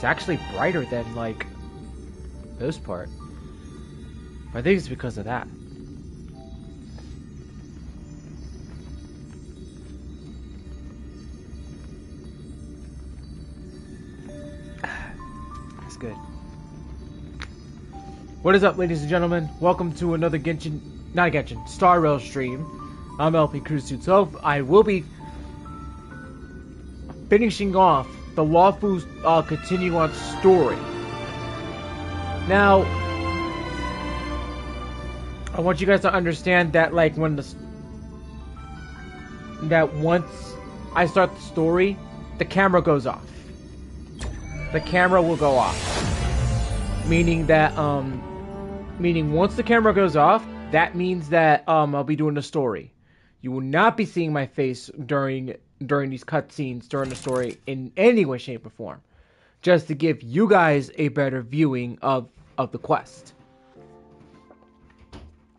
It's actually brighter than, like, this part. I think it's because of that. That's good. What is up, ladies and gentlemen? Welcome to another Star Rail stream. I'm LP Cruise 12. I will be finishing off the Luofu Continuance story. Now, I want you guys to understand that, like, once I start the story, the camera goes off. The camera will go off. Meaning that, once the camera goes off, that means that, I'll be doing the story. You will not be seeing my face during these cutscenes, during the story, in any way, shape, or form. Just to give you guys a better viewing of the quest.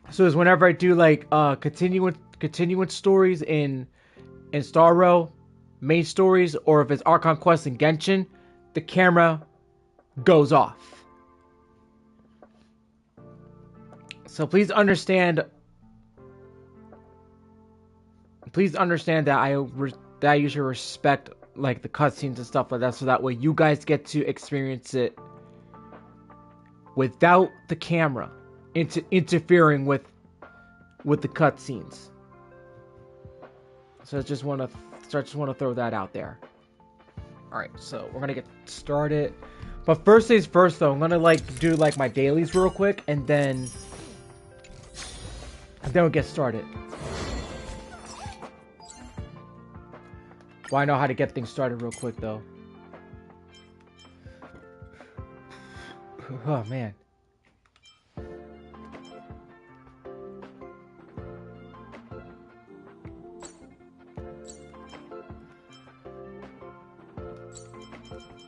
So as whenever I do, like, continuance stories in Star Rail, main stories, or if it's Archon Quest in Genshin, the camera goes off. So please understand that I usually respect, like, the cutscenes and stuff like that, so that way you guys get to experience it without the camera interfering with the cutscenes. So I just want to throw that out there. All right, so we're gonna get started. But first things first, though, I'm gonna do my dailies real quick, and then we'll get started. Well, I know how to get things started real quick, though. Oh, man.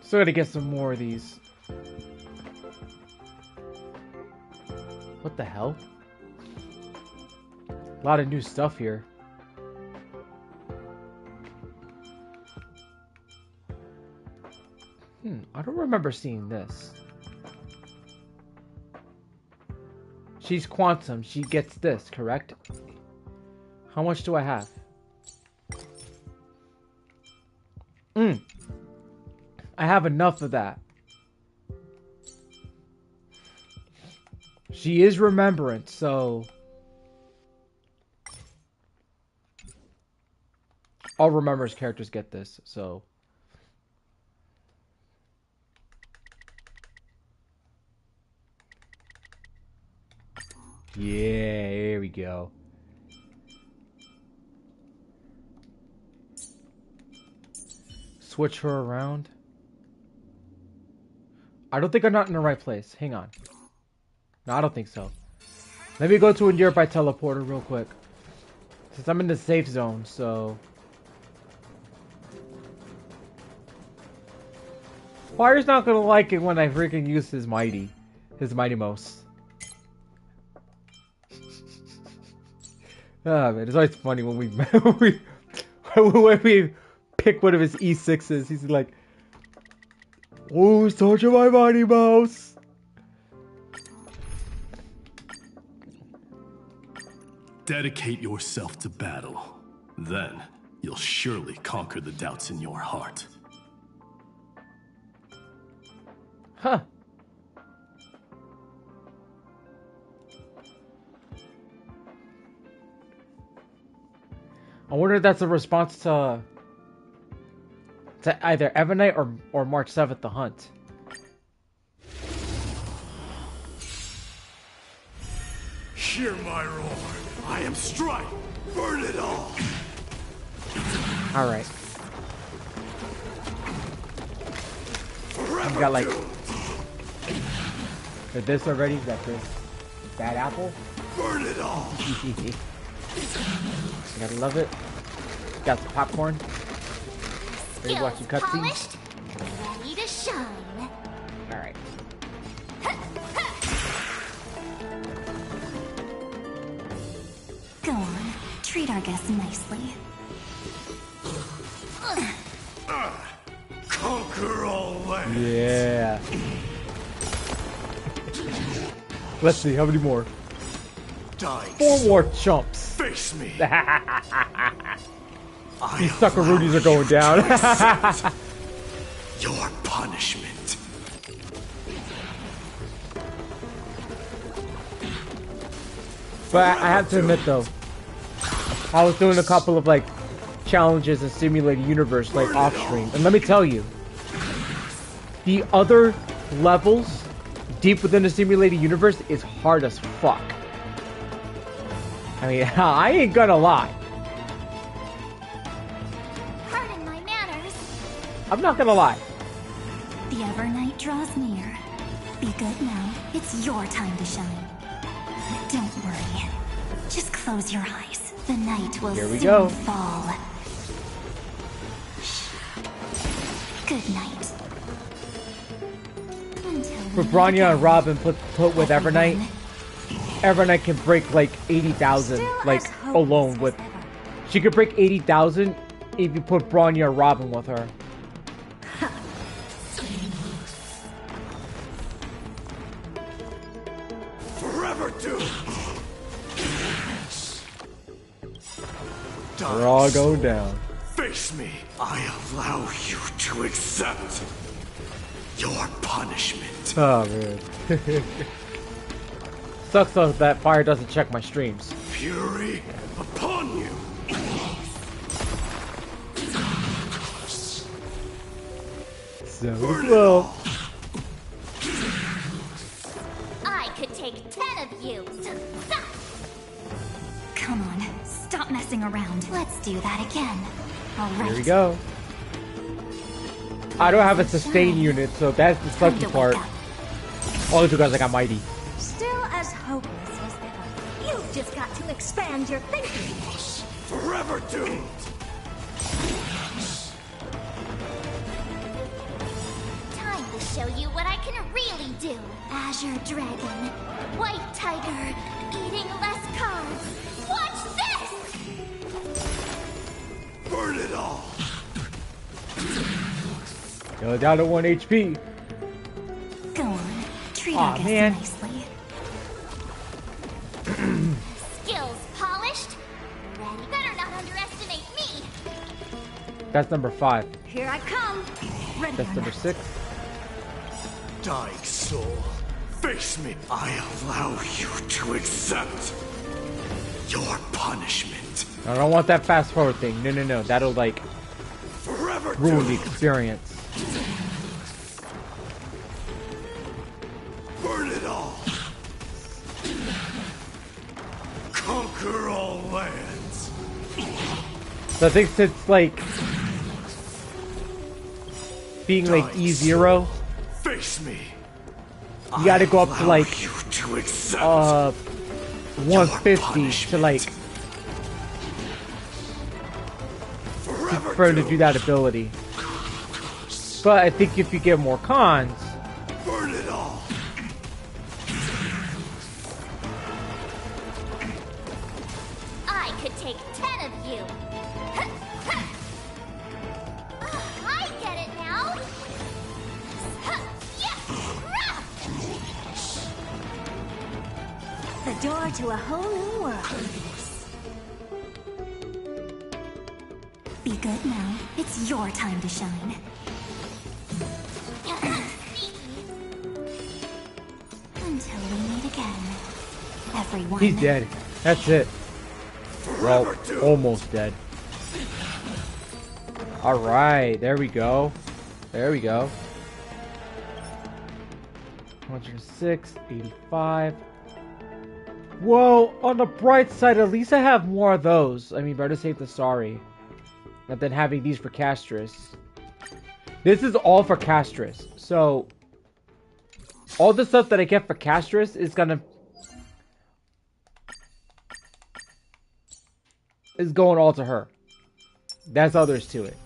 Still gotta get some more of these. What the hell? A lot of new stuff here. I don't remember seeing this. She's Quantum. She gets this, correct? How much do I have? I have enough of that. She is Remembrance, so all Remembrance characters get this, so yeah, here we go. Switch her around. I don't think I'm not in the right place. Hang on. No, I don't think so. Let me go to a nearby teleporter real quick. Since I'm in the safe zone, so Fire's not gonna like it when I freaking use his Mighty Most. Ah, man, it's always funny when we when we pick one of his E6s. He's like, "Who's touching my Mighty Mouse?" Dedicate yourself to battle. Then you'll surely conquer the doubts in your heart. Huh. I wonder if that's a response to either Evanite or March 7th, the Hunt. Hear my roar. I am Strike. Burn it all. All right. You got like this already. You got this bad apple. Burn it all. You gotta love it. Got some popcorn. Ready to watch some cutscenes. Ready to shine. All right. Go on, treat our guests nicely. Conquer all land. Yeah. Let's see, how many more? Four more chumps. Face me. These suckaroonies are going down. Your punishment. But I have to admit though, I was doing a couple of like challenges in Simulated Universe like off stream, and let me tell you, the other levels deep within the Simulated Universe is hard as fuck. I mean, I ain't gonna lie. Pardon my manners. I'm not gonna lie. The Evernight draws near. Be good now. It's your time to shine. Don't worry. Just close your eyes. The night will Here we soon go. fall. Good night. For Bronya and Robin put with Evernight, Evernight can break like 80,000 like alone with. She could break 80,000 if you put Bronya and Robin with her. Forever doomed. We're all going down. Face me. I allow you to accept your punishment. Oh man. Sucks though that fire doesn't check my streams. Fury upon you. So well. I could take 10 of you. Come on, stop messing around. Let's do that again. All right. Here we go. I don't have a sustain unit, so that's the sucky part. Only because I got mighty. Still as hopeless as ever. You've just got to expand your thinking. Forever doomed. Time to show you what I can really do. Azure Dragon, White Tiger, eating less carbs. Watch this! Burn it all. Go down to 1 HP. Go on, treat Aw, our guests man. nicely. Skills polished. Ready. Better not underestimate me. That's number 5. Here I come. Ready That's or number not. 6. Dying soul. Face me. I allow you to accept your punishment. I don't want that fast forward thing. No, no, no. That'll like Forever ruin the doomed. experience. Burn it all. Conquer all lands. So I think since like being like E0, Face me. you gotta go up to like You to accept 150 to like forever for her to doomed. do that ability. But I think if you get more cons, Burn it all. I could take 10 of you. I get it now. The door to a whole new world. Be good now. It's your time to shine. Until we meet again. Everyone. he's dead. That's it. Well, almost dead. Alright, there we go. There we go. 106, 85. Whoa, on the bright side, at least I have more of those. I mean, better safe than sorry. Than having these for Castris. This is all for Castris. So, all the stuff that I get for Castris is gonna... is going all to her. That's others to it.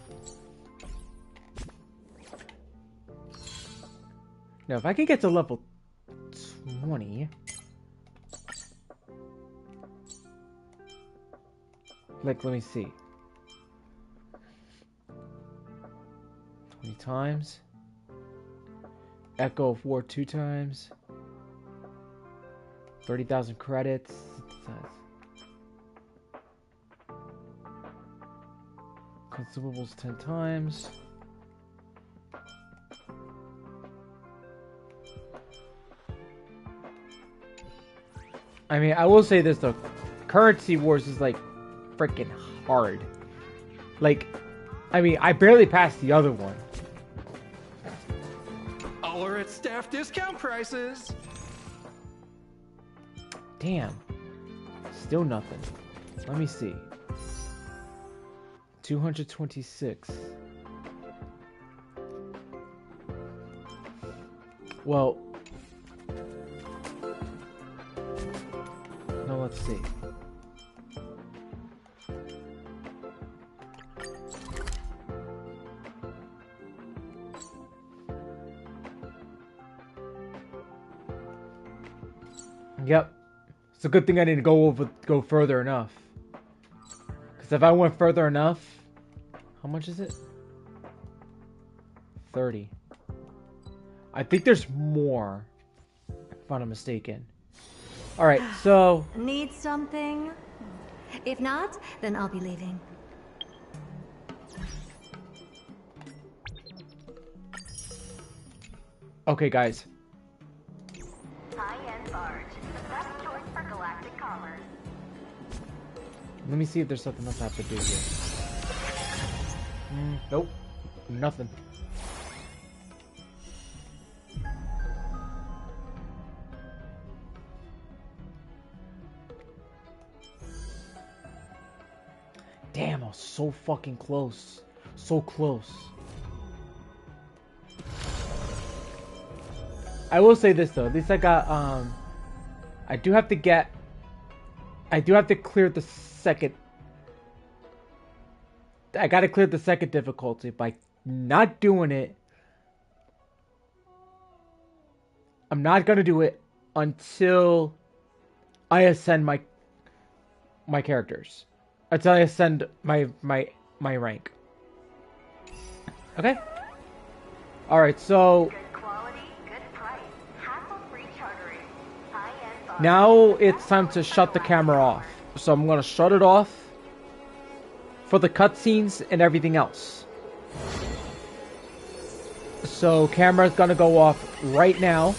Now, if I can get to level 20... Like, let me see. 20 times. Echo of War 2 times. 30,000 credits. Consumables 10 times. I mean, I will say this though. Currency Wars is like freaking hard. Like, I mean, I barely passed the other one. All are at staff discount prices. Damn. Still nothing. Let me see. 226. Well, no, let's see. Yep. It's a good thing I didn't go further enough. Because if I went further enough, how much is it? 30. I think there's more, if I'm not mistaken. Alright, so... Need something? If not, then I'll be leaving. Okay, guys. High-end barge. The best choice for galactic commerce. Let me see if there's something else I have to do here. Nope. Nothing. Damn, I was so fucking close. So close. I will say this though, at least I got, I do have to clear the second, I gotta clear the second difficulty. By not doing it, I'm not gonna do it until I ascend my characters. Until I ascend my rank. Okay? Alright, so... Now it's time to shut the camera off. So I'm gonna shut it off for the cutscenes and everything else. So camera's gonna go off right now.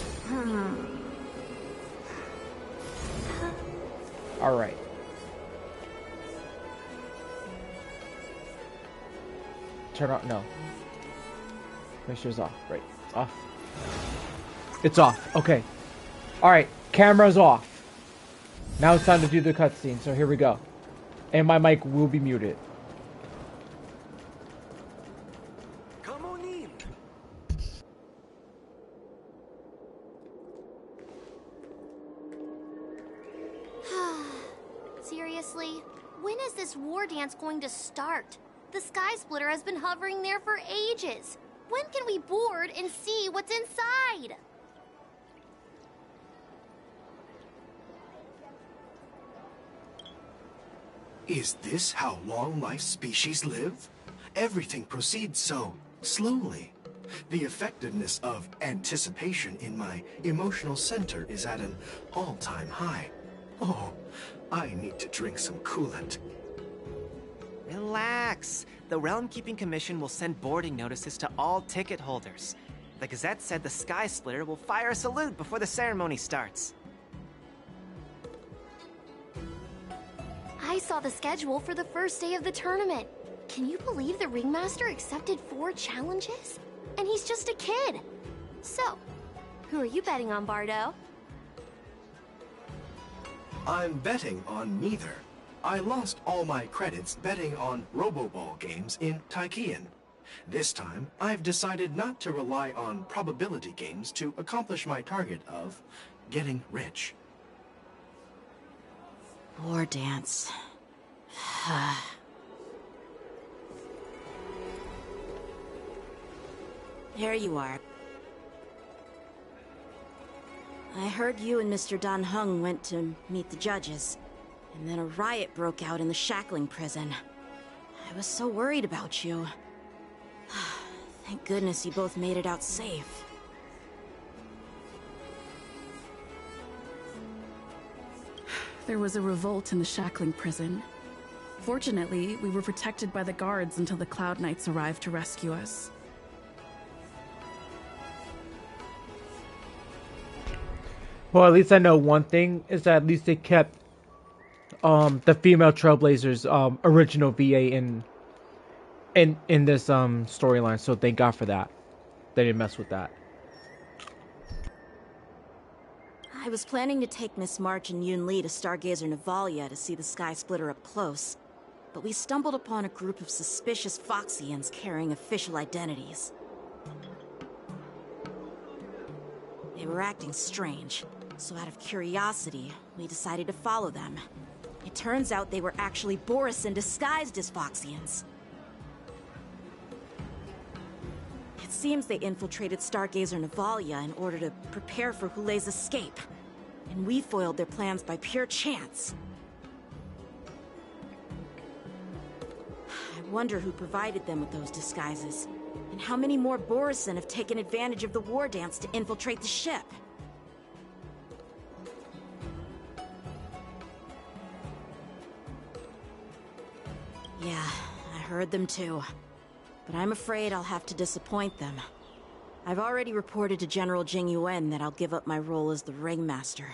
Alright. Turn on, no. Make sure it's off. Right, it's off. It's off, okay. Alright, camera's off. Now it's time to do the cutscene, so here we go. And my mic will be muted. Come on in. Seriously? When is this war dance going to start? The Sky Splitter has been hovering there for ages. When can we board and see what's inside? Is this how long-life species live? Everything proceeds so slowly. The effectiveness of anticipation in my emotional center is at an all-time high. Oh, I need to drink some coolant. Relax. The Realm Keeping Commission will send boarding notices to all ticket holders. The Gazette said the Sky Splitter will fire a salute before the ceremony starts. I saw the schedule for the first day of the tournament. Can you believe the Ringmaster accepted 4 challenges? And he's just a kid. So, who are you betting on, Bardo? I'm betting on neither. I lost all my credits betting on Roboball games in Taikian. This time, I've decided not to rely on probability games to accomplish my target of getting rich. War dance. Here you are. I heard you and Mr. Dan Heng went to meet the judges, and then a riot broke out in the shackling prison. I was so worried about you. Thank goodness you both made it out safe. There was a revolt in the shackling prison. Fortunately, we were protected by the guards until the Cloud Knights arrived to rescue us. Well, at least I know one thing is that at least they kept the female Trailblazers original VA in this storyline, so thank God for that. They didn't mess with that. I was planning to take Miss March and Yoon Lee to Stargazer Navalia to see the Sky Splitter up close, but we stumbled upon a group of suspicious Foxians carrying official identities. They were acting strange, so out of curiosity, we decided to follow them. It turns out they were actually Borisin disguised as Foxians. It seems they infiltrated Stargazer Navalia in order to prepare for Hulei's escape, and we foiled their plans by pure chance. I wonder who provided them with those disguises, and how many more Borisin have taken advantage of the war dance to infiltrate the ship. Yeah, I heard them too. But I'm afraid I'll have to disappoint them. I've already reported to General Jing Yuan that I'll give up my role as the Ringmaster.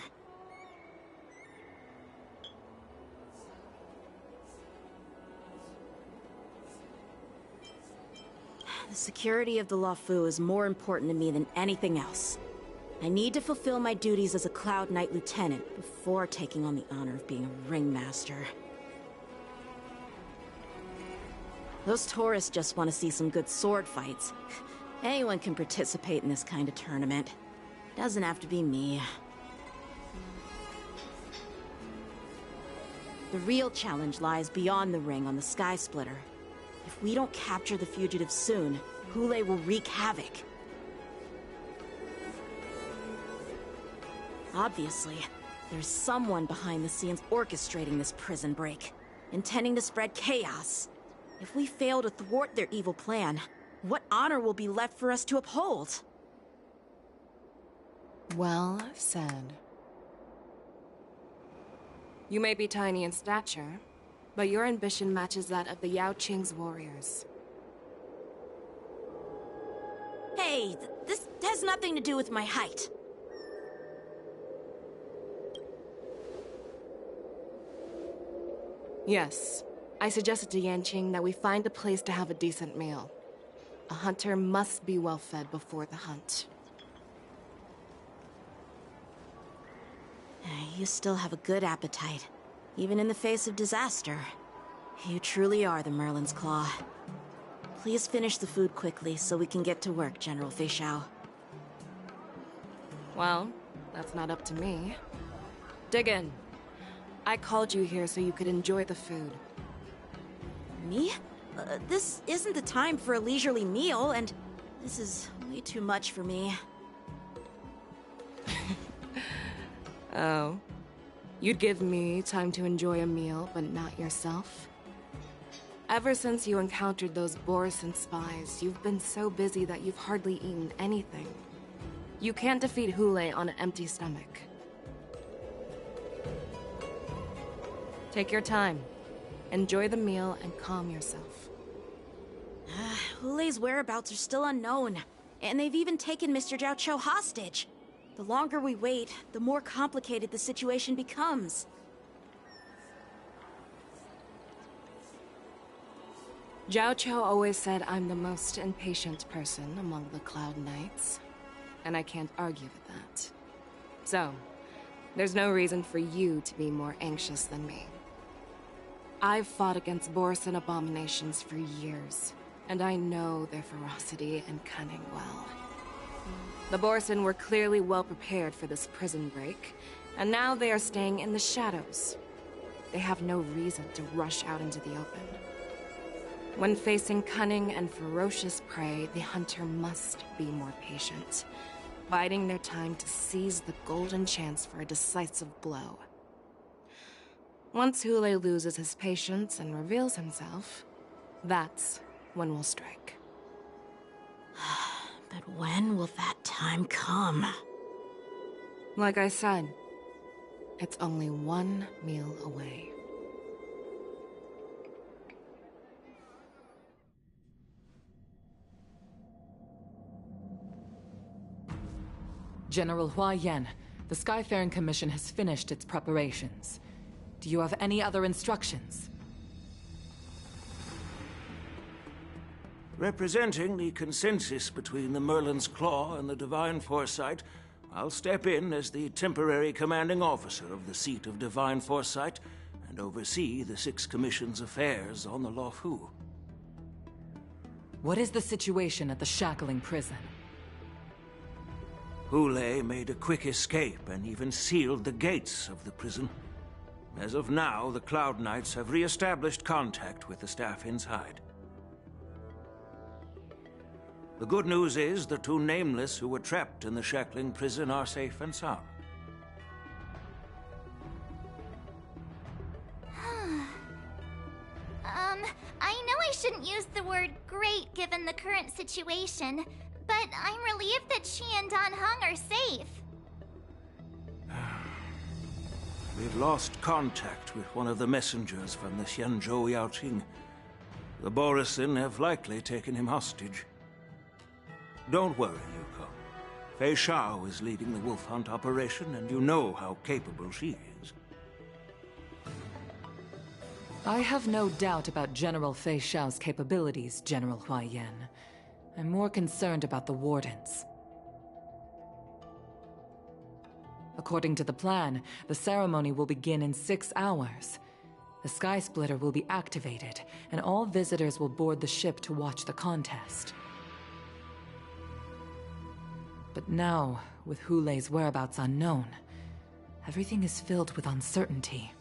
The security of the Luofu is more important to me than anything else. I need to fulfill my duties as a Cloud Knight Lieutenant before taking on the honor of being a Ringmaster. Those tourists just want to see some good sword fights. Anyone can participate in this kind of tournament. Doesn't have to be me. The real challenge lies beyond the ring on the Sky Splitter. If we don't capture the fugitives soon, Hulei will wreak havoc. Obviously, there's someone behind the scenes orchestrating this prison break, intending to spread chaos. If we fail to thwart their evil plan, what honor will be left for us to uphold? Well said. You may be tiny in stature, but your ambition matches that of the Yao Qing's warriors. Hey, this has nothing to do with my height. Yes. I suggested to Yanqing that we find a place to have a decent meal. A hunter must be well fed before the hunt. You still have a good appetite, even in the face of disaster. You truly are the Merlin's Claw. Please finish the food quickly so we can get to work, General Feixiao. Well, that's not up to me. Dig in. I called you here so you could enjoy the food. Me? This isn't the time for a leisurely meal, and this is way too much for me. Oh. You'd give me time to enjoy a meal, but not yourself? Ever since you encountered those Borisin spies, you've been so busy that you've hardly eaten anything. You can't defeat Hulei on an empty stomach. Take your time. Enjoy the meal and calm yourself. Hulei's whereabouts are still unknown, and they've even taken Mr. Zhao Cho hostage. The longer we wait, the more complicated the situation becomes. Zhao Cho always said I'm the most impatient person among the Cloud Knights, and I can't argue with that. So, there's no reason for you to be more anxious than me. I've fought against Borisin abominations for years, and I know their ferocity and cunning well. The Borisin were clearly well prepared for this prison break, and now they are staying in the shadows. They have no reason to rush out into the open. When facing cunning and ferocious prey, the hunter must be more patient, biding their time to seize the golden chance for a decisive blow. Once Hulei loses his patience and reveals himself, that's when we'll strike. But when will that time come? Like I said, It's only one meal away. General Hua Yan, the Skyfaring Commission has finished its preparations. Do you have any other instructions? Representing the consensus between the Merlin's Claw and the Divine Foresight, I'll step in as the temporary commanding officer of the seat of Divine Foresight and oversee the Six Commission's affairs on the Luofu. What is the situation at the Shackling prison? Hule made a quick escape and even sealed the gates of the prison. As of now, the Cloud Knights have re-established contact with the staff inside. The good news is the two Nameless who were trapped in the Shackling prison are safe and sound. I know I shouldn't use the word great given the current situation, but I'm relieved that she and Dan Heng are safe. We've lost contact with one of the messengers from the Xianzhou Yaoqing. The Borisin have likely taken him hostage. Don't worry, Yuko. Fei Shao is leading the wolf hunt operation, and you know how capable she is. I have no doubt about General Fei Shao's capabilities, General Hua Yan. I'm more concerned about the Wardens. According to the plan, the ceremony will begin in 6 hours. The Sky Splitter will be activated, and all visitors will board the ship to watch the contest. But now, with Hule's whereabouts unknown, everything is filled with uncertainty.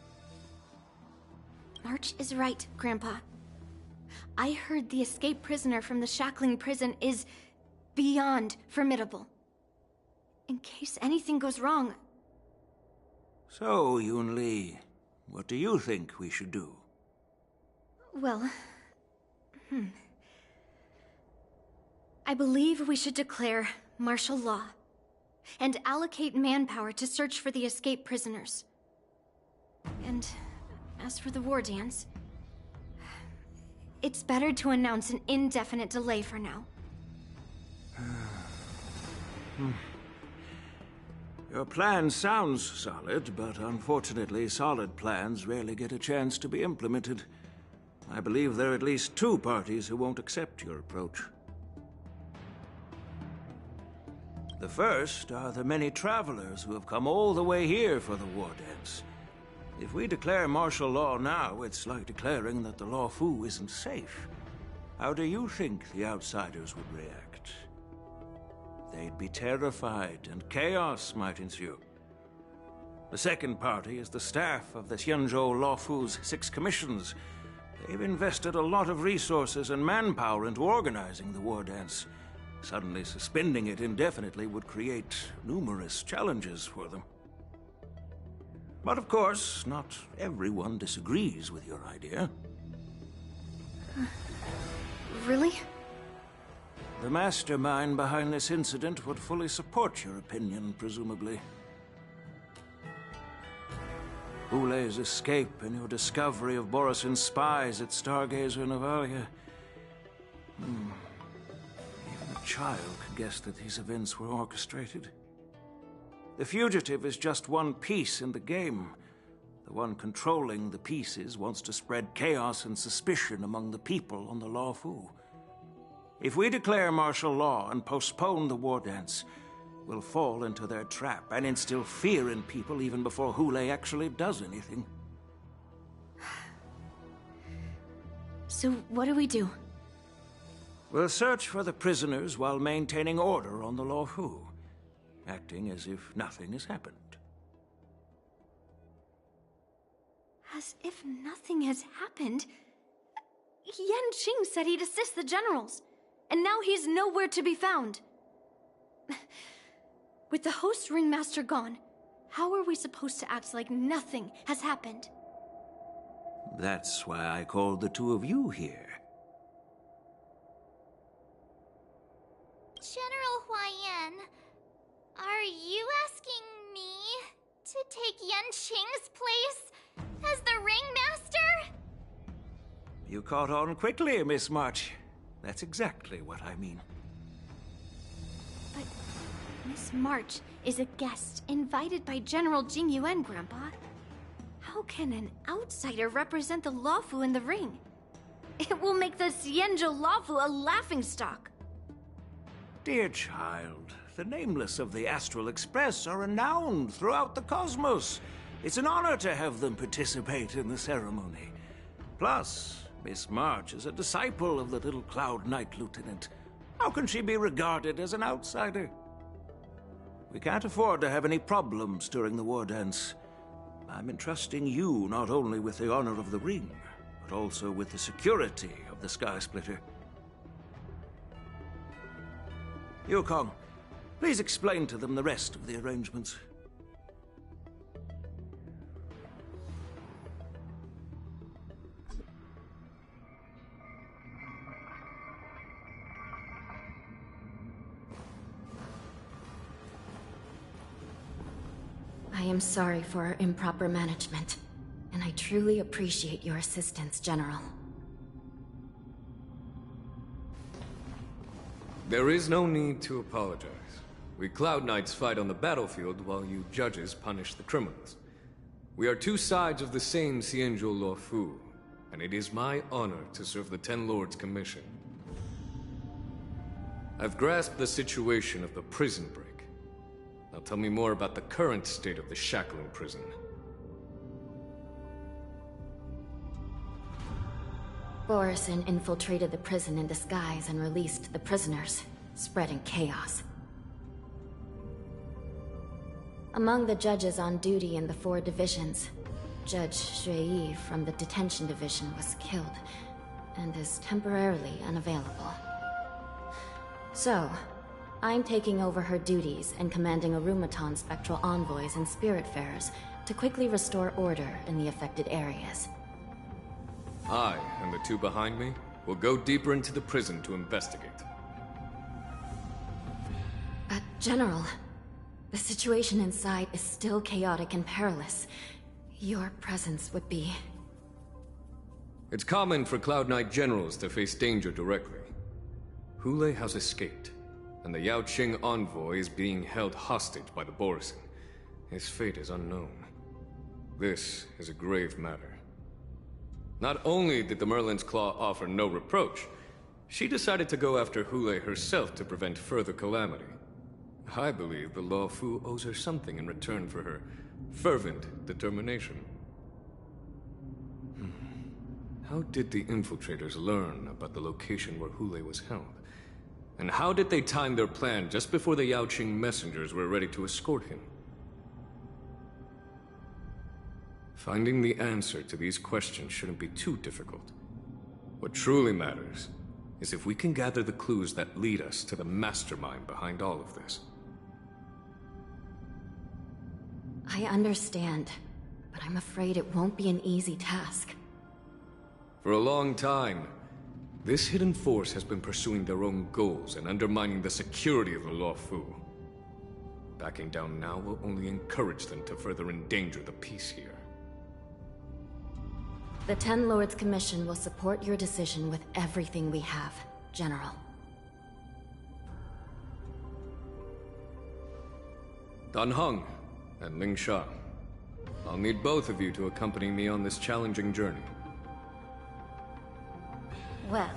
March is right, Grandpa. I heard the escaped prisoner from the Shackling prison is beyond formidable. In case anything goes wrong... So, Yunli, what do you think we should do? Well... I believe we should declare martial law and allocate manpower to search for the escaped prisoners. And as for the war dance, it's better to announce an indefinite delay for now. Your plan sounds solid, but unfortunately solid plans rarely get a chance to be implemented. I believe there are at least 2 parties who won't accept your approach. The first are the many travelers who have come all the way here for the war dance. If we declare martial law now, it's like declaring that the Luofu isn't safe. How do you think the outsiders would react? They'd be terrified, and chaos might ensue. The second party is the staff of the Xianzhou Luofu's 6 commissions. They've invested a lot of resources and manpower into organizing the war dance. Suddenly suspending it indefinitely would create numerous challenges for them. But of course, not everyone disagrees with your idea. Really? The mastermind behind this incident would fully support your opinion, presumably. Hule's escape and your discovery of Borisin's spies at Stargazer Navalia. Even a child could guess that these events were orchestrated. The fugitive is just one piece in the game. The one controlling the pieces wants to spread chaos and suspicion among the people on the Luofu. If we declare martial law and postpone the war dance, we'll fall into their trap and instill fear in people even before Hule actually does anything. So what do we do? We'll search for the prisoners while maintaining order on the Luofu, acting as if nothing has happened. As if nothing has happened? Yan Qing said he'd assist the generals, and now he's nowhere to be found. With the host ringmaster gone, how are we supposed to act like nothing has happened? That's why I called the 2 of you here. General Hua Yan, are you asking me to take Yanqing's place as the Ringmaster? You caught on quickly, Miss March. That's exactly what I mean. But Miss March is a guest invited by General Jing Yuan, Grandpa. How can an outsider represent the Luofu in the ring? It will make the Xianzhou Luofu a laughingstock. Dear child, the nameless of the Astral Express are renowned throughout the cosmos. It's an honor to have them participate in the ceremony. Plus, Miss March is a disciple of the little Cloud Knight Lieutenant. How can she be regarded as an outsider? We can't afford to have any problems during the war dance. I'm entrusting you not only with the honor of the ring, but also with the security of the Sky Splitter. Yukong, please explain to them the rest of the arrangements. I am sorry for our improper management, and I truly appreciate your assistance, General. There is no need to apologize. We Cloud Knights fight on the battlefield while you judges punish the criminals. We are two sides of the same Xianzhou Luofu, and it is my honor to serve the Ten Lords' commission. I've grasped the situation of the prison break. Now tell me more about the current state of the shackling prison. Borison infiltrated the prison in disguise and released the prisoners, spreading chaos. Among the judges on duty in the 4 divisions, Judge Xue Yi from the detention division was killed, and is temporarily unavailable. So, I'm taking over her duties and commanding Arumaton spectral envoys and spiritfarers to quickly restore order in the affected areas. I, and the 2 behind me, will go deeper into the prison to investigate. But, General, the situation inside is still chaotic and perilous. Your presence would be... It's common for Cloud Knight generals to face danger directly. Hule has escaped, and the Yaoqing envoy is being held hostage by the Borison. His fate is unknown. This is a grave matter. Not only did the Merlin's Claw offer no reproach, she decided to go after Hule herself to prevent further calamity. I believe the Luofu owes her something in return for her fervent determination. How did the infiltrators learn about the location where Hule was held? And how did they time their plan just before the Yaoqing messengers were ready to escort him? Finding the answer to these questions shouldn't be too difficult. What truly matters is if we can gather the clues that lead us to the mastermind behind all of this. I understand, but I'm afraid it won't be an easy task. For a long time, this hidden force has been pursuing their own goals and undermining the security of the Luofu. Backing down now will only encourage them to further endanger the peace here. The Ten Lords Commission will support your decision with everything we have, General. Dan Heng and Ling Sha, I'll need both of you to accompany me on this challenging journey. Well,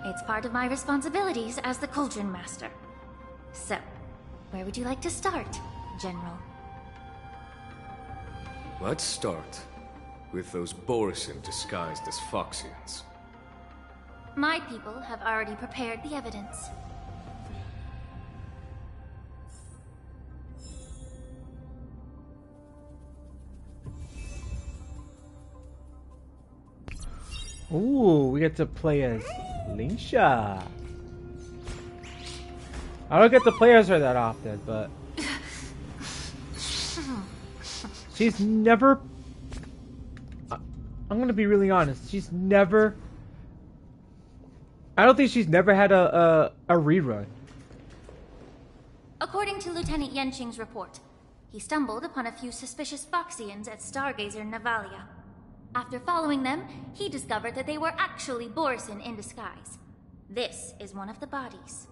it's part of my responsibilities as the Cauldron Master. So, where would you like to start, General? Let's start with those Borison disguised as Foxians. My people have already prepared the evidence. Ooh, we get to play as Lingsha. I don't get to play as her that often, but she's never... I'm gonna be really honest, she's never... I don't think she's never had a rerun. According to Lieutenant Yanqing's report, He stumbled upon a few suspicious Foxians at Stargazer Navalia. After following them, he discovered that they were actually Borisin in disguise. This is one of the bodies.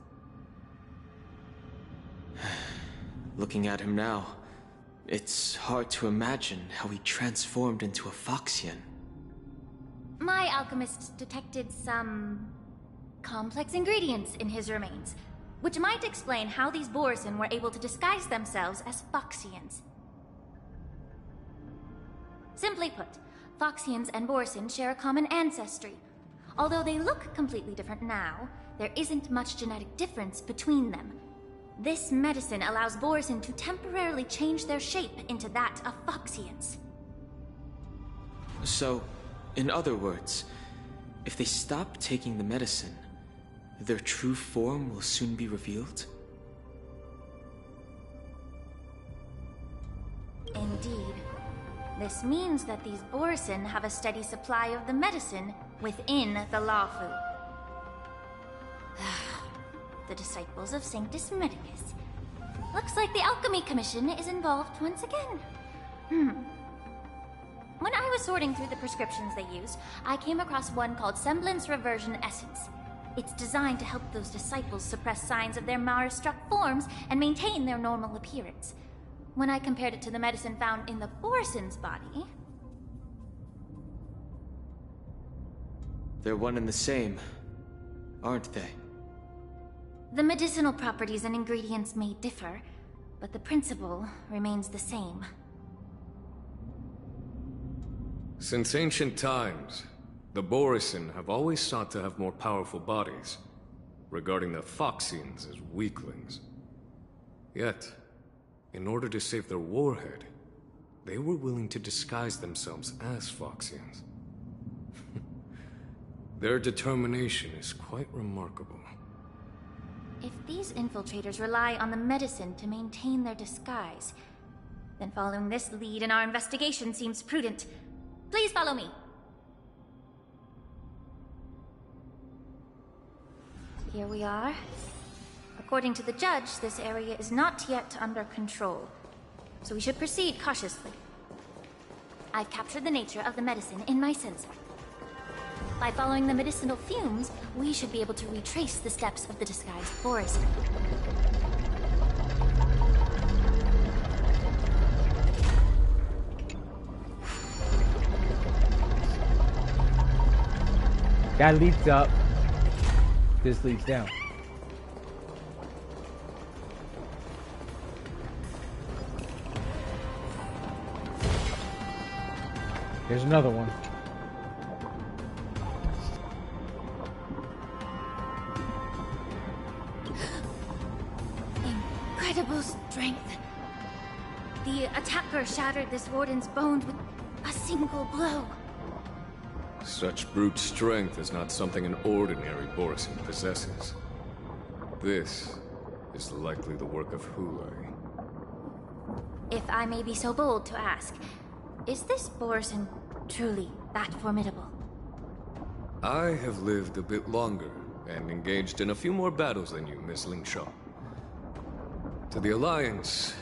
Looking at him now, it's hard to imagine how he transformed into a Foxian. My alchemists detected some complex ingredients in his remains, which might explain how these Borisin were able to disguise themselves as Foxians. Simply put, Foxians and Borisin share a common ancestry. Although they look completely different now, there isn't much genetic difference between them. This medicine allows Borisin to temporarily change their shape into that of Foxians. So, in other words, if they stop taking the medicine, their true form will soon be revealed? Indeed. This means that these Borisin have a steady supply of the medicine within the Luofu. The disciples of Sanctus Medicus. Looks like the Alchemy Commission is involved once again. When I was sorting through the prescriptions they used, I came across one called Semblance Reversion Essence. It's designed to help those disciples suppress signs of their Mara-struck forms and maintain their normal appearance. When I compared it to the medicine found in the Borisin's body... They're one and the same, aren't they? The medicinal properties and ingredients may differ, but the principle remains the same. Since ancient times, the Borisin have always sought to have more powerful bodies, regarding the Foxians as weaklings. Yet, in order to save their warhead, they were willing to disguise themselves as Foxians. Their determination is quite remarkable. If these infiltrators rely on the medicine to maintain their disguise, then following this lead in our investigation seems prudent. Please follow me. Here we are. According to the judge, this area is not yet under control, so we should proceed cautiously. I've captured the nature of the medicine in my sensor. By following the medicinal fumes, we should be able to retrace the steps of the disguised Borisin. That leads up. This leads down. Here's another one. Incredible strength. The attacker shattered this warden's bones with a single blow. Such brute strength is not something an ordinary Borisin possesses. This is likely the work of Hule. If I may be so bold to ask, is this Borisin truly that formidable? I have lived a bit longer and engaged in a few more battles than you, Miss Lingshaw. To the Alliance,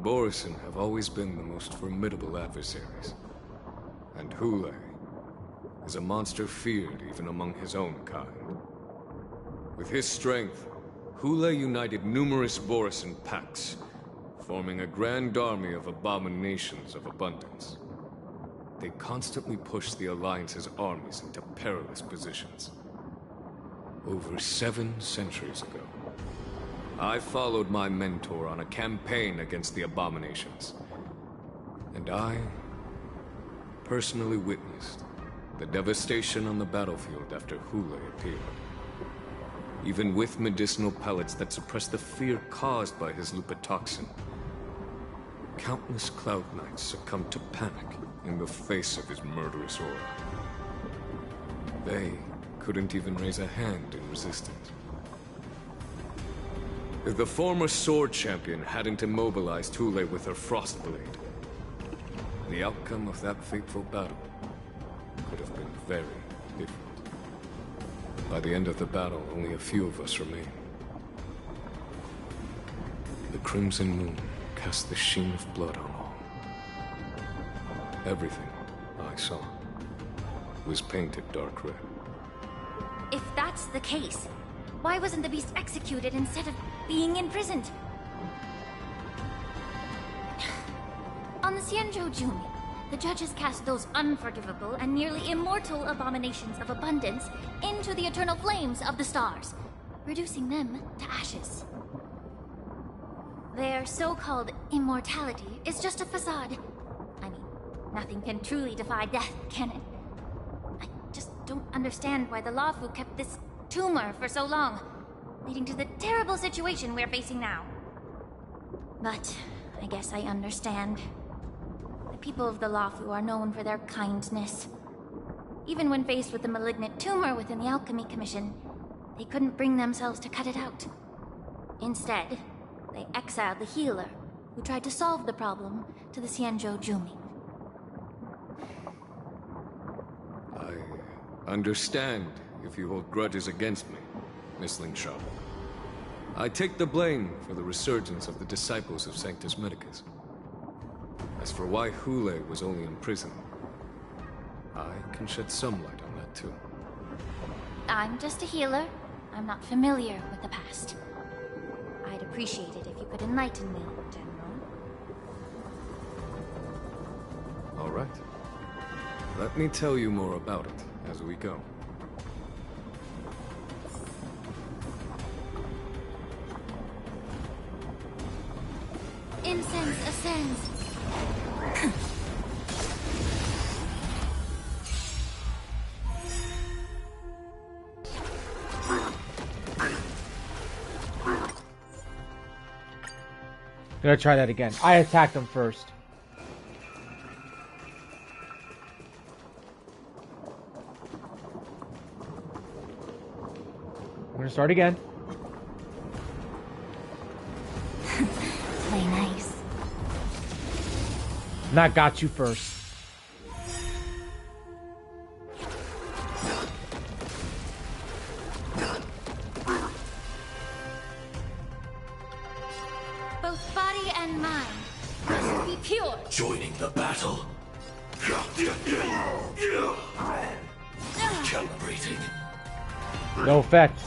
Borisin have always been the most formidable adversaries. And Hule is a monster feared even among his own kind. With his strength, Hule united numerous Borisin packs, forming a grand army of abominations of abundance. They constantly push the Alliance's armies into perilous positions. Over 7 centuries ago, I followed my mentor on a campaign against the abominations. And I personally witnessed the devastation on the battlefield after Hule appeared. Even with medicinal pellets that suppress the fear caused by his lupitoxin, countless Cloud Knights succumbed to panic in the face of his murderous aura. They couldn't even raise a hand in resistance. If the former sword champion hadn't immobilized Hule with her Frostblade, the outcome of that fateful battle could have been very different. By the end of the battle, only a few of us remained. The Crimson Moon cast the sheen of blood on all. Everything I saw was painted dark red. If that's the case, why wasn't the beast executed instead of being imprisoned? On the Xianzhou-Jumi, the judges cast those unforgivable and nearly immortal abominations of abundance into the eternal flames of the stars, reducing them to ashes. Their so-called immortality is just a facade. I mean, nothing can truly defy death, can it? I just don't understand why the Luofu kept this tumor for so long, leading to the terrible situation we're facing now. But I guess I understand. The people of the Luofu are known for their kindness. Even when faced with the malignant tumor within the Alchemy Commission, they couldn't bring themselves to cut it out. Instead, they exiled the healer, who tried to solve the problem, to the Xianzhou-Jumi. I understand if you hold grudges against me, Miss Lingsha. I take the blame for the resurgence of the disciples of Sanctus Medicus. As for why Hule was only in prison, I can shed some light on that too. I'm just a healer. I'm not familiar with the past. I'd appreciate it if you could enlighten me, General. All right. Let me tell you more about it as we go. Incense ascends. Gonna try that again. I attacked him first. I'm gonna start again. Play nice. Not got you first. Both body and mind must be pure. Joining the battle. Calibrating. No effect.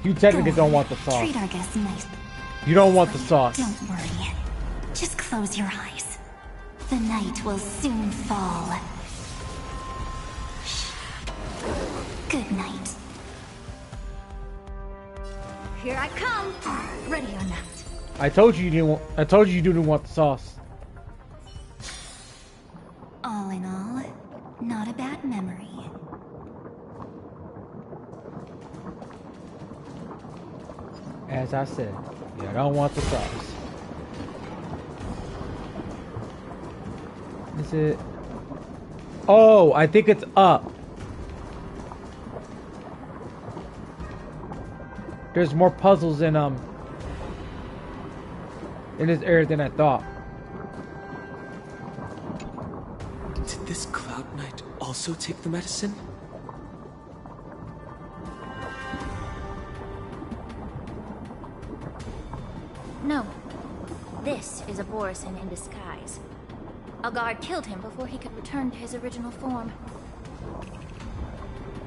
You technically don't want the sauce. Treat our guests nice. You don't want the sauce. Don't worry. Just close your eyes. The night will soon fall. Shh. Good night. Here I come. Ready or not. I told you you didn't want. I told you didn't want the sauce. All in all, not a bad memory. As I said, you don't want the sauce. Is it? Oh, I think it's up. There's more puzzles in this area than I thought. Did this Cloud Knight also take the medicine? No. This is a Borisin in disguise. A guard killed him before he could return to his original form.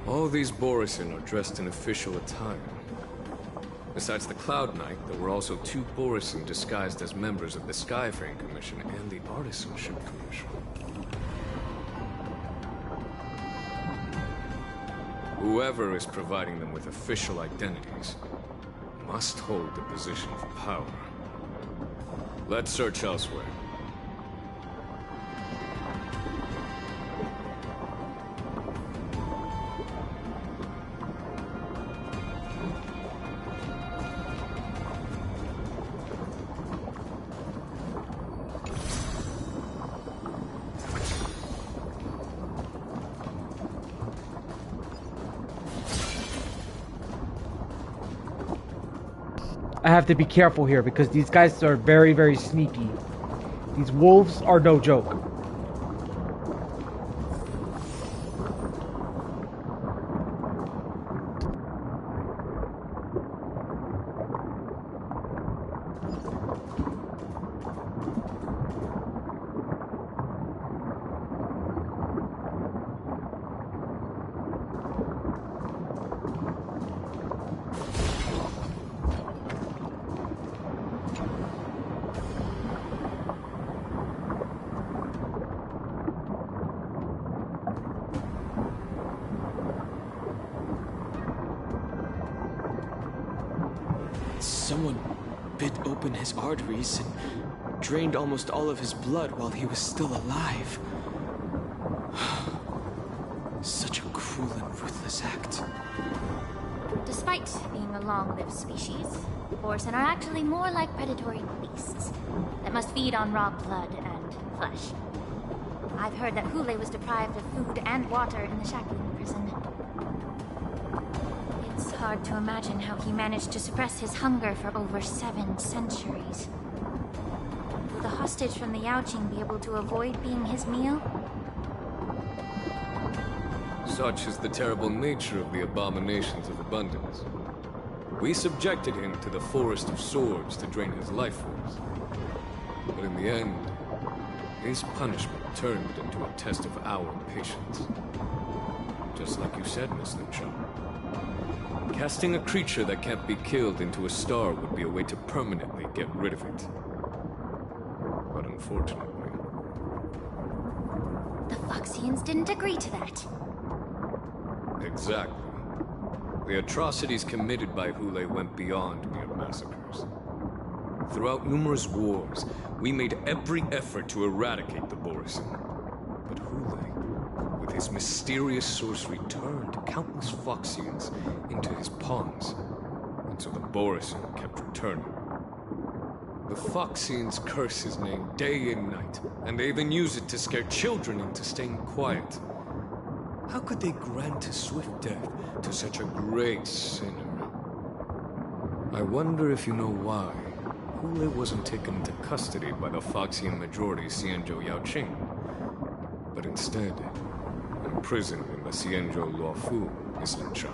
All these Borisin are dressed in official attire. Besides the Cloud Knight, there were also 2 Borisin disguised as members of the Skyfaring Commission and the Artisanship Commission. Whoever is providing them with official identities must hold the position of power. Let's search elsewhere. I have to be careful here because these guys are very, very sneaky. These wolves are no joke. Someone bit open his arteries and drained almost all of his blood while he was still alive. Such a cruel and ruthless act. Despite being a long-lived species, Borisin are actually more like predatory beasts that must feed on raw blood and flesh. I've heard that Hule was deprived of food and water in the shackling prison. It's hard to imagine how he managed to suppress his hunger for over 7 centuries. Will the hostage from the Yaoqing be able to avoid being his meal? Such is the terrible nature of the abominations of abundance. We subjected him to the forest of swords to drain his life force. But in the end, his punishment turned it into a test of our patience. Just like you said, Miss Linshaw. Casting a creature that can't be killed into a star would be a way to permanently get rid of it. But unfortunately... The Foxians didn't agree to that. Exactly. The atrocities committed by Hule went beyond mere massacres. Throughout numerous wars, we made every effort to eradicate the Borisin. But Hule, with his mysterious sorcery, turned countless Foxians into his pawns, and so the Borisin kept returning. The Foxians curse his name day and night, and they even use it to scare children into staying quiet. How could they grant a swift death to such a great sinner? I wonder if you know why Hule wasn't taken into custody by the Foxian majority Xianzhou Yaoqing, but instead imprisoned in the Stream-Luofu, Miss Linshaw.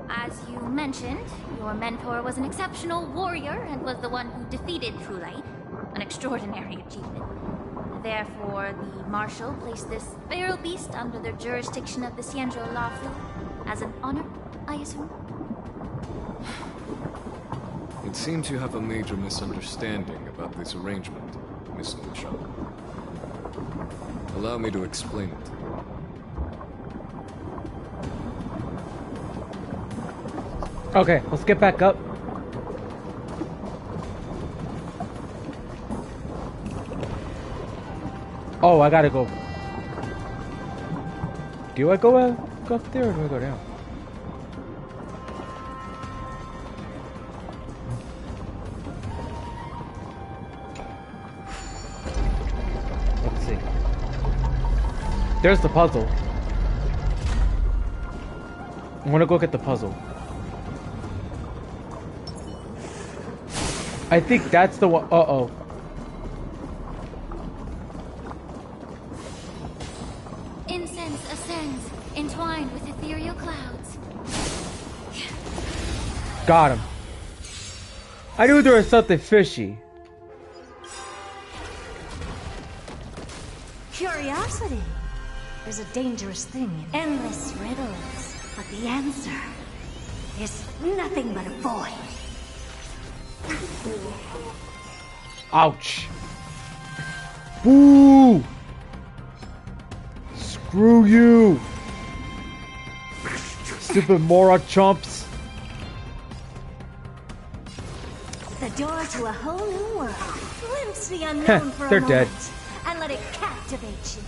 As you mentioned, your mentor was an exceptional warrior and was the one who defeated Hule, an extraordinary achievement. Therefore, the Marshal placed this feral beast under the jurisdiction of the Stream-Luofu as an honor, I assume? It seems you have a major misunderstanding about this arrangement, Miss Linshaw. Allow me to explain it. Okay, let's get back up. Oh, I gotta go. Do I go up there or do I go down? Let's see. There's the puzzle. I want to go get the puzzle. I think that's the one. Uh-oh. Incense ascends, entwined with ethereal clouds. Got him. I knew there was something fishy. Curiosity. There's a dangerous thing in endless riddles, but the answer is nothing but a void. Ouch. Boo! Screw you! Stupid Mora chumps. The door to a whole new world. Glimpse the unknown for a They're moment, dead. and let it captivate you.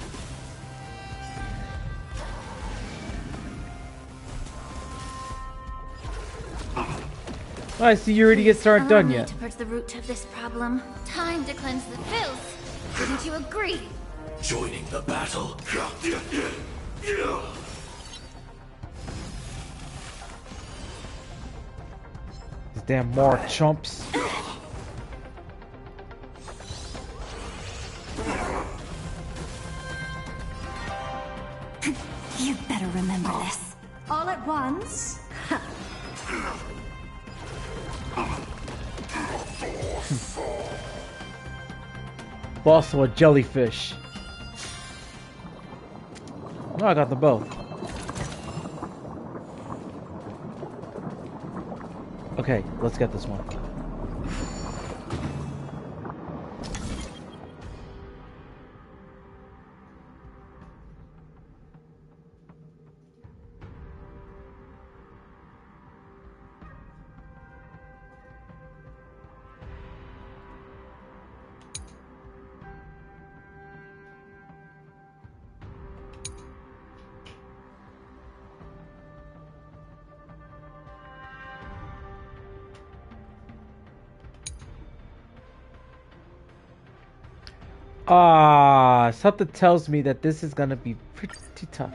I see your idiots aren't done Allow me yet. to purge the root of this problem. Time to cleanse the filth. Wouldn't you agree? Joining the battle. These damn Mora chumps. You'd better remember this. All at once? Also a jellyfish. Oh, I got them both. Okay, let's get this one. Something tells me that this is gonna be pretty tough.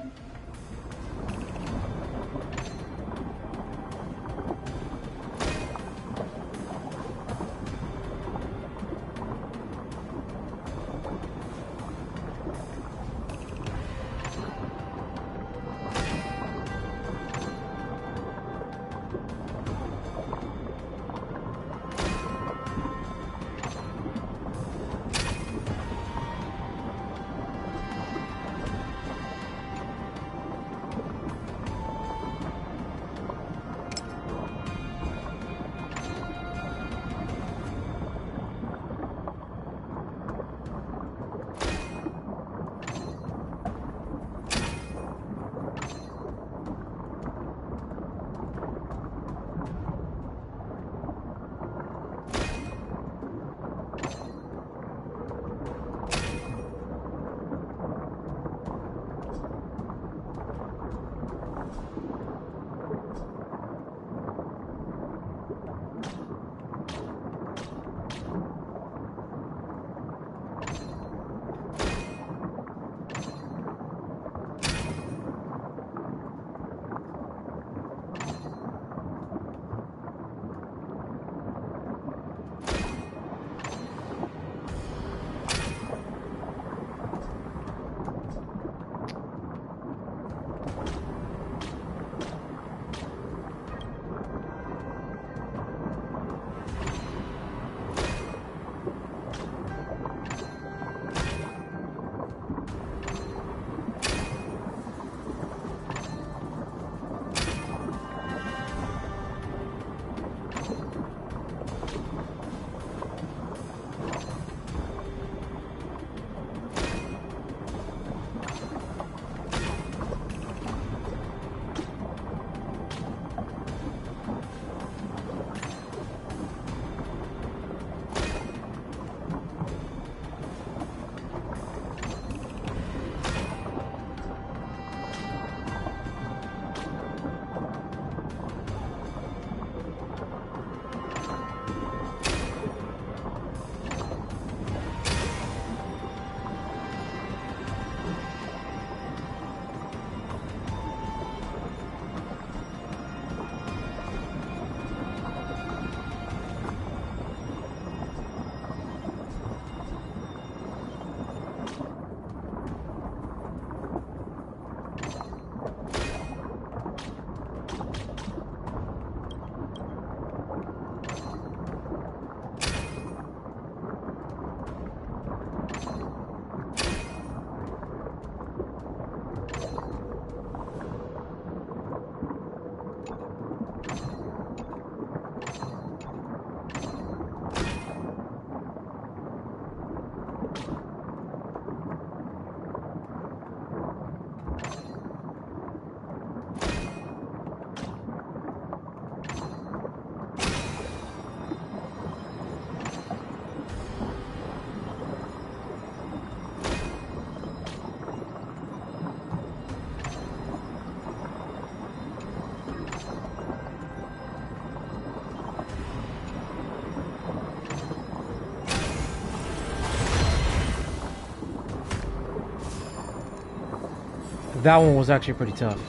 That one was actually pretty tough.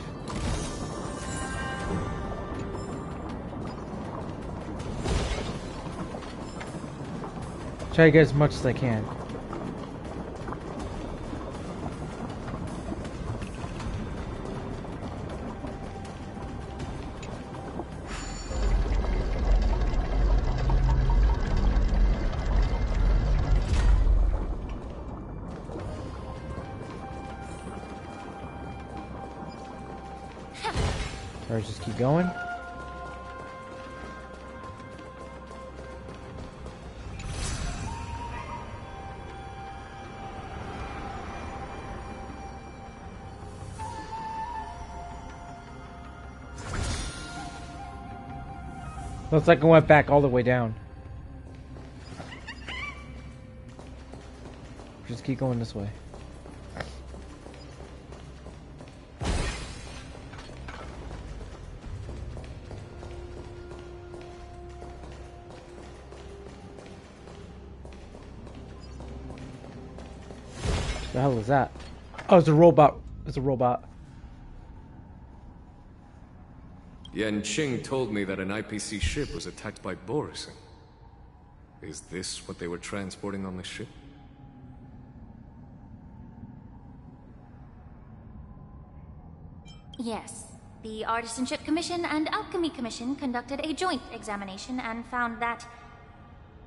Try to get as much as I can. Or just keep going. Looks like I went back all the way down. Just keep going this way. The hell is that? Oh, it's a robot. It's a robot. Yan Qing told me that an IPC ship was attacked by Borison. Is this what they were transporting on the ship? Yes. The Artisanship Commission and Alchemy Commission conducted a joint examination and found that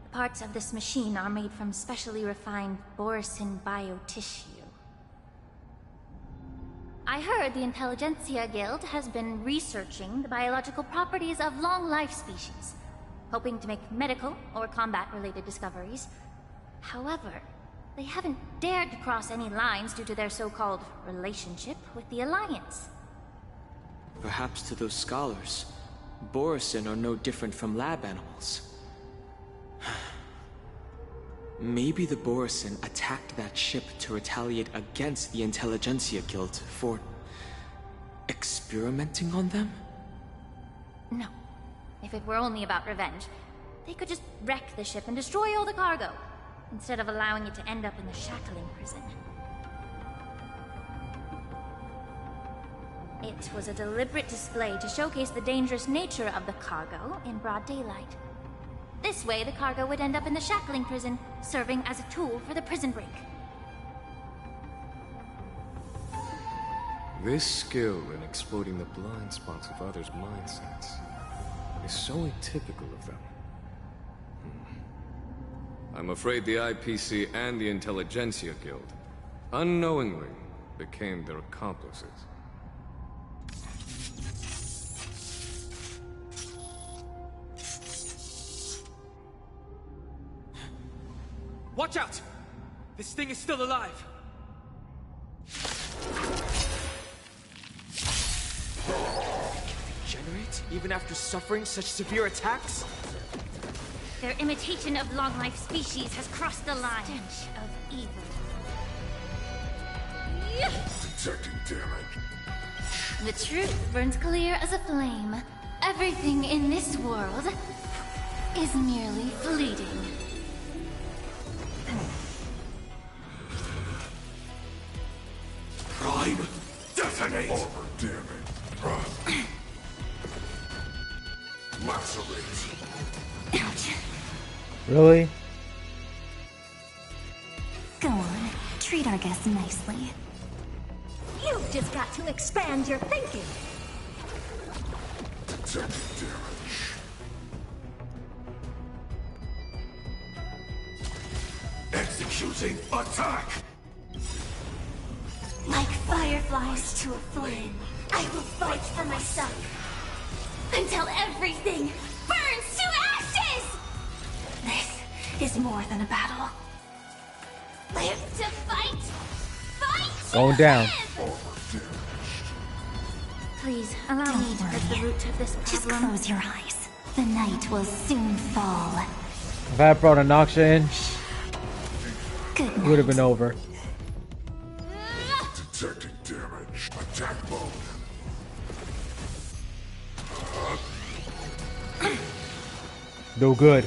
the parts of this machine are made from specially refined Borison biotissue. I heard the Intelligentsia Guild has been researching the biological properties of long-life species, hoping to make medical or combat-related discoveries. However, they haven't dared to cross any lines due to their so-called relationship with the Alliance. Perhaps to those scholars, Borison are no different from lab animals. Maybe the Borison attacked that ship to retaliate against the Intelligentsia Guild for experimenting on them? No. If it were only about revenge, they could just wreck the ship and destroy all the cargo, instead of allowing it to end up in the shackling prison. It was a deliberate display to showcase the dangerous nature of the cargo in broad daylight. This way, the cargo would end up in the shackling prison, serving as a tool for the prison break. This skill in exploiting the blind spots of others' mindsets is so atypical of them. I'm afraid the IPC and the Intelligentsia Guild unknowingly became their accomplices. Watch out! This thing is still alive! Regenerate, even after suffering such severe attacks? Their imitation of long-life species has crossed the line. Stench of evil. Detecting damage. The truth burns clear as a flame. Everything in this world is merely fleeting. Prime, detonate! Armor damage. Lacerate. Ouch. Really? Go on, treat our guests nicely. You've just got to expand your thinking. Detecting damage. Executing attack! Like fireflies to a flame, I will fight for myself. Until everything burns to ashes! This is more than a battle. Live to fight! Fight to Going down. live! Please, allow me to get the root of this problem. Just close your eyes. The night will soon fall. If I had brought a Noxia in, Good it would have been over. Detecting damage. Attack mode. No good.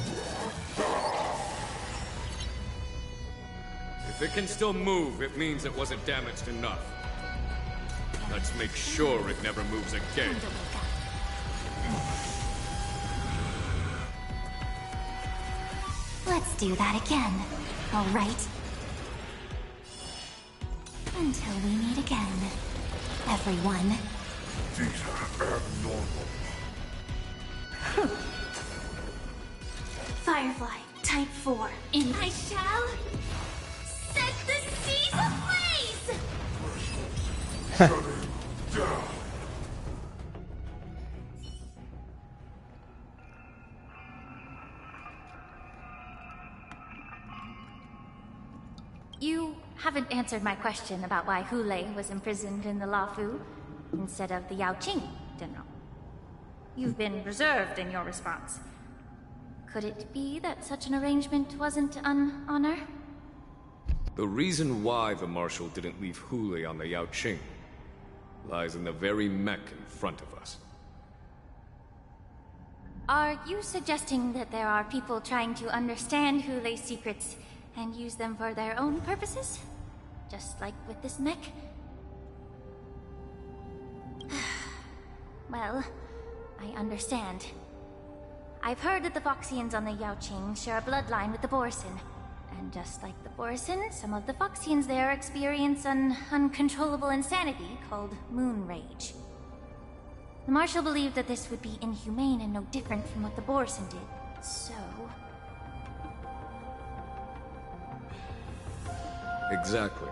If it can still move, it means it wasn't damaged enough. Let's make sure it never moves again. Let's do that again. All right? Until we meet again, everyone. These are abnormal. Firefly, Type 4. I shall set the seas ablaze! Shutting down. You haven't answered my question about why Hule was imprisoned in the Luofu instead of the Yaoqing, General. You've been reserved in your response. Could it be that such an arrangement wasn't an honor? The reason why the Marshal didn't leave Hule on the Yaoqing lies in the very mech in front of us. Are you suggesting that there are people trying to understand Hule's secrets and use them for their own purposes? just like with this mech. Well, I understand. I've heard that the Foxians on the Yaoqing share a bloodline with the Borson. And just like the Borson, some of the Foxians there experience an uncontrollable insanity called moon rage. The Marshal believed that this would be inhumane and no different from what the Borson did, so... Exactly.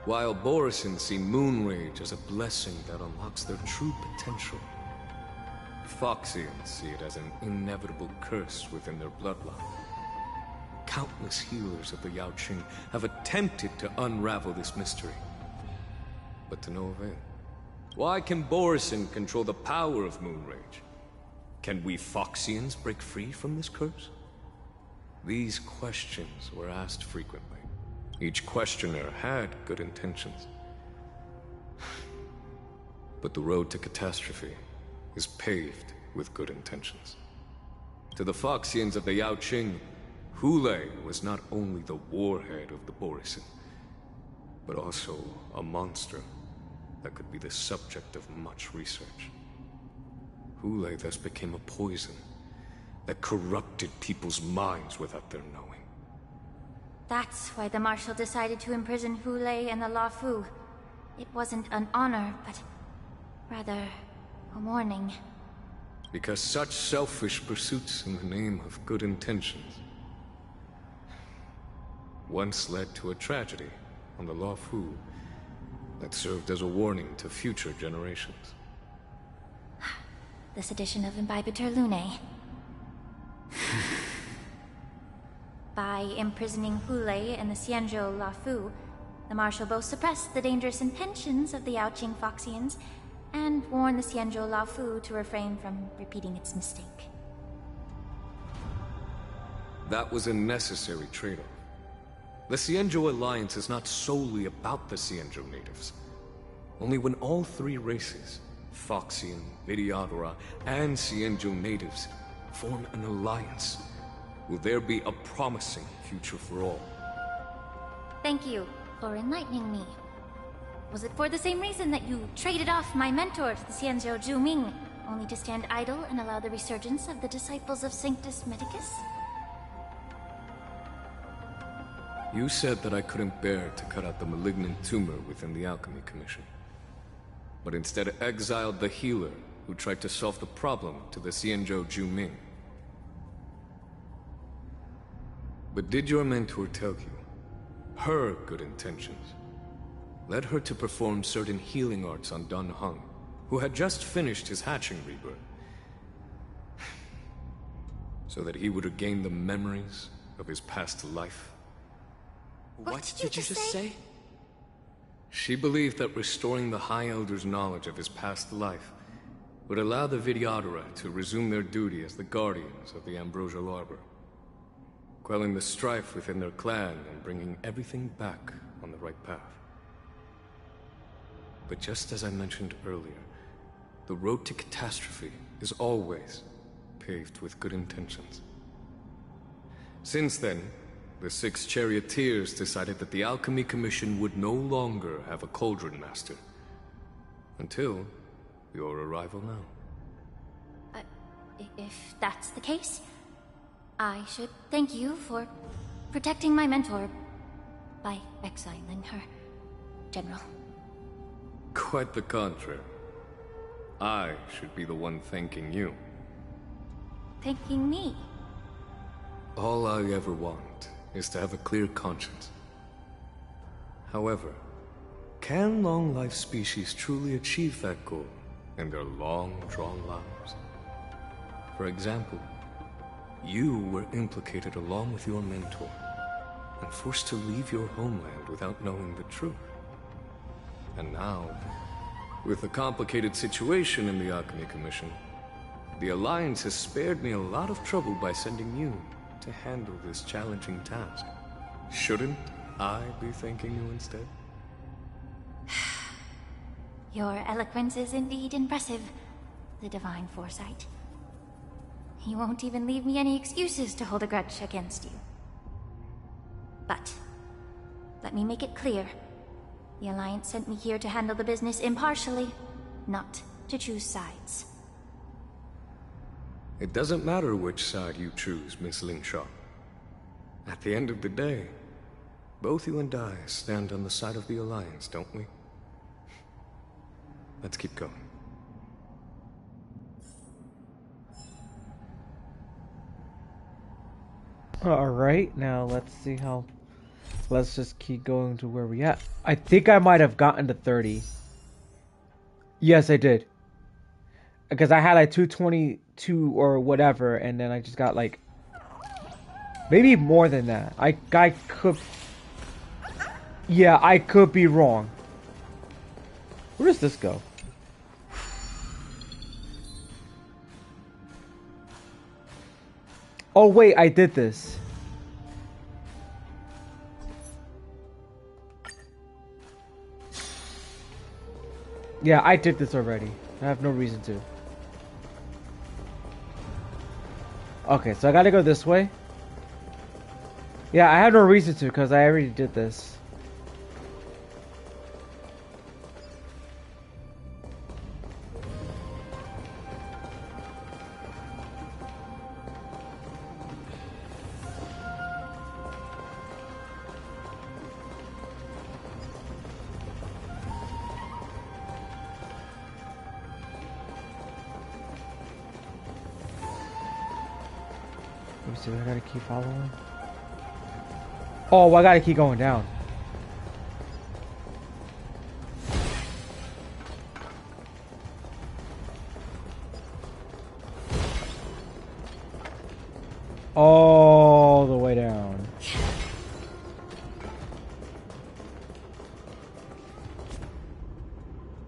While Borson see moon rage as a blessing that unlocks their true potential, Foxians see it as an inevitable curse within their bloodline. Countless healers of the Yaoqing have attempted to unravel this mystery, but to no avail. Why can Borson control the power of moon rage? Can we Foxians break free from this curse? These questions were asked frequently. Each questioner had good intentions. But the road to catastrophe is paved with good intentions. To the Foxians of the Yaoqing, Hule was not only the warhead of the Borson, but also a monster that could be the subject of much research. Hule thus became a poison that corrupted people's minds without their knowing. That's why the Marshal decided to imprison Hule and the Luofu. It wasn't an honor, but rather a warning. Because such selfish pursuits in the name of good intentions once led to a tragedy on the Luofu that served as a warning to future generations. This edition of Imbibitor Lunae. By imprisoning Hule and the Xianzhou Luofu, the Marshal both suppressed the dangerous intentions of the Yaoqing Foxians and warned the Xianzhou Luofu to refrain from repeating its mistake. That was a necessary trade-off. The Xianzhou alliance is not solely about the Xianzhou natives. Only when all three races, Foxian, Vidyadhara, and Xianzhou natives, form an alliance, will there be a promising future for all. Thank you for enlightening me. Was it for the same reason that you traded off my mentor to the Xianzhou Zhuming, only to stand idle and allow the resurgence of the disciples of Sanctus Medicus? You said that I couldn't bear to cut out the malignant tumor within the Alchemy Commission, but instead exiled the healer who tried to solve the problem to the Xianzhou Zhuming. But did your mentor tell you her good intentions led her to perform certain healing arts on Dun Hung, who had just finished his hatching rebirth, so that he would regain the memories of his past life? What did you just say? She believed that restoring the High Elder's knowledge of his past life would allow the Vidyadhara to resume their duty as the guardians of the Ambrosial Arbor, quelling the strife within their clan and bringing everything back on the right path. But just as I mentioned earlier, the road to catastrophe is always paved with good intentions. Since then, the 6 charioteers decided that the Alchemy Commission would no longer have a Cauldron Master. Until your arrival now. If that's the case, I should thank you for protecting my mentor by exiling her, General. Quite the contrary. I should be the one thanking you. Thanking me? All I ever want is to have a clear conscience. However, can long-life species truly achieve that goal in their long, drawn lives? For example, you were implicated along with your mentor and forced to leave your homeland without knowing the truth. And now, with the complicated situation in the Alchemy Commission, the Alliance has spared me a lot of trouble by sending you to handle this challenging task. Shouldn't I be thanking you instead? Your eloquence is indeed impressive, the divine foresight. You won't even leave me any excuses to hold a grudge against you. But Let me make it clear. The Alliance sent me here to handle the business impartially, not to choose sides. It doesn't matter which side you choose, Miss Lingshaw. At the end of the day, both you and I stand on the side of the Alliance, don't we? Let's keep going. Alright, now let's see how... Let's just keep going to where we at. I think I might have gotten to 30. Yes, I did. Because I had like 222 or whatever, and then I just got like... Maybe more than that. I could... Yeah, I could be wrong. Where does this go? Oh wait, I did this. Yeah, I did this already. I have no reason to. Okay, so I gotta go this way. Yeah, I have no reason to because I already did this. So I gotta keep following. Oh, I gotta keep going down. All the way down.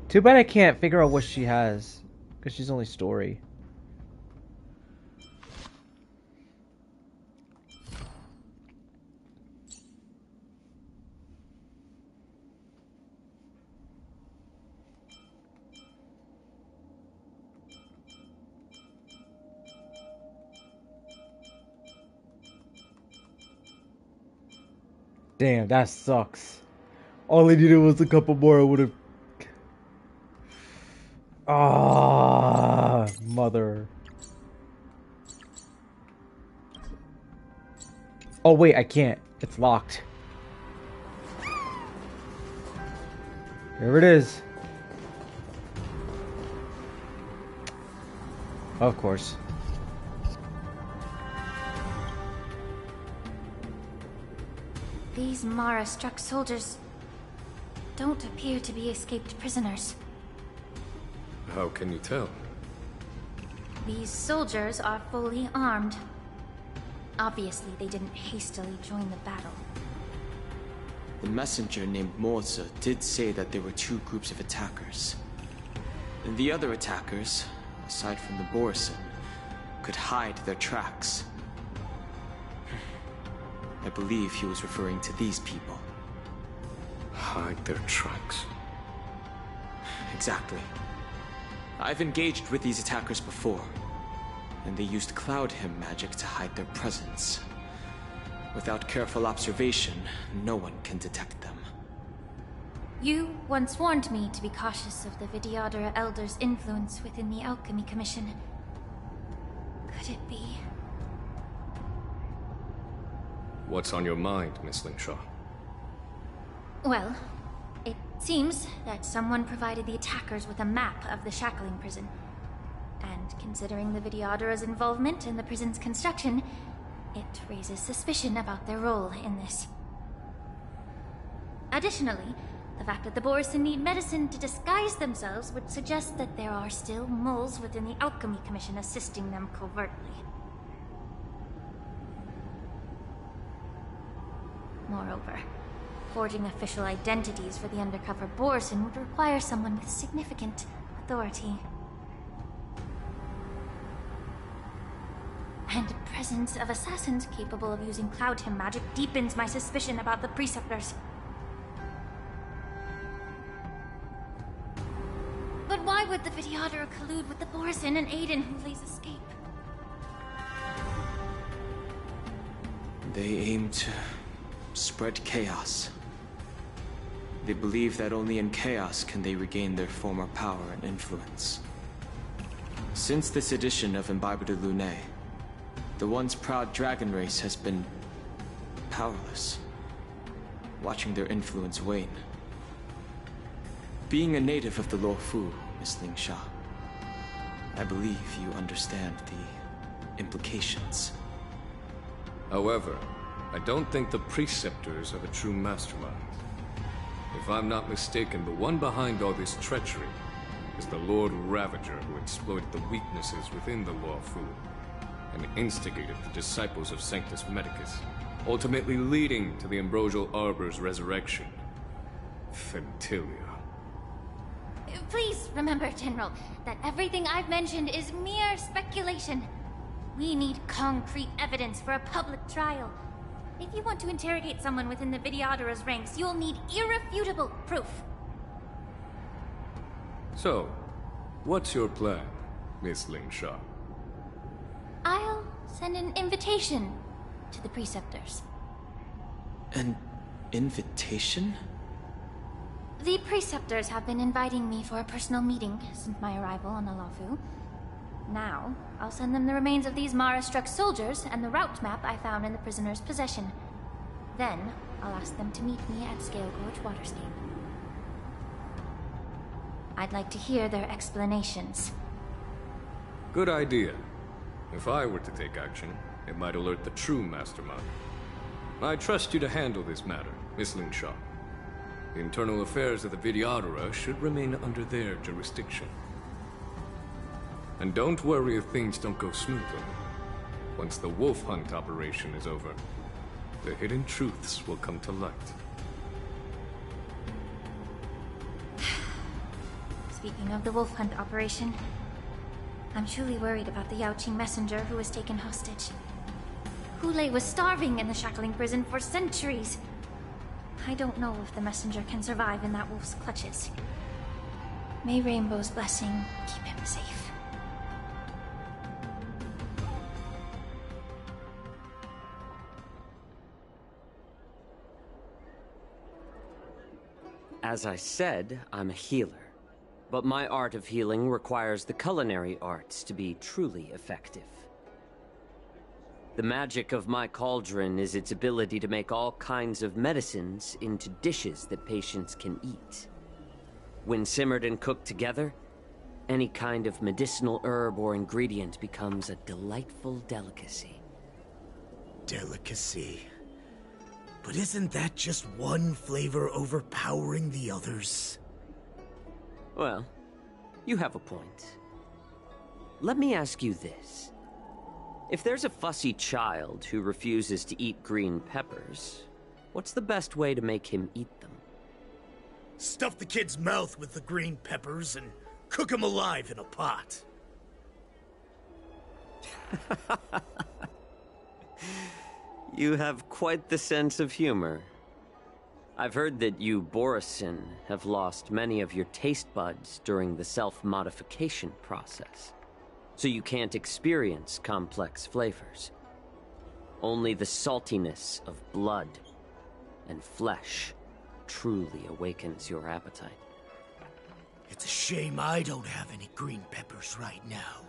Too bad I can't figure out what she has, because she's only story. Damn, that sucks. All I needed was a couple more. I would have. Ah, mother. Oh wait, I can't. It's locked. Here it is. Of course. These Mara-struck soldiers don't appear to be escaped prisoners. How can you tell? These soldiers are fully armed. Obviously, they didn't hastily join the battle. The messenger named Morza did say that there were two groups of attackers. And the other attackers, aside from the Borison, could hide their tracks. I believe he was referring to these people. Hide their tracks? Exactly. I've engaged with these attackers before, and they used Cloud Hymn magic to hide their presence. Without careful observation, no one can detect them. You once warned me to be cautious of the Vidyadhara Elder's influence within the Alchemy Commission. Could it be? What's on your mind, Miss Lingshaw? Well, it seems that someone provided the attackers with a map of the shackling prison. And considering the Vidyadhara's involvement in the prison's construction, it raises suspicion about their role in this. Additionally, the fact that the Borison need medicine to disguise themselves would suggest that there are still moles within the Alchemy Commission assisting them covertly. Moreover, forging official identities for the undercover Borison would require someone with significant authority. And the presence of assassins capable of using Cloud Hymn magic deepens my suspicion about the Preceptors. But why would the Vidyadhara collude with the Borison and aid in Hulei's escape? They aim to spread chaos. They believe that only in chaos can they regain their former power and influence. Since this edition of Imbibe de Lune, the once proud dragon race has been powerless, watching their influence wane. Being a native of the Luofu, Miss Lingsha, I believe you understand the implications. However, I don't think the Preceptors are the true mastermind. If I'm not mistaken, the one behind all this treachery is the Lord Ravager who exploited the weaknesses within the Luofu and instigated the disciples of Sanctus Medicus, ultimately leading to the Ambrosial Arbor's resurrection. Fentilia. Please remember, General, that everything I've mentioned is mere speculation. We need concrete evidence for a public trial. If you want to interrogate someone within the Videodara's ranks, you'll need irrefutable proof. So, what's your plan, Miss Lingsha? I'll send an invitation to the Preceptors. An invitation? The Preceptors have been inviting me for a personal meeting since my arrival on the Luofu. Now, I'll send them the remains of these Mara-struck soldiers and the route map I found in the prisoner's possession. Then, I'll ask them to meet me at Scale Gorge Waterscape. I'd like to hear their explanations. Good idea. If I were to take action, it might alert the true mastermind. I trust you to handle this matter, Miss Lingsha. The internal affairs of the Videodara should remain under their jurisdiction. And don't worry if things don't go smoothly. Once the wolf hunt operation is over, the hidden truths will come to light. Speaking of the wolf hunt operation, I'm truly worried about the Yaoqing messenger who was taken hostage. Hulei was starving in the shackling prison for centuries. I don't know if the messenger can survive in that wolf's clutches. May Rainbow's blessing keep him safe. As I said, I'm a healer. But my art of healing requires the culinary arts to be truly effective. The magic of my cauldron is its ability to make all kinds of medicines into dishes that patients can eat. When simmered and cooked together, any kind of medicinal herb or ingredient becomes a delightful delicacy. Delicacy? But isn't that just one flavor overpowering the others? Well, you have a point. Let me ask you this. If there's a fussy child who refuses to eat green peppers, what's the best way to make him eat them? Stuff the kid's mouth with the green peppers and cook him alive in a pot. You have quite the sense of humor. I've heard that you, Borisin, have lost many of your taste buds during the self-modification process, so you can't experience complex flavors. Only the saltiness of blood and flesh truly awakens your appetite. It's a shame I don't have any green peppers right now.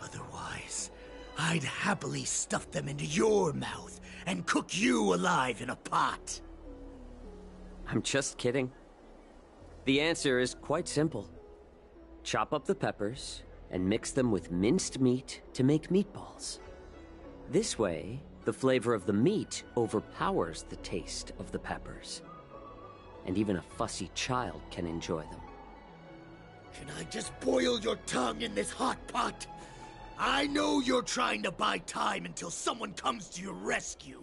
Otherwise, I'd happily stuff them into your mouth and cook you alive in a pot. I'm just kidding. The answer is quite simple. Chop up the peppers and mix them with minced meat to make meatballs. This way, the flavor of the meat overpowers the taste of the peppers. And even a fussy child can enjoy them. Can I just boil your tongue in this hot pot? I know you're trying to buy time until someone comes to your rescue.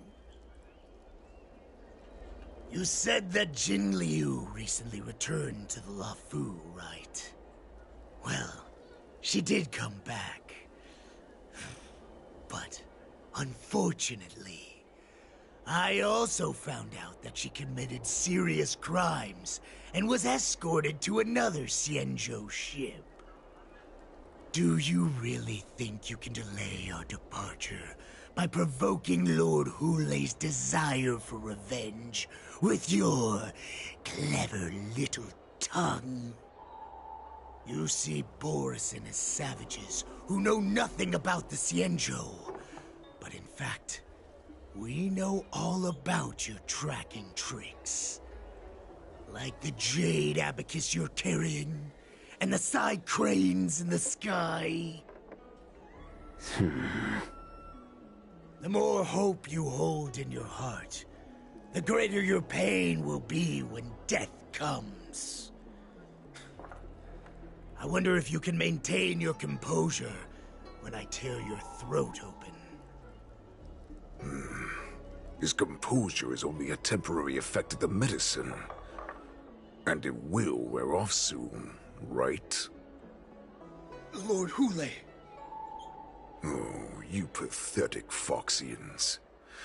You said that Jin Liu recently returned to the Luofu, right? Well, she did come back. But, unfortunately, I also found out that she committed serious crimes and was escorted to another Xianzhou ship. Do you really think you can delay our departure by provoking Lord Hule's desire for revenge with your clever little tongue. You see Borison as savages who know nothing about the Xianzhou, but in fact, we know all about your tracking tricks. Like the jade abacus you're carrying, and the side cranes in the sky. The more hope you hold in your heart, the greater your pain will be when death comes. I wonder if you can maintain your composure when I tear your throat open. His composure is only a temporary effect of the medicine. And it will wear off soon, right? Lord Hule. Oh, you pathetic Foxians.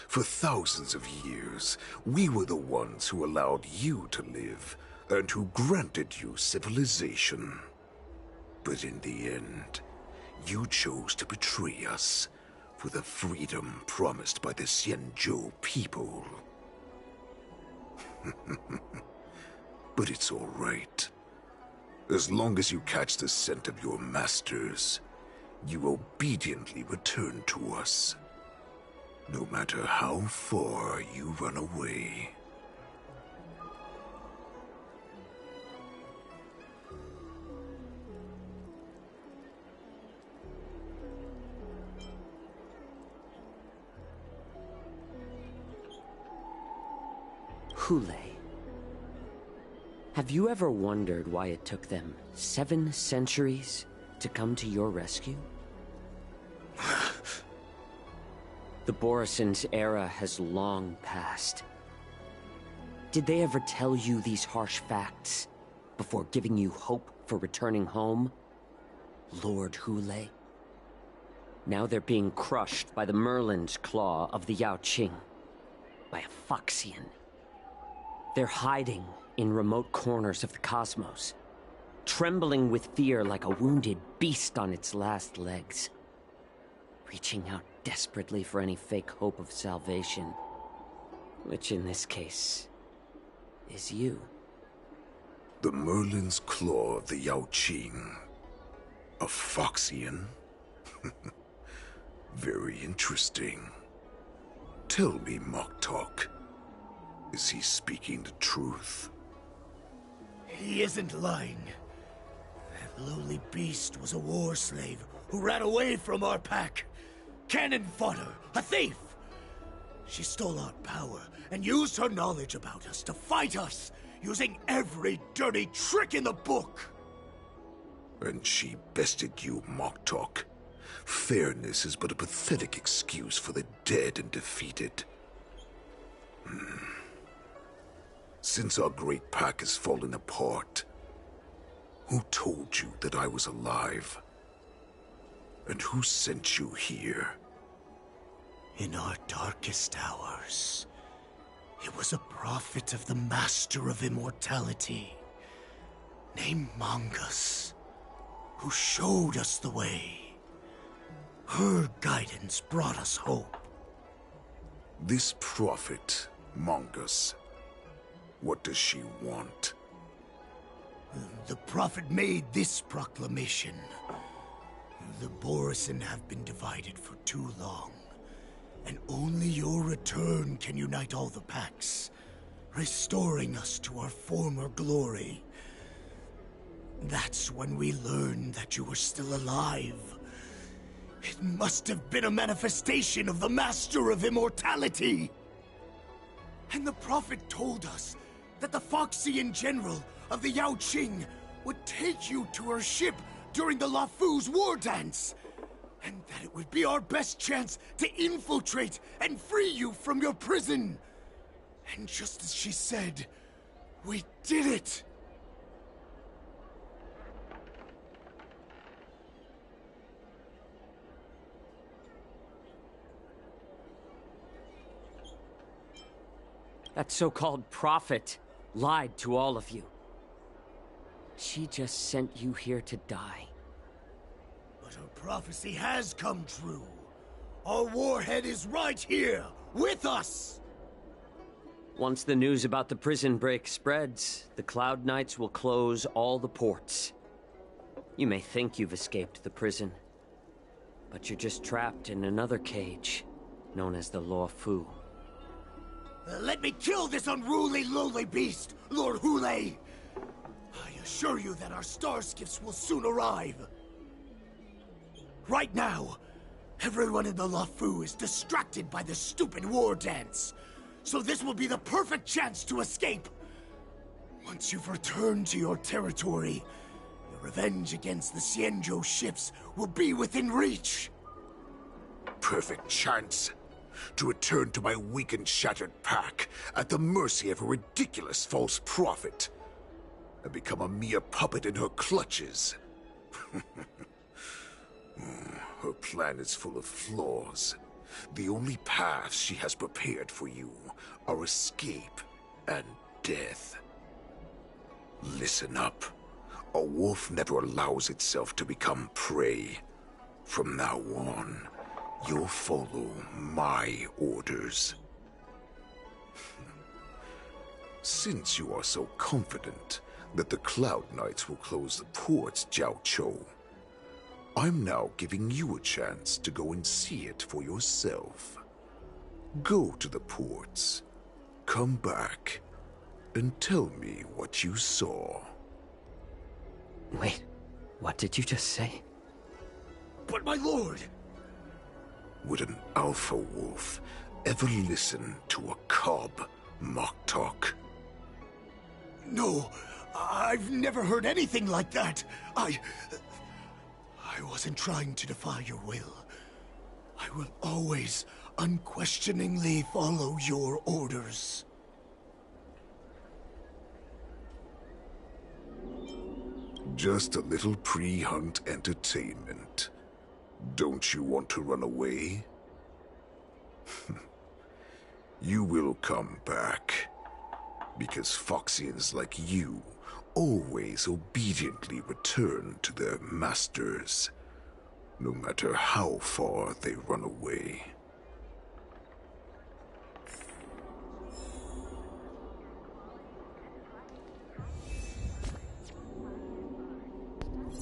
For thousands of years, we were the ones who allowed you to live, and who granted you civilization. But in the end, you chose to betray us for the freedom promised by the Xianzhou people. But it's all right. As long as you catch the scent of your masters, you obediently return to us. No matter how far you run away. Hule. Have you ever wondered why it took them 7 centuries to come to your rescue? The Borison's era has long passed. Did they ever tell you these harsh facts before giving you hope for returning home? Lord Hule? Now they're being crushed by the Merlin's claw of the Yaoqing, by a Foxian. They're hiding in remote corners of the cosmos, trembling with fear like a wounded beast on its last legs, reaching out desperately for any fake hope of salvation, which in this case is you. The Merlin's claw of the Yaoqing. A Foxian? Very interesting. Tell me, Moktok, is he speaking the truth? He isn't lying. That lowly beast was a war slave who ran away from our pack. Cannon fodder, a thief! She stole our power and used her knowledge about us to fight us, using every dirty trick in the book! And she bested you, Moktok. Fairness is but a pathetic excuse for the dead and defeated. Since our great pack has fallen apart, who told you that I was alive? And who sent you here? In our darkest hours, it was a prophet of the Master of Immortality, named Mongus, who showed us the way. Her guidance brought us hope. This prophet, Mongus, what does she want? The prophet made this proclamation. The Borison have been divided for too long, and only your return can unite all the packs, restoring us to our former glory. That's when we learned that you were still alive. It must have been a manifestation of the Master of Immortality! And the prophet told us that the Foxian general of the Yaoqing would take you to her ship during the Luofu's war dance, and that it would be our best chance to infiltrate and free you from your prison. And just as she said, we did it! That so-called prophet lied to all of you. She just sent you here to die. But her prophecy has come true. Our warhead is right here, with us! Once the news about the prison break spreads, the Cloud Knights will close all the ports. You may think you've escaped the prison, but you're just trapped in another cage, known as the Luofu. Let me kill this unruly, lowly beast, Lord Hule! I assure you that our star skiffs will soon arrive. Right now, everyone in the Luofu is distracted by this stupid war dance. So this will be the perfect chance to escape. Once you've returned to your territory, your revenge against the Xianzhou ships will be within reach. Perfect chance to return to my weak and shattered pack at the mercy of a ridiculous false prophet and become a mere puppet in her clutches. Her plan is full of flaws. The only paths she has prepared for you are escape and death. Listen up. A wolf never allows itself to become prey. From now on, you'll follow my orders. Since you are so confident that the Cloud Knights will close the ports, Jiao Chou, I'm now giving you a chance to go and see it for yourself. Go to the ports, come back, and tell me what you saw. Wait, what did you just say? But my lord! Would an alpha wolf ever listen to a cub mock talk? No, I've never heard anything like that. I wasn't trying to defy your will. I will always unquestioningly follow your orders. Just a little pre-hunt entertainment. Don't you want to run away? You will come back. Because Foxians like you always obediently return to their masters, no matter how far they run away.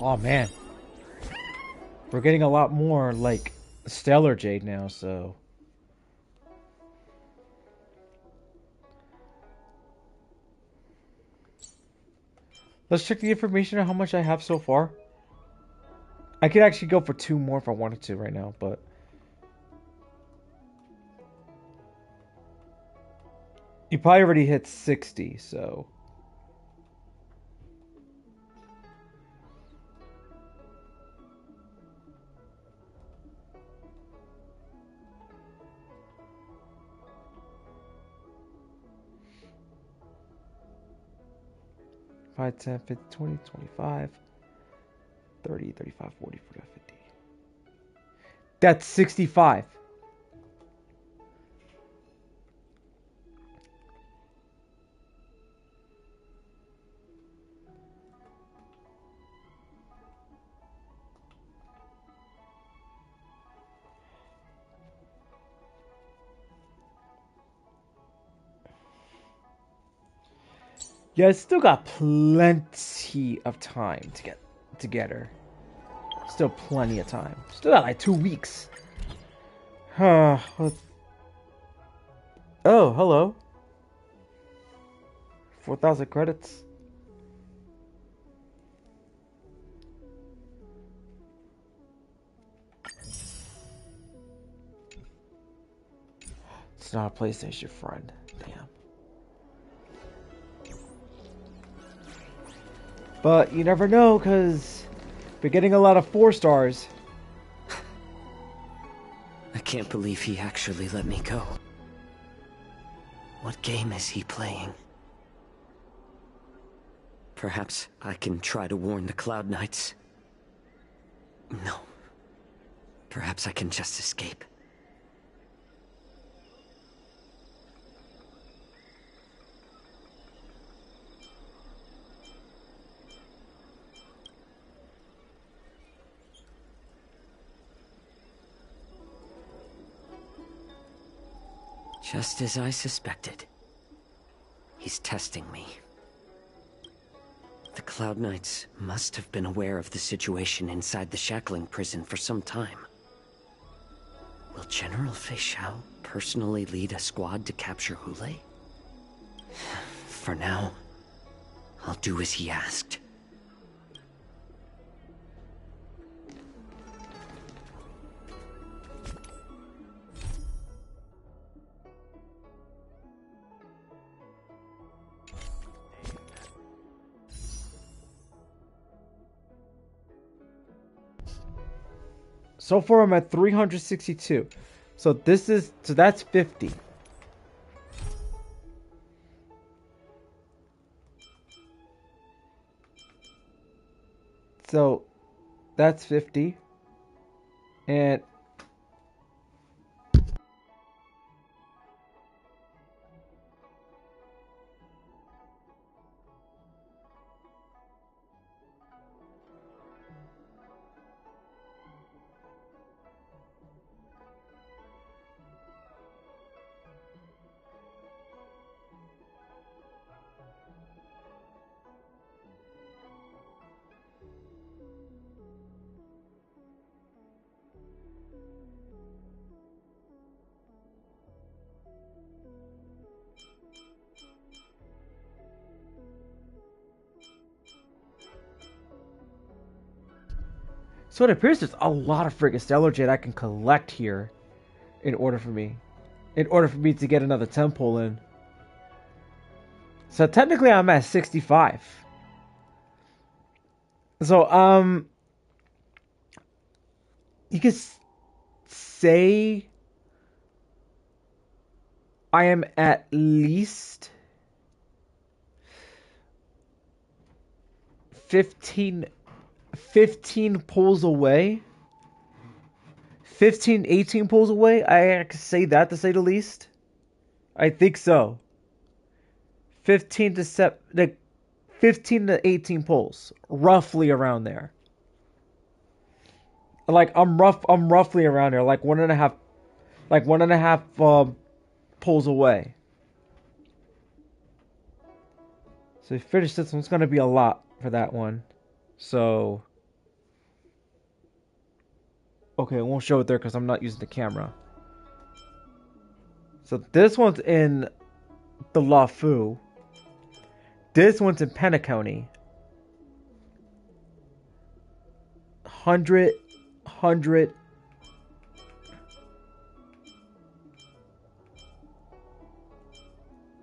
Oh man. We're getting a lot more like Stellar Jade now, so let's check the information on how much I have so far. I could actually go for 2 more if I wanted to right now, but you probably already hit 60, so 5, 10, 15, 20, 25, 30, 35, 40, 45, 50. That's 65. Yeah, I still got plenty of time to get her. Still plenty of time. Still got like 2 weeks. Oh, hello. 4,000 credits. It's not a PlayStation friend. Damn. But you never know, because we're getting a lot of 4 stars. I can't believe he actually let me go. What game is he playing? Perhaps I can try to warn the Cloud Knights. No. Perhaps I can just escape. Just as I suspected. He's testing me. The Cloud Knights must have been aware of the situation inside the shackling prison for some time. Will General Fei Xiao personally lead a squad to capture Hule? For now, I'll do as he asked. So far I'm at 362. So that's 50. So that's 50. And so it appears there's a lot of friggin' Stellar Jade I can collect here in order for me to get another temple in. So technically I'm at 65. So you could say I am at least 15 pulls away. 15, 18 pulls away. I could say that, to say the least. I think so. 15 to 18 pulls, roughly around there. Like I'm roughly around there, like one and a half pulls away. So if you finish this one, it's gonna be a lot for that one. So okay, I won't show it there because I'm not using the camera. So this one's in the Luofu. This one's in Penacony. 100.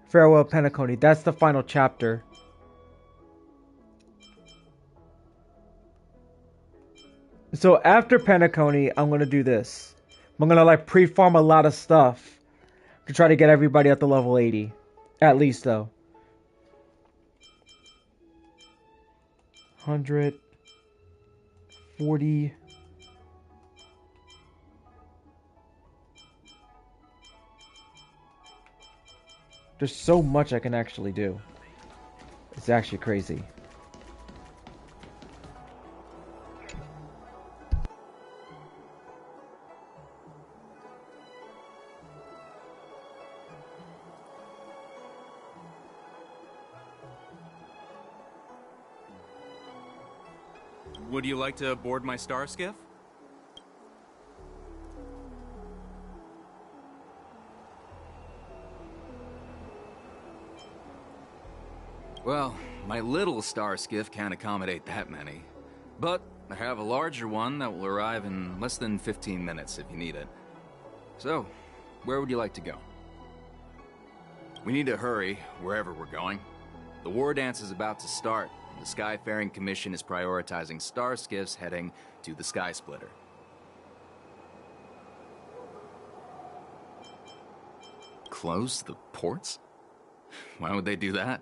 Farewell Penacony. That's the final chapter. So after Penacony, I'm gonna do this. I'm gonna like pre-farm a lot of stuff to try to get everybody up to level 80. At least though. 140. There's so much I can actually do. It's actually crazy. Would you like to board my star skiff? Well, my little star skiff can't accommodate that many. But I have a larger one that will arrive in less than 15 minutes if you need it. So, where would you like to go? We need to hurry wherever we're going. The war dance is about to start. The Skyfaring Commission is prioritizing star skiffs heading to the Sky Splitter. Close the ports? Why would they do that?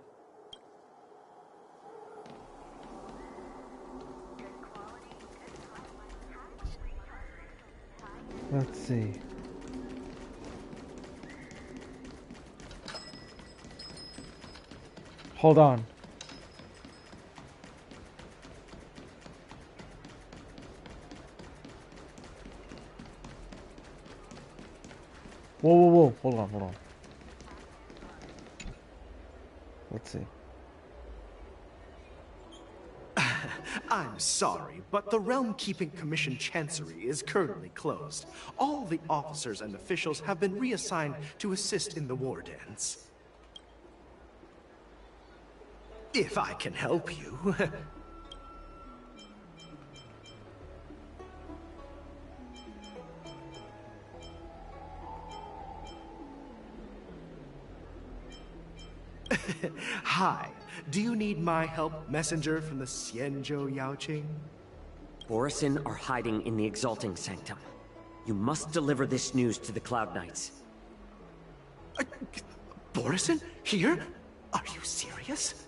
Let's see. Hold on. Whoa. Hold on. Let's see. I'm sorry, but the Realm Keeping Commission Chancery is currently closed. All the officers and officials have been reassigned to assist in the war dance. If I can help you. Hi. Do you need my help, messenger from the Xianzhou Yaoqing? Borisin are hiding in the Exalting Sanctum. You must deliver this news to the Cloud Knights. Borisin? Here? Are you serious?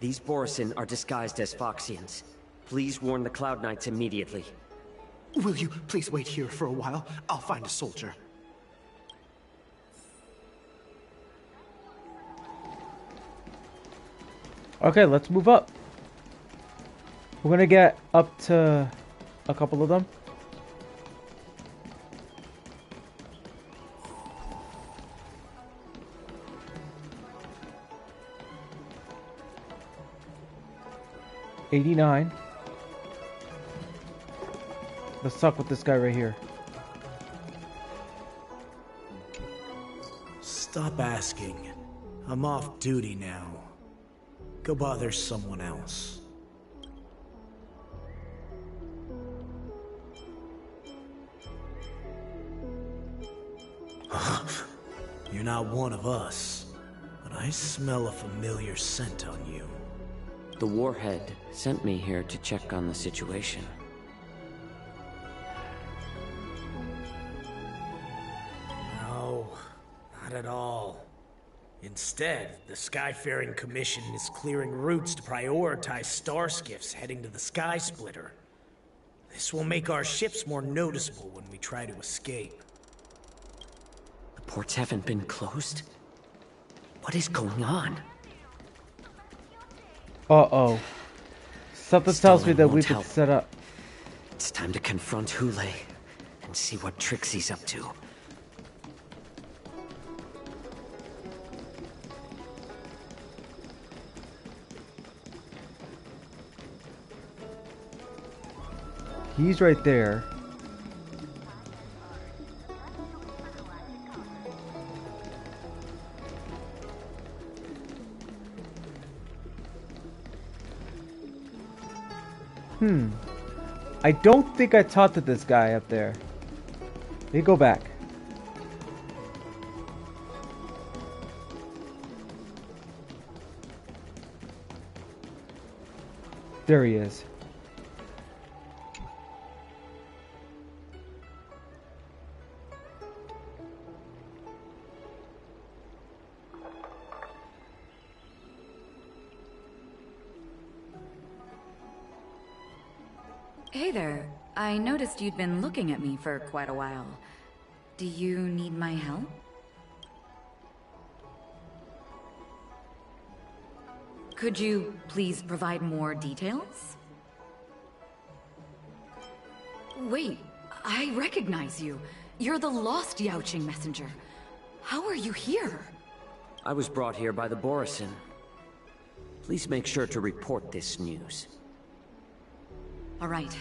These Borisin are disguised as Foxians. Please warn the Cloud Knights immediately. Will you please wait here for a while? I'll find a soldier. Okay, let's move up. We're gonna get up to a couple of them. $89. Let's talk with this guy right here. Stop asking. I'm off duty now. Go bother someone else. You're not one of us, but I smell a familiar scent on you. The Warhead sent me here to check on the situation. No, not at all. Instead, the Skyfaring Commission is clearing routes to prioritize star skiffs heading to the Sky Splitter. This will make our ships more noticeable when we try to escape. The ports haven't been closed? What is going on? Uh-oh. Something tells me that we've been set up. It's time to confront Hule and see what tricks he's up to. He's right there. I don't think I talked to this guy up there. Let me go back. There he is. Hey there. I noticed you'd been looking at me for quite a while. Do you need my help? Could you please provide more details? Wait, I recognize you. You're the lost Yaoqing messenger. How are you here? I was brought here by the Borisin. Please make sure to report this news. All right,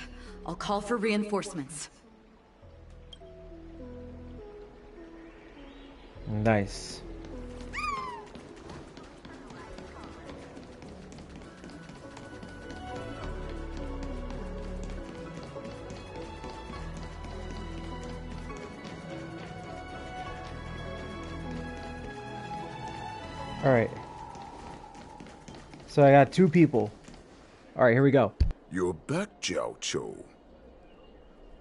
I'll call for reinforcements. Nice. All right. So I got 2 people. All right, here we go. You're back, Jiao Cho.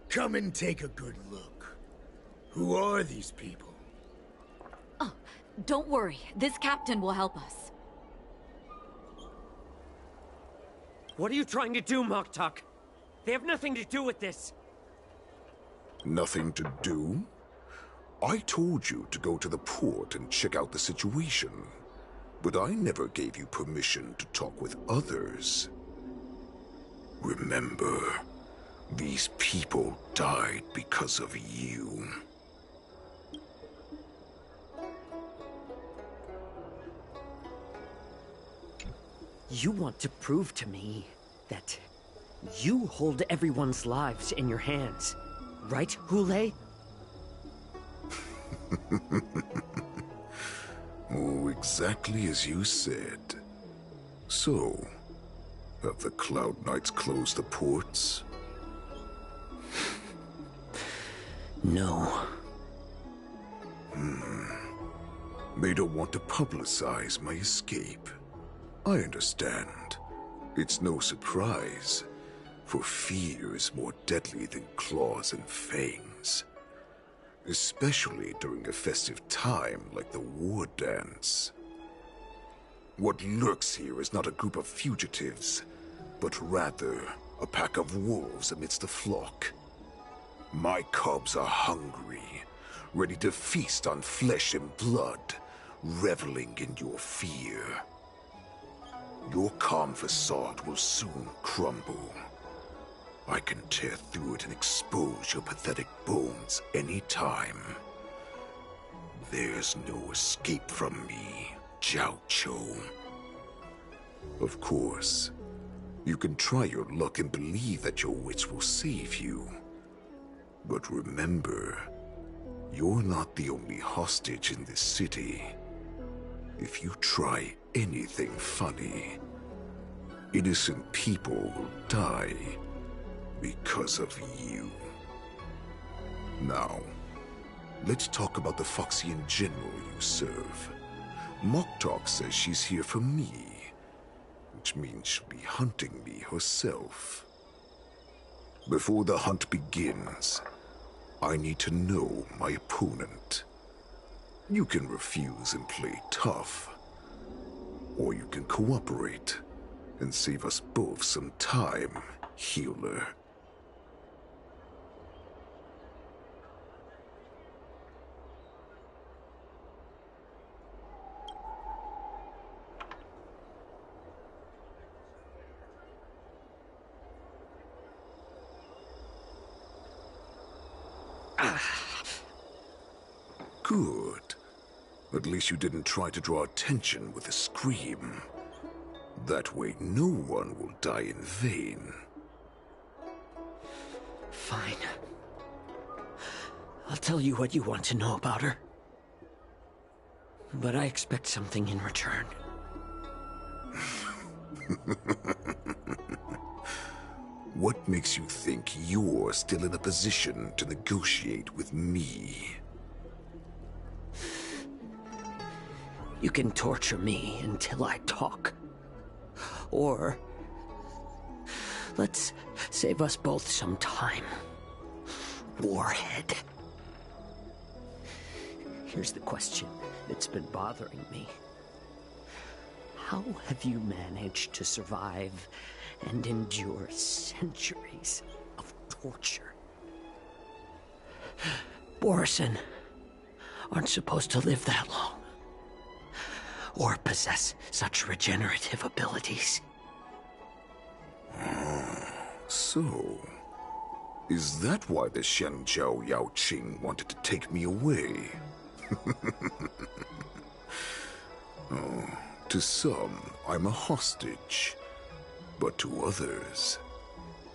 Come and take a good look. Who are these people? Oh, don't worry. This captain will help us. What are you trying to do, Moktuk? They have nothing to do with this. Nothing to do? I told you to go to the port and check out the situation. But I never gave you permission to talk with others. Remember, these people died because of you. You want to prove to me that you hold everyone's lives in your hands, right, Hule? Oh, exactly as you said. So, have the Cloud Knights closed the ports? No. They don't want to publicize my escape. I understand. It's no surprise, for fear is more deadly than claws and fangs. Especially during a festive time like the war dance. What lurks here is not a group of fugitives, but rather a pack of wolves amidst the flock. My cubs are hungry, ready to feast on flesh and blood, reveling in your fear. Your calm facade will soon crumble. I can tear through it and expose your pathetic bones any time. There's no escape from me, Jiao Chou. Of course, you can try your luck and believe that your wits will save you. But remember, you're not the only hostage in this city. If you try anything funny, innocent people will die because of you. Now, let's talk about the Foxian general you serve. Moktok says she's here for me, which means she'll be hunting me herself. Before the hunt begins, I need to know my opponent. You can refuse and play tough, or you can cooperate and save us both some time, healer. Good. At least you didn't try to draw attention with a scream. That way no one will die in vain. Fine. I'll tell you what you want to know about her. But I expect something in return. What makes you think you're still in a position to negotiate with me? You can torture me until I talk. Or let's save us both some time. Warhead. Here's the question that's been bothering me. How have you managed to survive and endure centuries of torture? Borison aren't supposed to live that long, or possess such regenerative abilities. So, is that why the Shenjiao Yaoqing wanted to take me away? Oh, to some, I'm a hostage. But to others,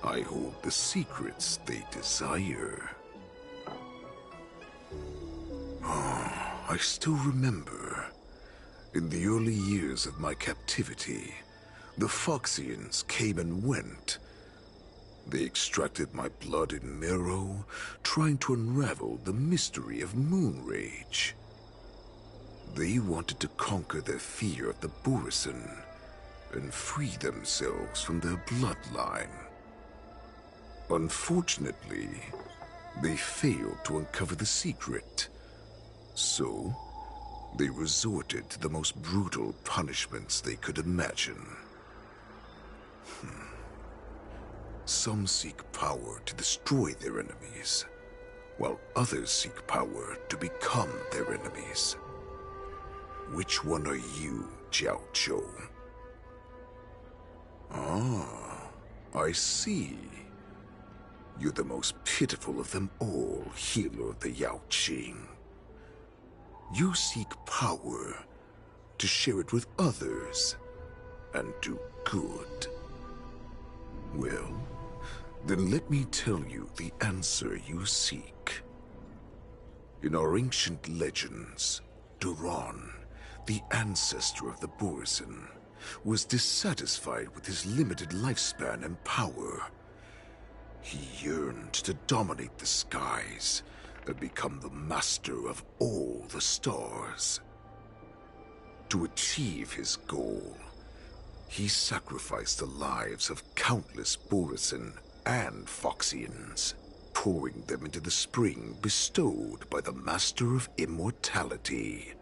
I hold the secrets they desire. I still remember. In the early years of my captivity, the Foxians came and went. They extracted my blood and marrow, trying to unravel the mystery of moon rage. They wanted to conquer their fear of the Borison and free themselves from their bloodline. Unfortunately, they failed to uncover the secret. So, they resorted to the most brutal punishments they could imagine. Some seek power to destroy their enemies, while others seek power to become their enemies. Which one are you, Jiao Chou? Ah, I see. You're the most pitiful of them all, healer of the Yaoqing. You seek power to share it with others and do good. Well, then let me tell you the answer you seek. In our ancient legends, Duran, the ancestor of the Borisin, was dissatisfied with his limited lifespan and power. He yearned to dominate the skies and become the master of all the stars. To achieve his goal, he sacrificed the lives of countless Borisin and Foxians, pouring them into the spring bestowed by the Master of Immortality.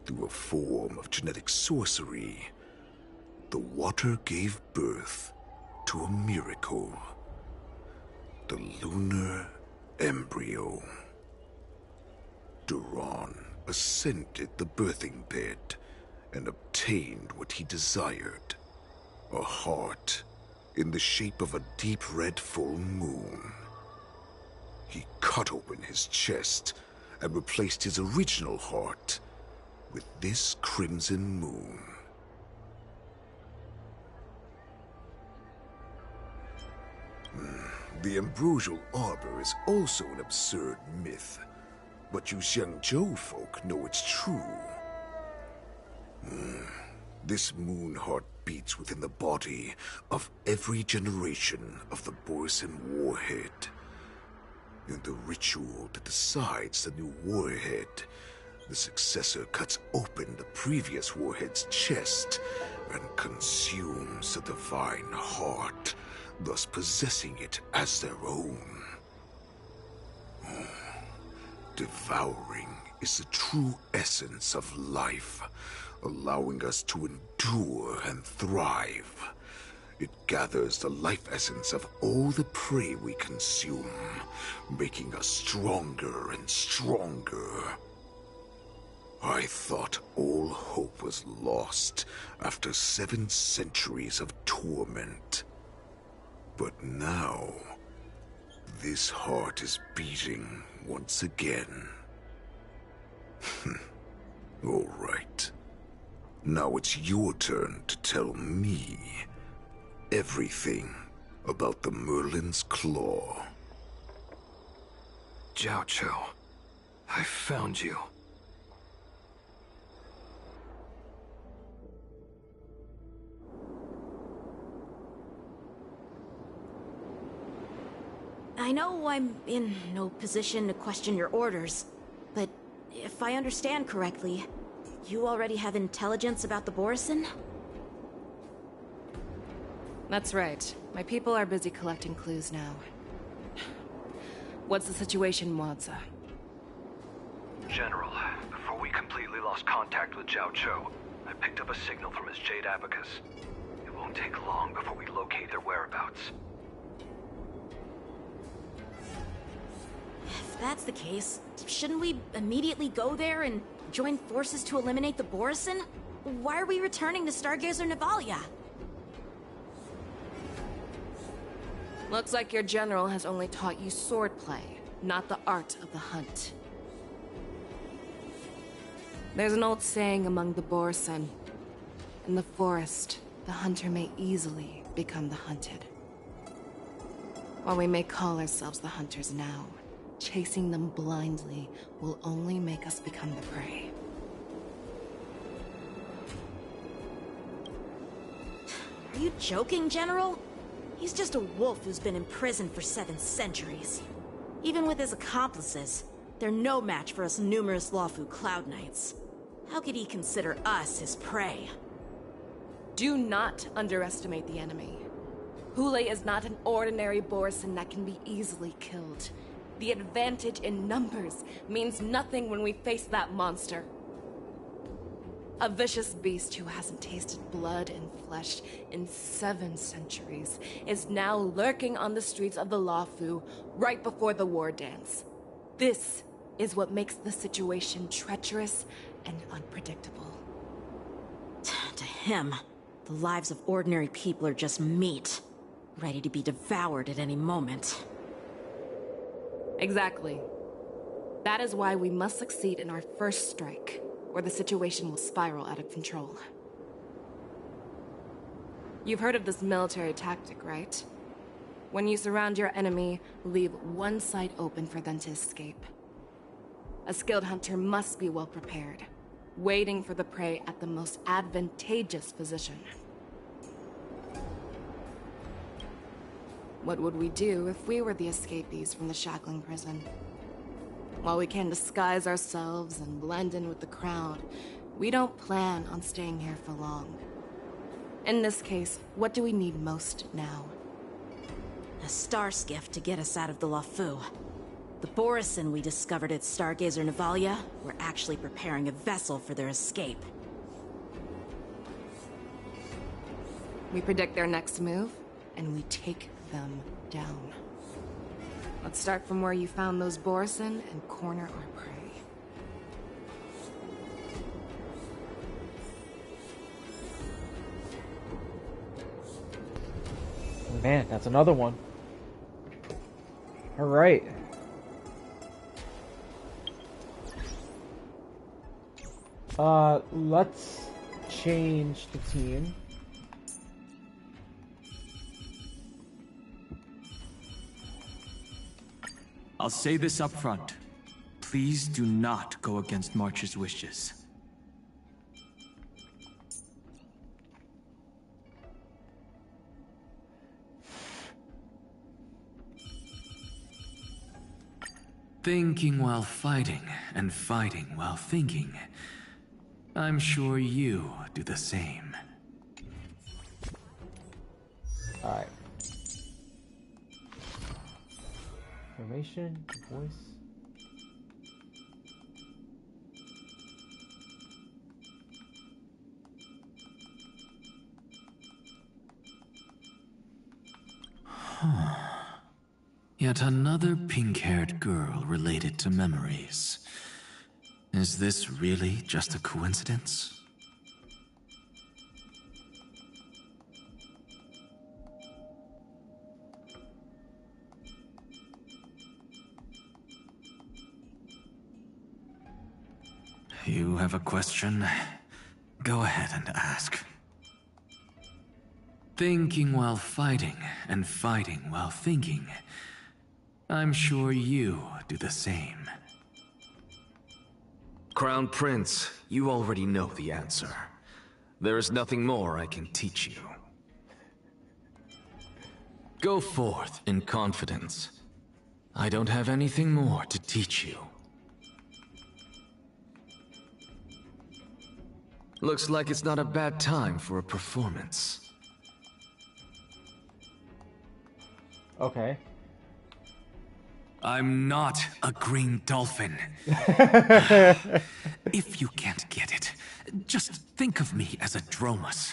Through a form of genetic sorcery, the water gave birth to a miracle. The lunar embryo. Duran ascended the birthing bed and obtained what he desired. A heart in the shape of a deep red full moon. He cut open his chest and replaced his original heart with this crimson moon. The ambrosial arbor is also an absurd myth, but you Xiangzhou folk know it's true. This moon heart beats within the body of every generation of the Borisin warhead. In the ritual that decides the new warhead, the successor cuts open the previous warhead's chest and consumes the divine heart, thus possessing it as their own. Devouring is the true essence of life, allowing us to endure and thrive. It gathers the life essence of all the prey we consume, making us stronger and stronger. I thought all hope was lost after 7 centuries of torment. But now, this heart is beating once again. All right. Now it's your turn to tell me everything about the Merlin's Claw. Jiao Chou, I found you. I know I'm in no position to question your orders, but if I understand correctly, you already have intelligence about the Borisin? That's right. My people are busy collecting clues now. What's the situation, Wadza? General, before we completely lost contact with Jiao Chou, I picked up a signal from his Jade Abacus. It won't take long before we locate their whereabouts. If that's the case, shouldn't we immediately go there and join forces to eliminate the Borisin? Why are we returning to Stargazer Navalia? Looks like your general has only taught you swordplay, not the art of the hunt. There's an old saying among the Borisin. In the forest, the hunter may easily become the hunted. While we may call ourselves the hunters now, chasing them blindly will only make us become the prey. Are you joking, General? He's just a wolf who's been in prison for 7 centuries. Even with his accomplices, they're no match for us numerous Luofu Cloud Knights. How could he consider us his prey? Do not underestimate the enemy. Hule is not an ordinary Borisin that can be easily killed. The advantage in numbers means nothing when we face that monster. A vicious beast who hasn't tasted blood and flesh in 7 centuries is now lurking on the streets of the Luofu right before the war dance. This is what makes the situation treacherous and unpredictable. To him, the lives of ordinary people are just meat, ready to be devoured at any moment. Exactly. That is why we must succeed in our first strike, or the situation will spiral out of control. You've heard of this military tactic, right? When you surround your enemy, leave one side open for them to escape. A skilled hunter must be well prepared, waiting for the prey at the most advantageous position. What would we do if we were the escapees from the shackling prison? While we can disguise ourselves and blend in with the crowd, we don't plan on staying here for long. In this case, what do we need most now? A star skiff to get us out of the Luofu. The Borison we discovered at Stargazer Navalia were actually preparing a vessel for their escape. We predict their next move, and we take them down. Let's start from where you found those Borison and corner our prey. Man, that's another one. All right. Let's change the team. I'll say this up front. Please do not go against March's wishes. Thinking while fighting, and fighting while thinking. I'm sure you do the same. Alright. Formation, voice. Huh. Yet another pink-haired girl related to memories. Is this really just a coincidence? You have a question? Go ahead and ask. Thinking while fighting, and fighting while thinking. I'm sure you do the same. Crown Prince, you already know the answer. There is nothing more I can teach you. Go forth in confidence. I don't have anything more to teach you. Looks like it's not a bad time for a performance. Okay. I'm not a green dolphin. If you can't get it, just think of me as a Dromus.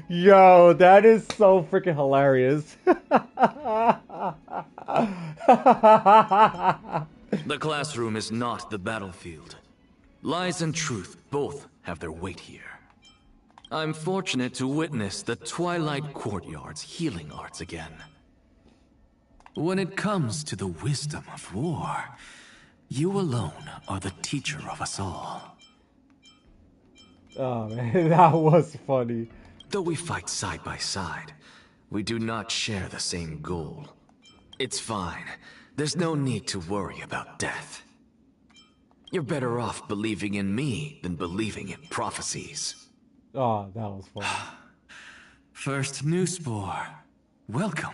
Yo, that is so freaking hilarious. The classroom is not the battlefield. Lies and truth both have their weight here. I'm fortunate to witness the Twilight Courtyard's healing arts again. When it comes to the wisdom of war, you alone are the teacher of us all. Oh man, that was funny. Though we fight side by side, we do not share the same goal. It's fine. There's no need to worry about death. You're better off believing in me than believing in prophecies. Oh, that was funny. First new spore. Welcome.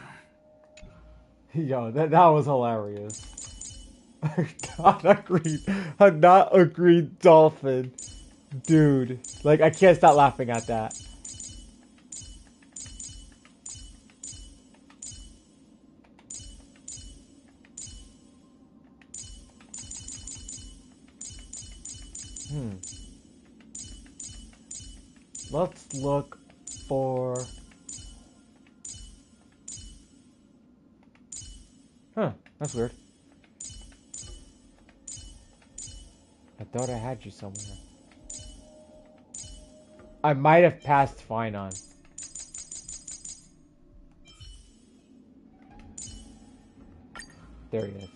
Yo, that was hilarious. I'm not a green dolphin. Dude, like, I can't stop laughing at that. Let's look for... Huh, that's weird. I thought I had you somewhere. I might have passed fine on. There he is.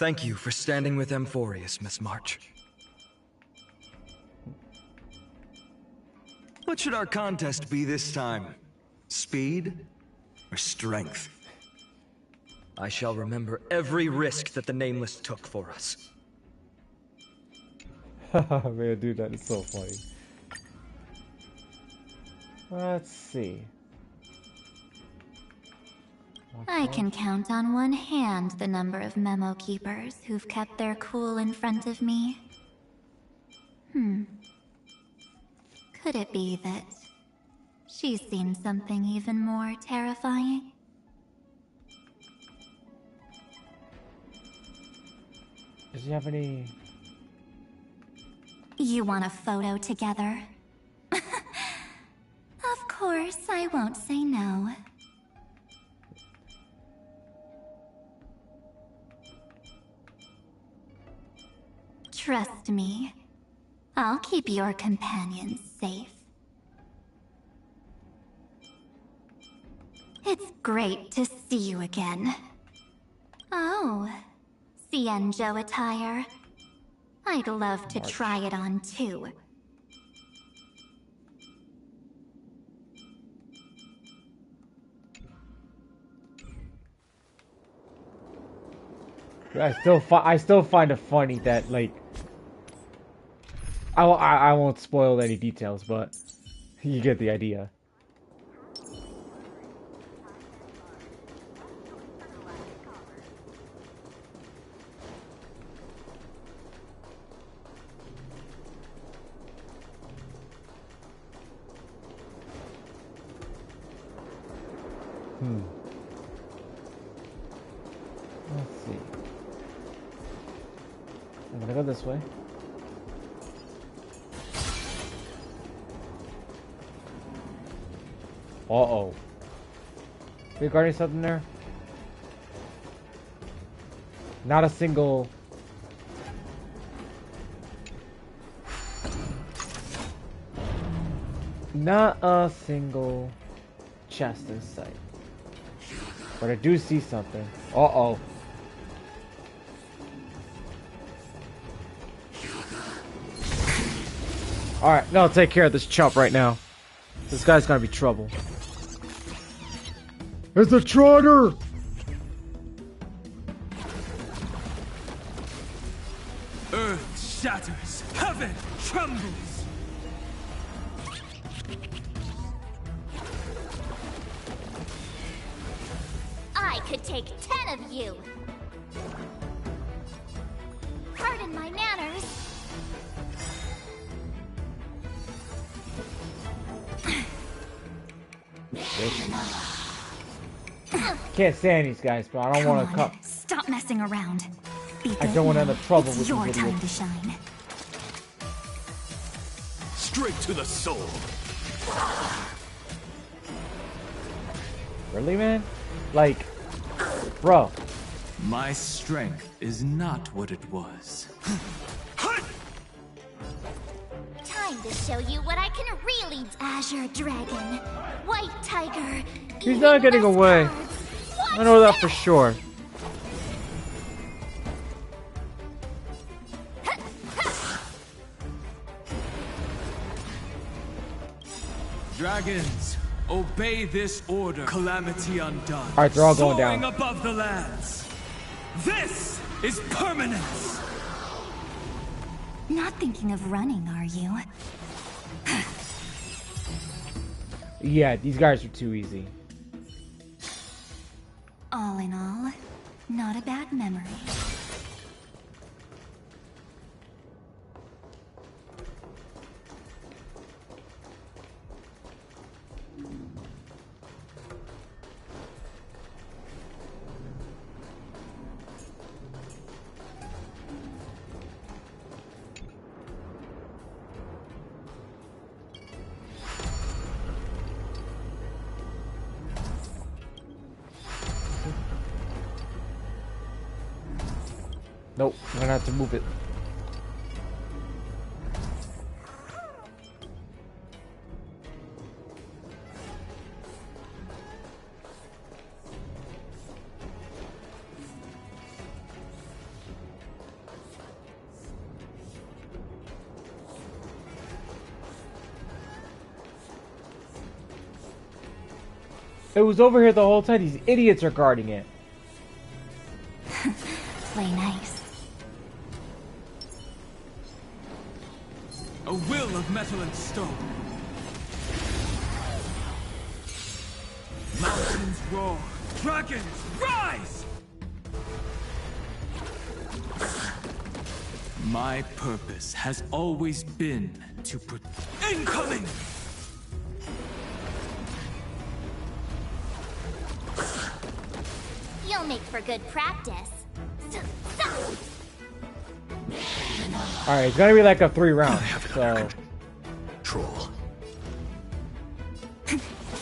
Thank you for standing with Amphorius, Miss March. What should our contest be this time? Speed or strength? I shall remember every risk that the Nameless took for us. Man, dude, that is so funny. Let's see. I can count on one hand the number of memo keepers who've kept their cool in front of me. Could it be that she's seen something even more terrifying? Does he have any... You want a photo together? Of course, I won't say no. Trust me, I'll keep your companions safe. It's great to see you again. Oh, Cienjo attire. I'd love to try it on too. I still find it funny that, like, I won't spoil any details, but you get the idea. Let's see. I'm gonna go this way. Uh-oh. Regarding something there? Not a single... Not a single chest in sight. But I do see something. Uh-oh. Alright, no, take care of this chump right now. This guy's gonna be trouble. It's a trotter! Earth shatters, heaven trembles. I could take 10 of you. Pardon my manners. Can't stand these guys, but I don't want to come. Stop messing around. I don't want to end up trouble it's with your these time idiots. to shine. Straight to the soul. Really, man? Like, bro. My strength is not what it was. Time to show you what I can really. Azure Dragon, White Tiger. He's not getting away. I know that for sure. Dragons, obey this order. Calamity undone. Alright, they're all going Soaring down. above the lands. This is permanence. Not thinking of running, are you? Yeah, these guys are too easy. All in all, not a bad memory. Nope, I'm gonna have to move it. It was over here the whole time. These idiots are guarding it. Play nice. A will of metal and stone. Mountains roar. Dragons rise! My purpose has always been to incoming! You'll make for good practice. Alright, it's gonna be like a 3 round. So. Troll.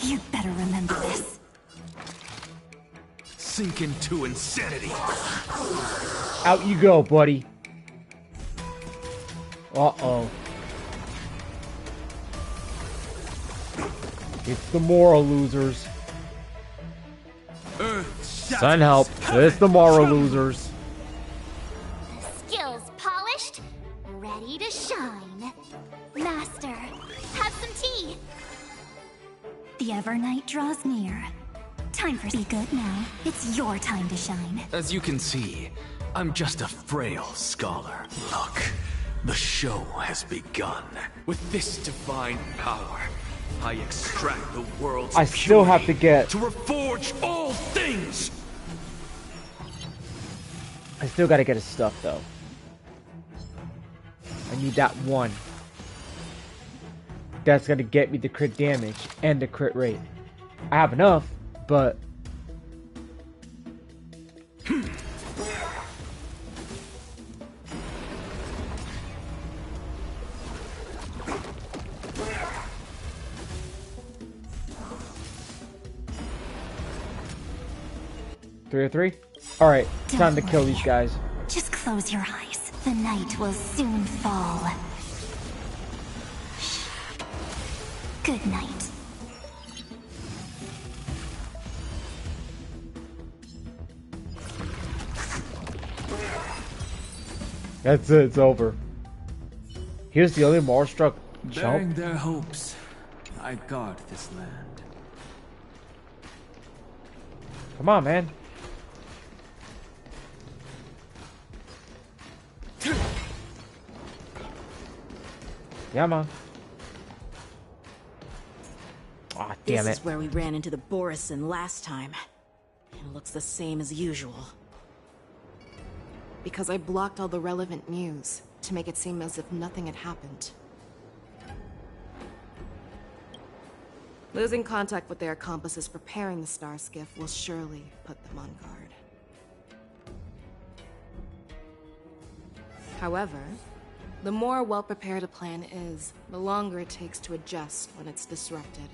You'd better remember this. Sink into insanity. Out you go, buddy. Uh-oh. It's the moral losers. Sun help. It's the moral losers. Skills polished, ready to shine. Master, have some tea. The Evernight draws near. Time for be good now. It's your time to shine. As you can see, I'm just a frail scholar. Look, the show has begun. With this divine power, I extract the world's I still have to get. To reforge all things. I still gotta get his stuff though. I need that one. That's gonna get me the crit damage and the crit rate. I have enough, but. Three or three? Alright, time to kill these guys. Just close your eyes. The night will soon fall. Good night. That's it, it's over. Here's the only Marstruck Bearing jump. their hopes, I guard this land. Come on, man. Yeah, man. Aw, damn This it. is where we ran into the Borison last time. It looks the same as usual. Because I blocked all the relevant news to make it seem as if nothing had happened. Losing contact with their accomplices preparing the Star Skiff will surely put them on guard. However, the more well-prepared a plan is, the longer it takes to adjust when it's disrupted.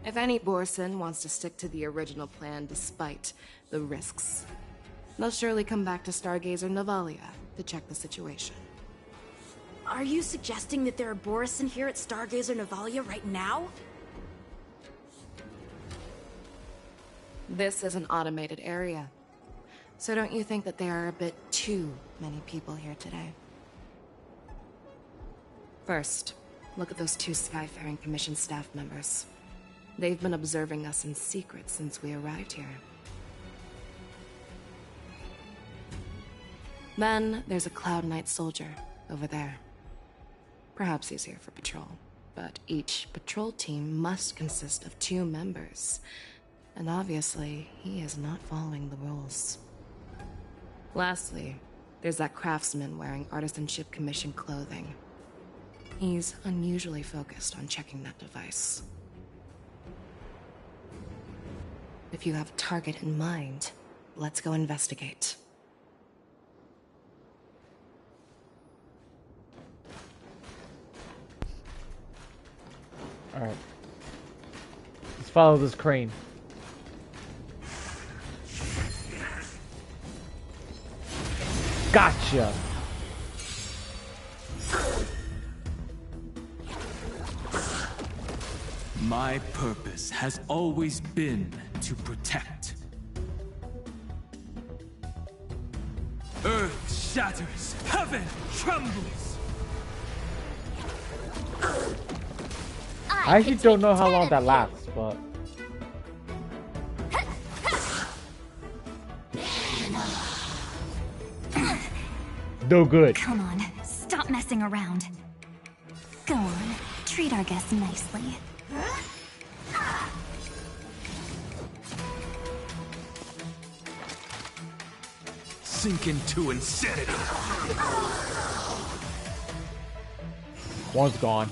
If any Borson wants to stick to the original plan despite the risks, they'll surely come back to Stargazer Navalia to check the situation. Are you suggesting that there are Borison here at Stargazer Navalia right now? This is an automated area. So don't you think that there are a bit too many people here today? First, look at those 2 Skyfaring Commission staff members. They've been observing us in secret since we arrived here. Then, there's a Cloud Knight soldier over there. Perhaps he's here for patrol, but each patrol team must consist of 2 members. And obviously, he is not following the rules. Lastly, there's that craftsman wearing Artisanship Commission clothing. He's unusually focused on checking that device. If you have a target in mind, let's go investigate. Alright. Let's follow this crane. Gotcha! My purpose has always been to protect. Earth shatters, heaven trembles. I actually don't know how long that lasts, but no good. Come on, stop messing around. Go on, treat our guests nicely. Sink into insanity. One's gone.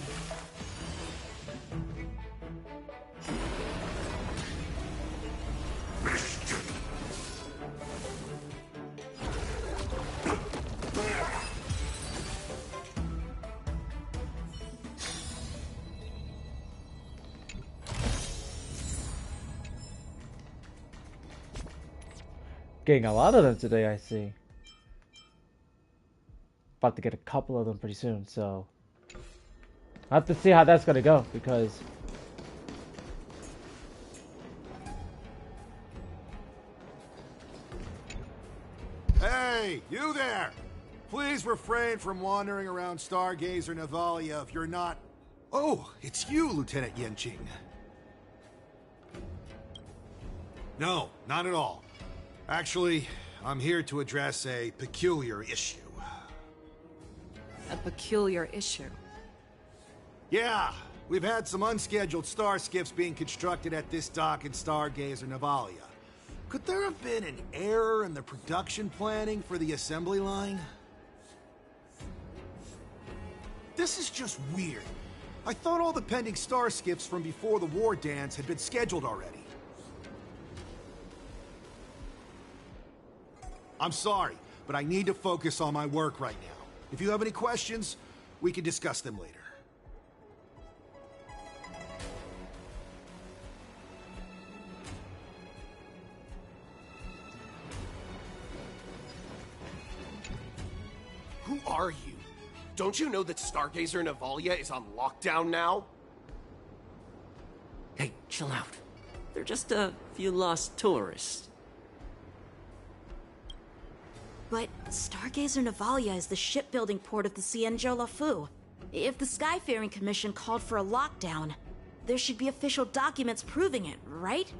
Getting a lot of them today, I see. About to get a couple of them pretty soon, so I have to see how that's gonna go, because Hey, you there! Please refrain from wandering around Stargazer Navalia if you're not... Oh, it's you, Lieutenant Yenching. No, not at all. Actually, I'm here to address a peculiar issue. A peculiar issue? Yeah, we've had some unscheduled star skiffs being constructed at this dock in Stargazer Navalia. Could there have been an error in the production planning for the assembly line? This is just weird. I thought all the pending star skiffs from before the war dance had been scheduled already. I'm sorry, but I need to focus on my work right now. If you have any questions, we can discuss them later. Who are you? Don't you know that Stargazer Navalia is on lockdown now? Hey, chill out. They're just a few lost tourists. But Stargazer Navalia is the shipbuilding port of the Stream-Luofu. If the Skyfaring Commission called for a lockdown, there should be official documents proving it, right?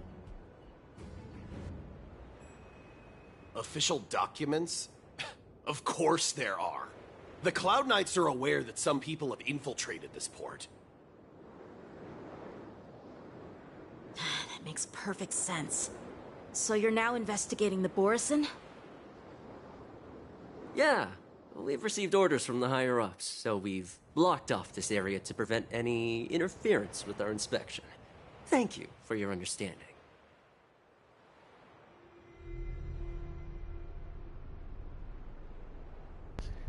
Official documents? Of course there are. The Cloud Knights are aware that some people have infiltrated this port. That makes perfect sense. So you're now investigating the Borison? Yeah, we've received orders from the higher-ups, so we've blocked off this area to prevent any interference with our inspection. Thank you for your understanding.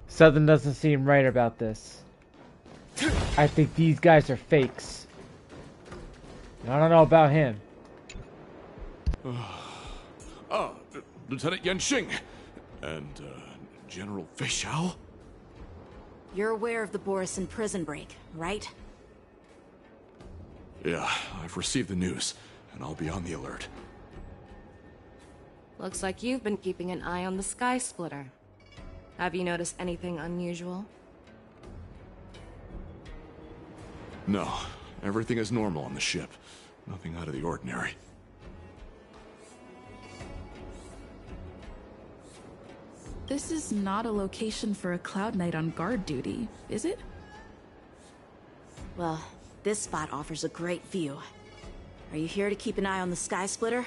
something doesn't seem right about this. I think these guys are fakes. I don't know about him. Lieutenant Yenching and General Feixiao? You're aware of the Borison prison break, right? Yeah, I've received the news, and I'll be on the alert. Looks like you've been keeping an eye on the Sky Splitter. Have you noticed anything unusual? No, everything is normal on the ship. Nothing out of the ordinary. This is not a location for a Cloud Knight on guard duty, is it? Well, this spot offers a great view. Are you here to keep an eye on the Sky Splitter?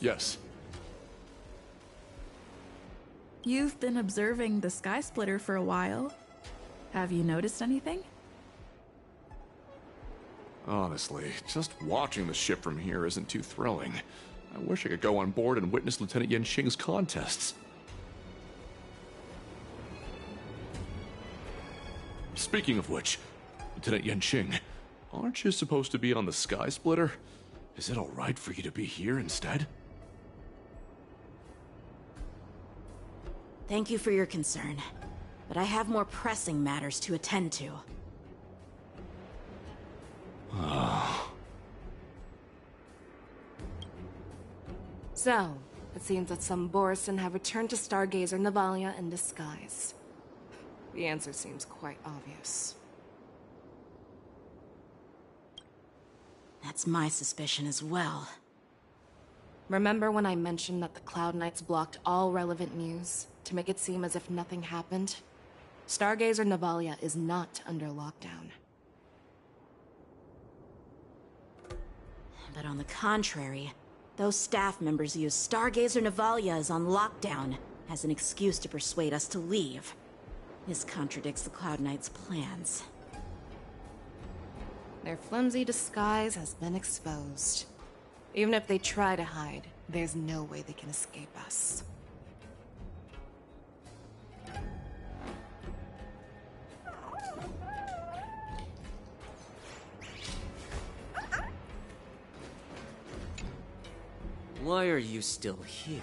Yes. You've been observing the Sky Splitter for a while. Have you noticed anything? Honestly, just watching the ship from here isn't too thrilling. I wish I could go on board and witness Lieutenant Yenching's contests. Speaking of which, Lieutenant Yenching, aren't you supposed to be on the Sky Splitter? Is it alright for you to be here instead? Thank you for your concern, but I have more pressing matters to attend to. So, it seems that some Borison have returned to Stargazer Navalia in disguise. The answer seems quite obvious. That's my suspicion as well. Remember when I mentioned that the Cloud Knights blocked all relevant news to make it seem as if nothing happened? Stargazer Navalia is not under lockdown. But on the contrary, those staff members use Stargazer Navalia as on lockdown as an excuse to persuade us to leave. This contradicts the Cloud Knights' plans. Their flimsy disguise has been exposed. Even if they try to hide, there's no way they can escape us. Why are you still here?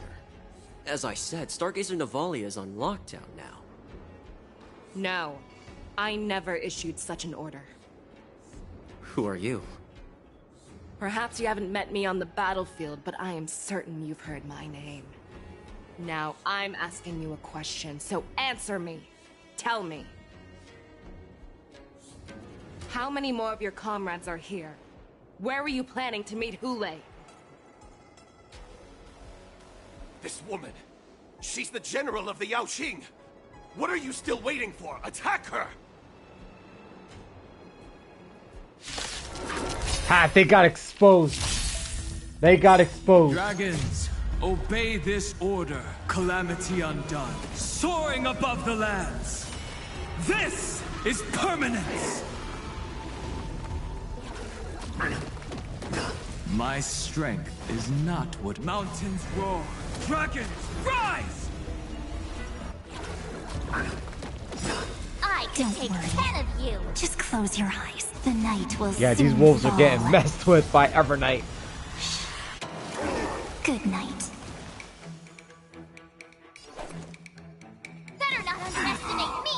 As I said, Stargazer Navalia is on lockdown now. No, I never issued such an order. Who are you? Perhaps you haven't met me on the battlefield, but I am certain you've heard my name. Now, I'm asking you a question, so answer me. Tell me. How many more of your comrades are here? Where were you planning to meet Hule? This woman, she's the general of the Yaoqing. What are you still waiting for? Attack her! Ha! They got exposed. They got exposed. Dragons, obey this order. Calamity undone, soaring above the lands. This is permanence. My strength is not what mountains roar. Dragons, rise! I can take 10 of you. Just close your eyes. The night will Yeah, soon these wolves are fall. getting messed with by Evernight. Good night. Better not underestimate me.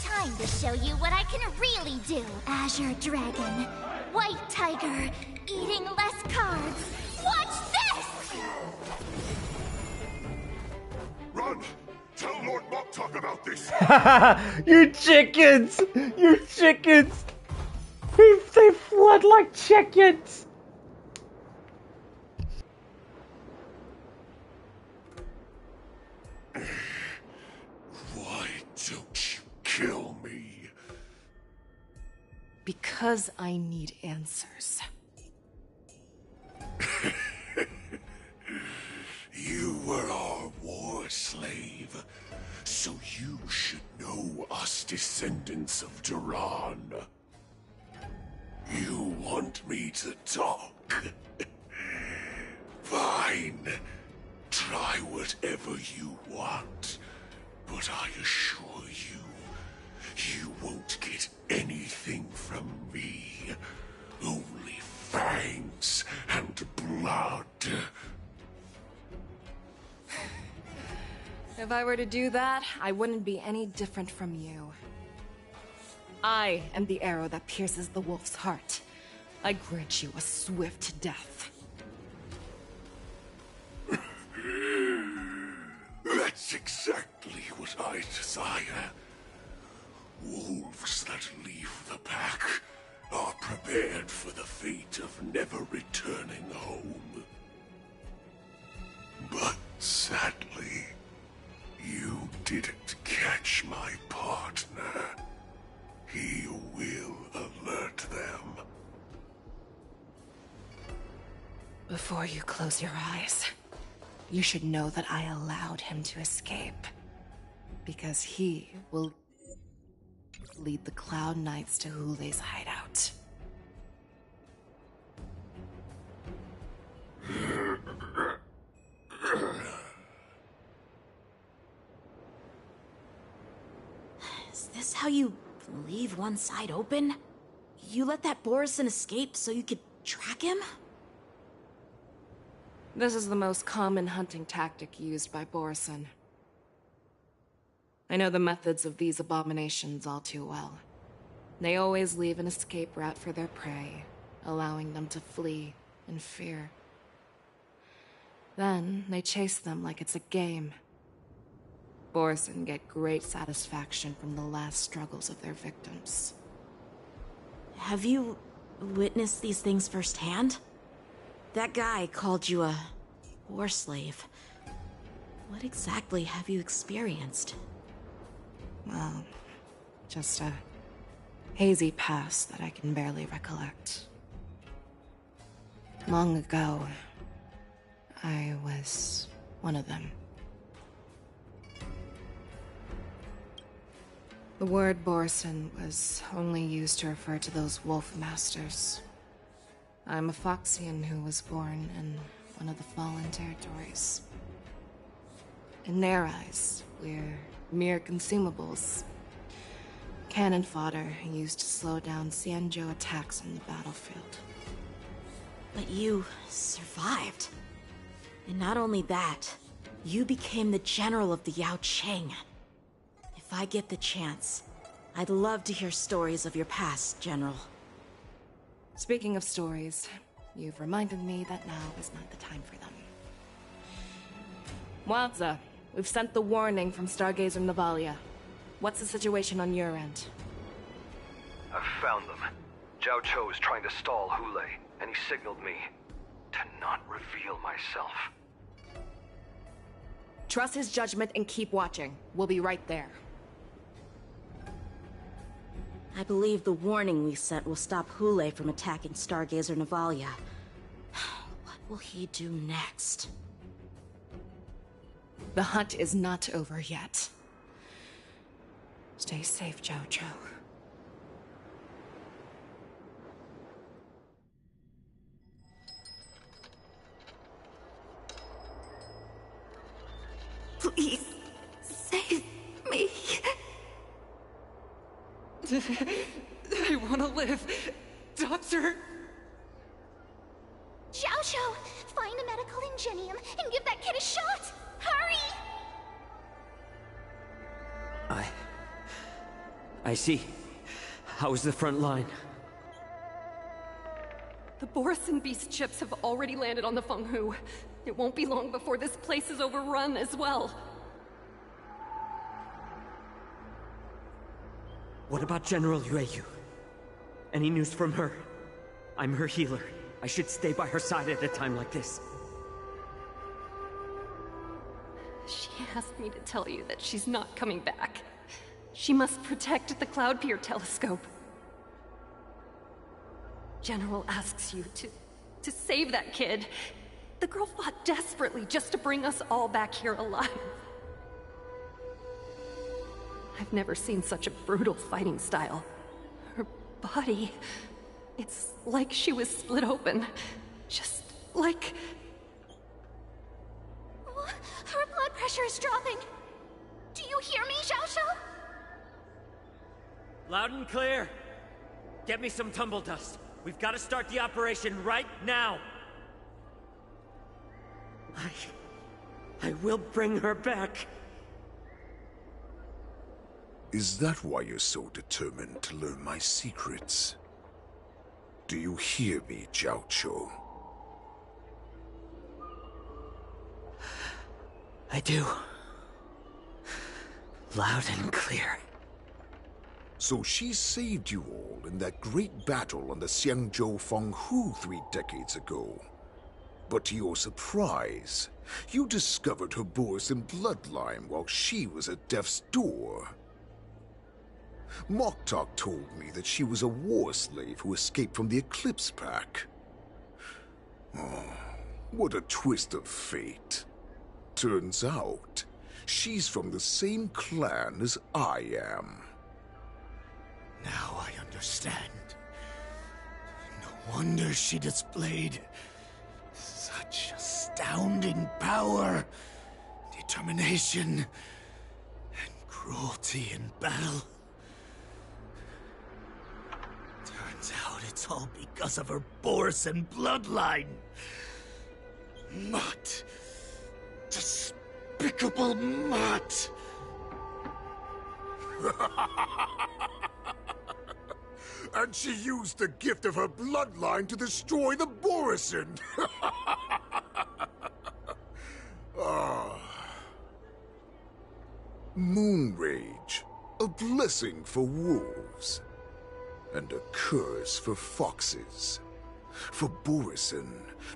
Time to show you what I can really do. Azure Dragon. White Tiger, eating less carbs. Watch this! Run! Tell Lord Moktok about this! You chickens! You chickens! They flood like chickens! Why don't you kill me? Because I need answers. You were our war slave, so you should know us descendants of Duran. You want me to talk? Fine. Try whatever you want, but I assure you, you won't get anything from me. Only fangs and blood. If I were to do that, I wouldn't be any different from you. I am the arrow that pierces the wolf's heart. I grant you a swift death. That's exactly what I desire. Wolves that leave the pack are prepared for the fate of never returning home. But sadly, you didn't catch my partner. He will alert them. Before you close your eyes, you should know that I allowed him to escape. Because he will lead the Cloud Knights to Hule's hideout. Is this how you leave one side open? You let that Borison escape so you could track him? This is the most common hunting tactic used by Borison. I know the methods of these abominations all too well. They always leave an escape route for their prey, allowing them to flee in fear. Then they chase them like it's a game. Borison get great satisfaction from the last struggles of their victims. Have you witnessed these things firsthand? That guy called you a war slave. What exactly have you experienced? Well, just a hazy past that I can barely recollect. Long ago, I was one of them. The word Borson was only used to refer to those wolf masters. I'm a Foxian who was born in one of the fallen territories. In their eyes, we're mere consumables. Cannon fodder used to slow down Xianzhou attacks on the battlefield. But you survived. And not only that, you became the general of the Yaocheng. If I get the chance, I'd love to hear stories of your past, General. Speaking of stories, you've reminded me that now is not the time for them. Wadza, we've sent the warning from Stargazer Navalia. What's the situation on your end? I've found them. Zhao Cho is trying to stall Hule, and he signaled me to not reveal myself. Trust his judgment and keep watching. We'll be right there. I believe the warning we sent will stop Hule from attacking Stargazer Navalia. What will he do next? The hunt is not over yet. Stay safe, Zhao Cho. Please, save me. I want to live. Doctor! Zhao Cho, find a medical ingenium and give that kid a shot! Hurry! I see. How's the front line? The Borson Beast ships have already landed on the Fenghu. It won't be long before this place is overrun as well. What about General Yueyu? Any news from her? I'm her healer. I should stay by her side at a time like this. She asked me to tell you that she's not coming back. She must protect the Cloud Pier telescope. General asks you to save that kid. The girl fought desperately just to bring us all back here alive. I've never seen such a brutal fighting style. Her body... it's like she was split open. Just like... Her blood pressure is dropping. Do you hear me, Zhao Cho? Loud and clear. Get me some tumble dust. We've got to start the operation right now. I will bring her back. Is that why you're so determined to learn my secrets? Do you hear me, Zhao Cho? I do. Loud and clear. So she saved you all in that great battle on the Xianzhou Fenghu 3 decades ago. But to your surprise, you discovered her Borson bloodline while she was at death's door. Moktok told me that she was a war slave who escaped from the Eclipse Pack. Oh, what a twist of fate. Turns out, she's from the same clan as I am. Now I understand. No wonder she displayed such astounding power, determination, and cruelty in battle. Turns out it's all because of her Borson bloodline. Mutt. Despicable mutt. And she used the gift of her bloodline to destroy the Borson. Moon Rage, a blessing for wolves. and a curse for foxes. For Borison,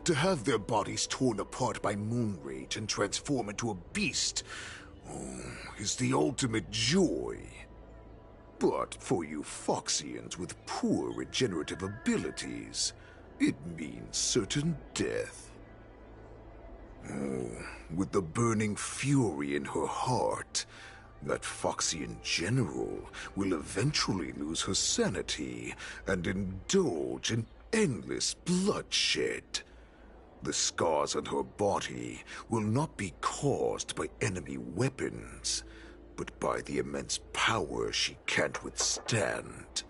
to have their bodies torn apart by moon rage and transform into a beast, is the ultimate joy. But for you Foxians with poor regenerative abilities, it means certain death. With the burning fury in her heart, that Foxian general will eventually lose her sanity and indulge in endless bloodshed. The scars on her body will not be caused by enemy weapons, but by the immense power she can't withstand.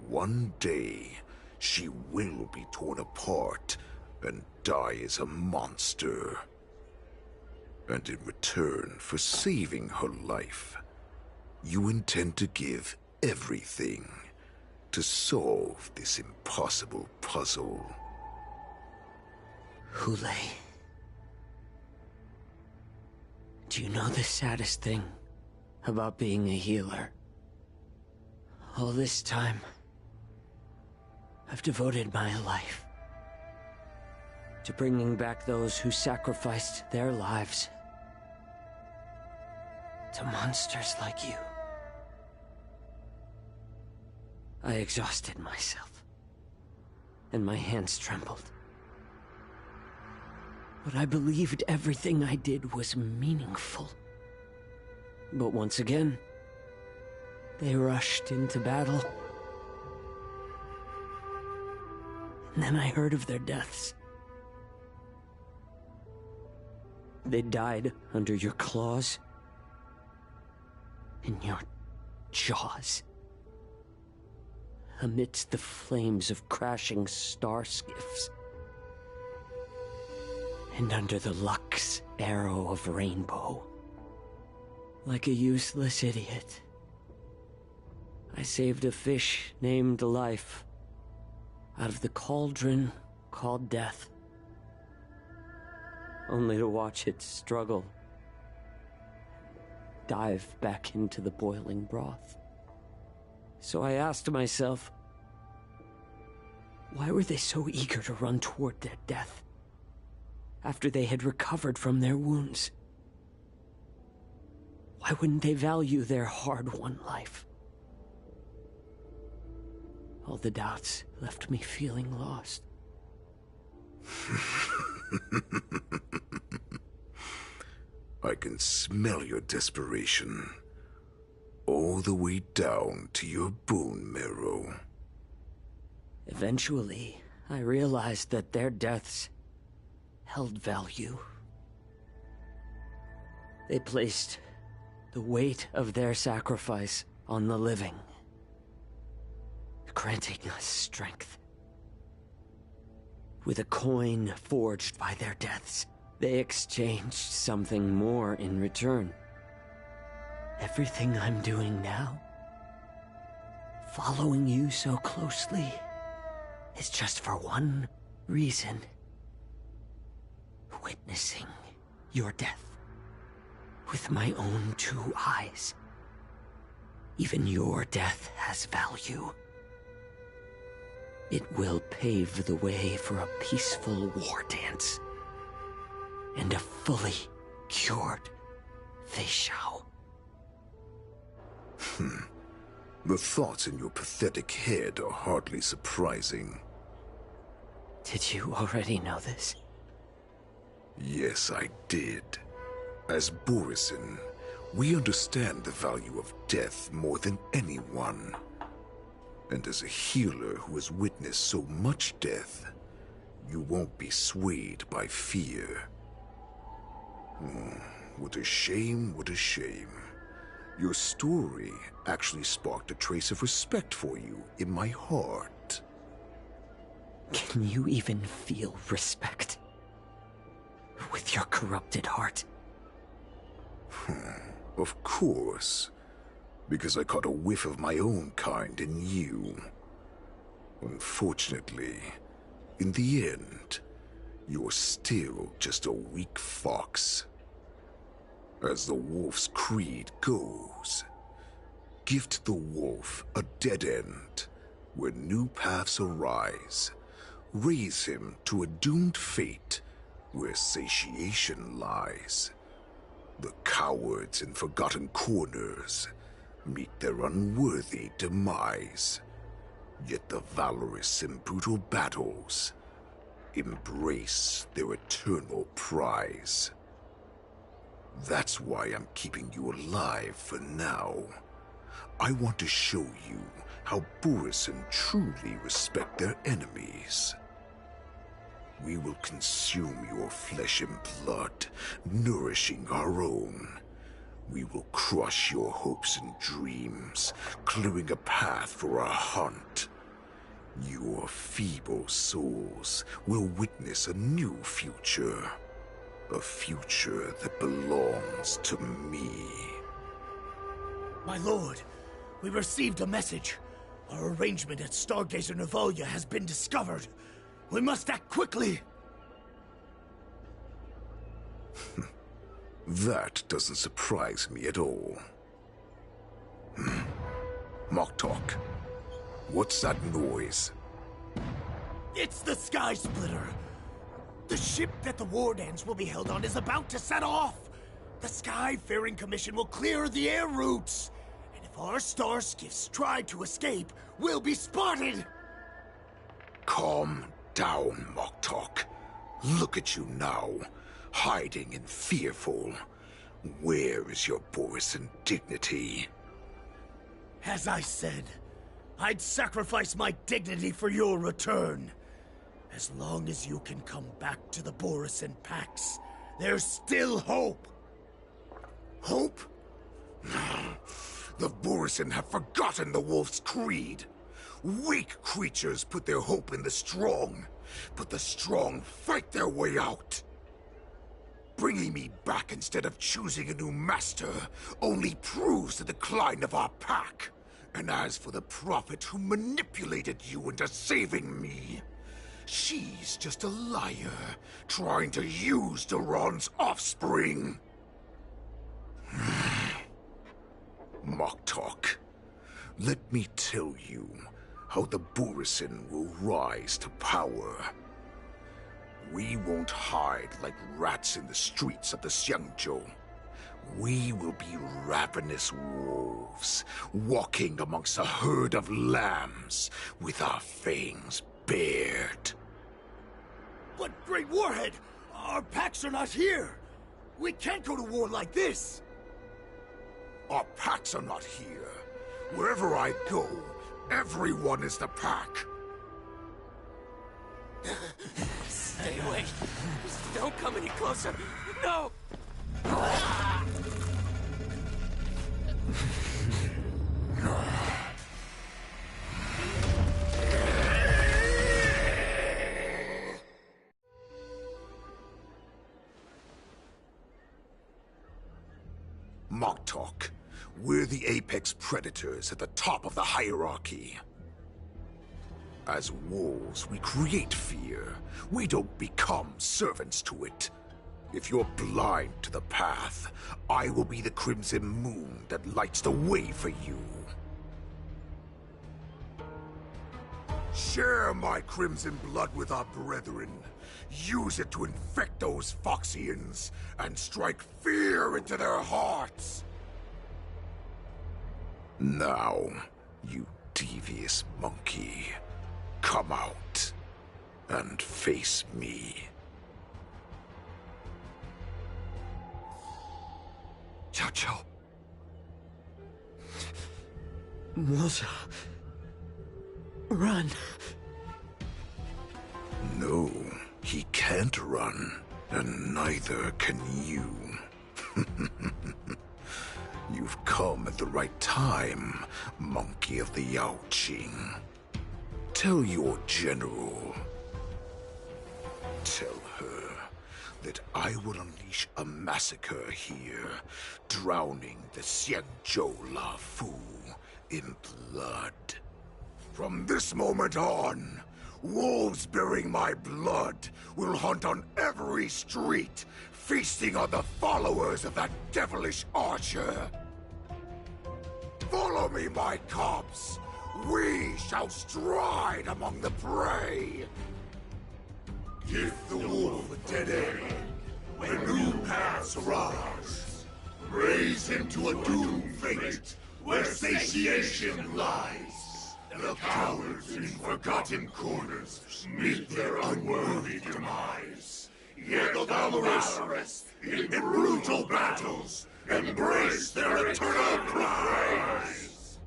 One day, she will be torn apart and die as a monster. And in return for saving her life, you intend to give everything to solve this impossible puzzle. Hule, do you know the saddest thing about being a healer? All this time, I've devoted my life to bringing back those who sacrificed their lives to monsters like you. I exhausted myself, and my hands trembled. But I believed everything I did was meaningful. But once again, they rushed into battle. And then I heard of their deaths. They died under your claws, in your jaws, amidst the flames of crashing star skiffs, and under the Lux arrow of rainbow. Like a useless idiot, I saved a fish named Life out of the cauldron called Death, only to watch it struggle, dive back into the boiling broth. So I asked myself, why were they so eager to run toward their death after they had recovered from their wounds? Why wouldn't they value their hard-won life? All the doubts left me feeling lost. I can smell your desperation, all the way down to your bone marrow. Eventually, I realized that their deaths held value. They placed the weight of their sacrifice on the living, granting us strength. With a coin forged by their deaths, they exchanged something more in return. Everything I'm doing now, following you so closely, is just for one reason: witnessing your death with my own two eyes. Even your death has value. It will pave the way for a peaceful war dance and a fully cured Feishao. The thoughts in your pathetic head are hardly surprising. Did you already know this? Yes, I did. As Borison, we understand the value of death more than anyone. And as a healer who has witnessed so much death, you won't be swayed by fear. What a shame, what a shame. Your story actually sparked a trace of respect for you in my heart. Can you even feel respect with your corrupted heart? Of course. Because I caught a whiff of my own kind in you. Unfortunately, in the end, you're still just a weak fox. As the wolf's creed goes, gift the wolf a dead end, When new paths arise, raise him to a doomed fate where satiation lies. The cowards in forgotten corners meet their unworthy demise. Yet the valorous in brutal battles embrace their eternal prize. That's why I'm keeping you alive for now. I want to show you how Borisin truly respect their enemies. We will consume your flesh and blood, nourishing our own. We will crush your hopes and dreams, clearing a path for our hunt. Your feeble souls will witness a new future. A future that belongs to me. My lord, we received a message. Our arrangement at Stargazer Navalia has been discovered. We must act quickly. That doesn't surprise me at all. Moktok, what's that noise? It's the Sky Splitter. The ship that the Wardens will be held on is about to set off. The Skyfaring Commission will clear the air routes. And if our star skiffs try to escape, we'll be spotted. Calm down, Moktok. Look at you now, hiding and fearful. Where is your Borisin dignity? As I said, I'd sacrifice my dignity for your return. As long as you can come back to the Borisin Pax, there's still hope. Hope? The Borisin have forgotten the Wolf's creed. Weak creatures put their hope in the strong, but the strong fight their way out. Bringing me back instead of choosing a new master only proves the decline of our pack. And as for the prophet who manipulated you into saving me, she's just a liar, trying to use Duran's offspring. Moktok, let me tell you how the Borisin will rise to power. We won't hide like rats in the streets of the Xiangzhou. We will be ravenous wolves, walking amongst a herd of lambs with our fangs bared. But Great Warhead, our packs are not here. We can't go to war like this. Our packs are not here. Wherever I go, everyone is the pack. Stay away. Don't come any closer. No! Moktok, we're the apex predators at the top of the hierarchy. As wolves, we create fear. We don't become servants to it. If you're blind to the path, I will be the crimson moon that lights the way for you. Share my crimson blood with our brethren. Use it to infect those Foxians and strike fear into their hearts. Now, you devious monkey, come out and face me. Cao Cao. Moza. Run. No, he can't run, and neither can you. You've come at the right time, monkey of the Yaoqing. Tell your general. Tell her that I will unleash a massacre here, drowning the Stream-Luofu in blood. From this moment on, wolves bearing my blood will hunt on every street, feasting on the followers of that devilish archer. Follow me, my cubs. We shall stride among the prey. Give the wolf a dead end when new paths arise. Raise him to a doomed fate where satiation lies. The cowards in forgotten corners meet their unworthy demise. Yet the valorous in brutal battles embrace their eternal prize.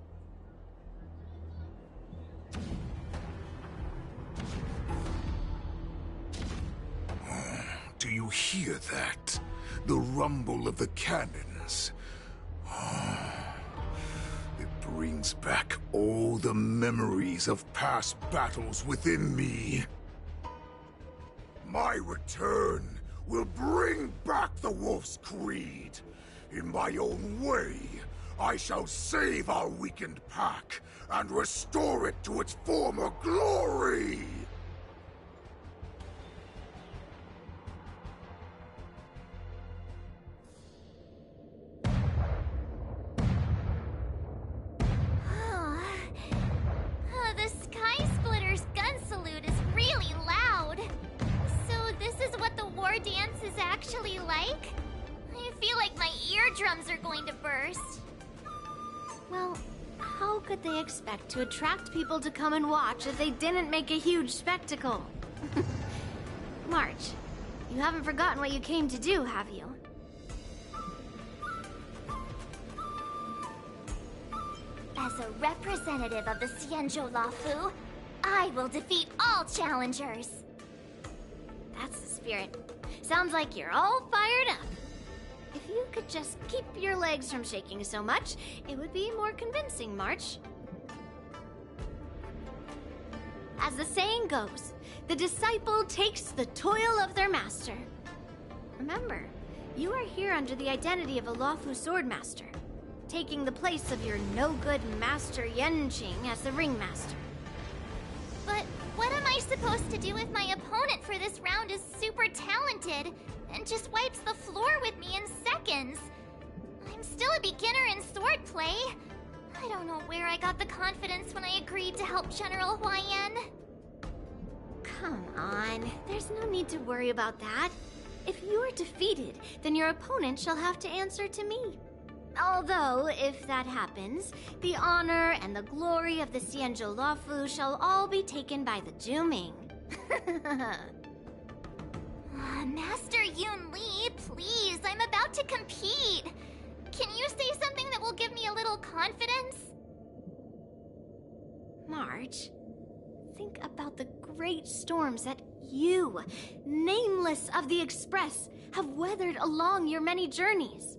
Do you hear that? The rumble of the cannons. It brings back all the memories of past battles within me. My return will bring back the Wolf's Creed. In my own way, I shall save our weakened pack and restore it to its former glory! The Sky Splitter's gun salute is really loud. So this is what the war dance is actually like? I feel like my eardrums are going to burst. Well, how could they expect to attract people to come and watch if they didn't make a huge spectacle? March, you haven't forgotten what you came to do, have you? As a representative of the Stream-Luofu, I will defeat all challengers. That's the spirit. Sounds like you're all fired up. If you could just keep your legs from shaking so much, it would be more convincing, March. As the saying goes, the disciple takes the toil of their master. Remember, you are here under the identity of a Luofu swordmaster, taking the place of your no-good master Yenqing as the ringmaster. But what am I supposed to do if my opponent for this round is super talented and just wipes the floor with me in seconds? I'm still a beginner in swordplay. I don't know where I got the confidence when I agreed to help General Huaiyan. Come on, there's no need to worry about that. If you are defeated, then your opponent shall have to answer to me. Although, if that happens, the honor and the glory of the Stream-Luofu shall all be taken by the Juming. Master Yun Li, please, I'm about to compete. Can you say something that will give me a little confidence? March, think about the great storms that you, nameless of the Express, have weathered along your many journeys.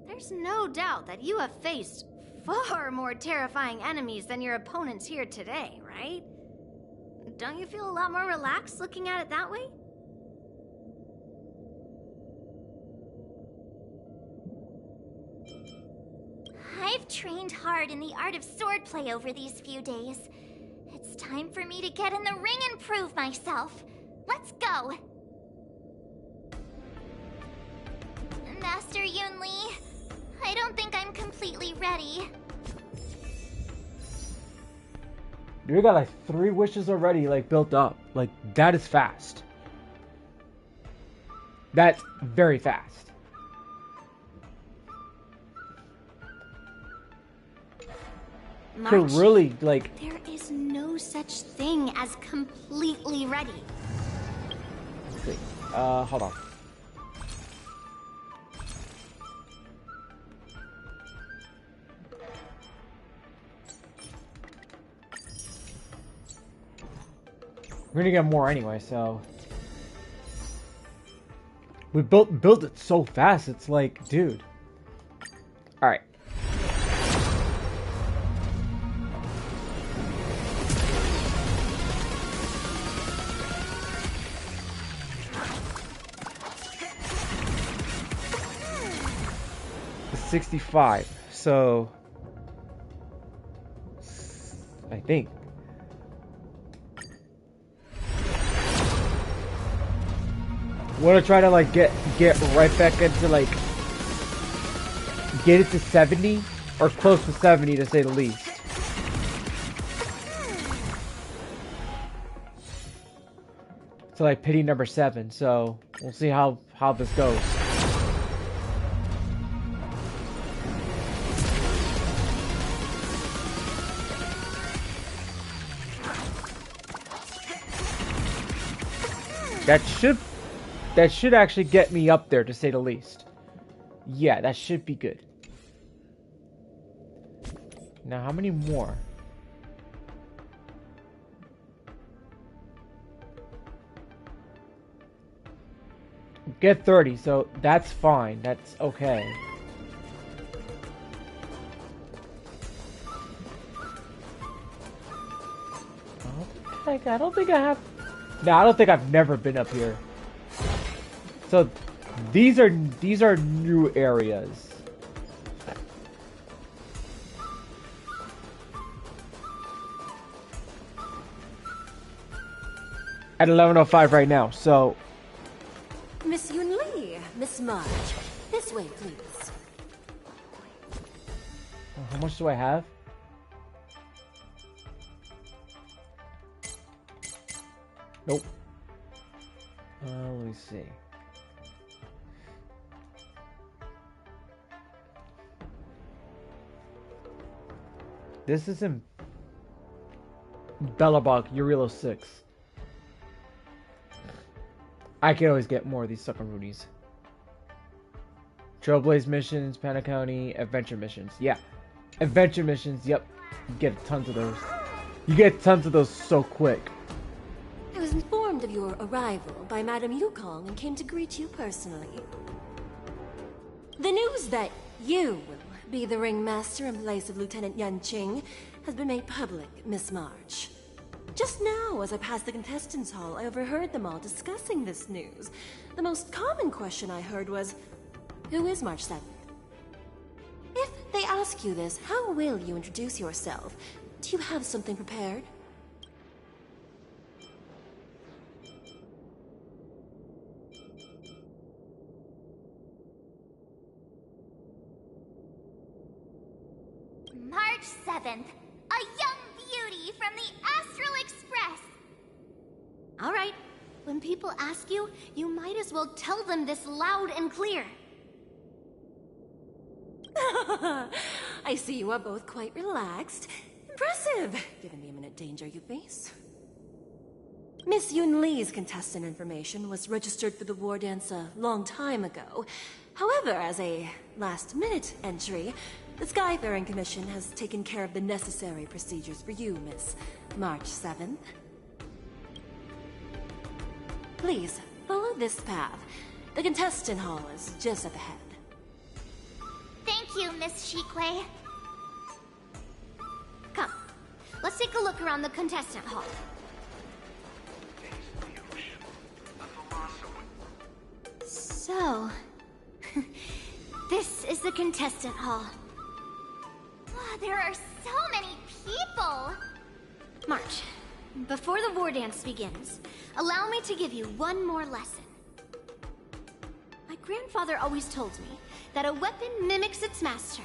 There's no doubt that you have faced far more terrifying enemies than your opponents here today, right? Don't you feel a lot more relaxed looking at it that way? I've trained hard in the art of swordplay over these few days. It's time for me to get in the ring and prove myself. Let's go! Master Yun Li, I don't think I'm completely ready. You got like 3 wishes already, like, built up. Like, that is fast. That's very fast. March, Could really, like... There is no such thing as completely ready. Wait, hold on. We're gonna get more anyway, so... We built it so fast, it's like, dude. Alright. It's 65, so... I think. Want to try to like get right back into like get it to 70 or close to 70 to say the least. to like pity number 7. So we'll see how this goes. That should actually get me up there, to say the least. Yeah, that should be good. Now, how many more? Get 30, so that's fine. That's okay. I don't think I have... No, I don't think I've never been up here. So, these are new areas. At 11:05 right now, so... Miss Yun Li, Miss March, this way, please. How much do I have? Nope. Let me see. This is in Bellabog, Urilo 6. I can always get more of these sucker Rudies. Trailblaze missions, Panic County, adventure missions. Yeah. Adventure missions, yep. You get tons of those. You get tons of those so quick. I was informed of your arrival by Madame Yukong and came to greet you personally. The news that you will be the ringmaster in place of Lieutenant Yan Qing has been made public, Miss March. Just now, as I passed the contestants' hall, I overheard them all discussing this news. The most common question I heard was, who is March 7th? If they ask you this, how will you introduce yourself? Do you have something prepared? March 7th, a young beauty from the Astral Express. All right. When people ask you, you might as well tell them this loud and clear. I see you are both quite relaxed. Impressive, given the imminent danger you face. Miss Yun Li's contestant information was registered for the war dance a long time ago. However, as a last-minute entry, the Skyfaring Commission has taken care of the necessary procedures for you, Miss March 7th. Please, follow this path. The contestant hall is just up ahead. Thank you, Miss Shikwe. Come, let's take a look around the contestant hall. So, this is the contestant hall. Oh, there are so many people! March, before the war dance begins, allow me to give you one more lesson. My grandfather always told me that a weapon mimics its master.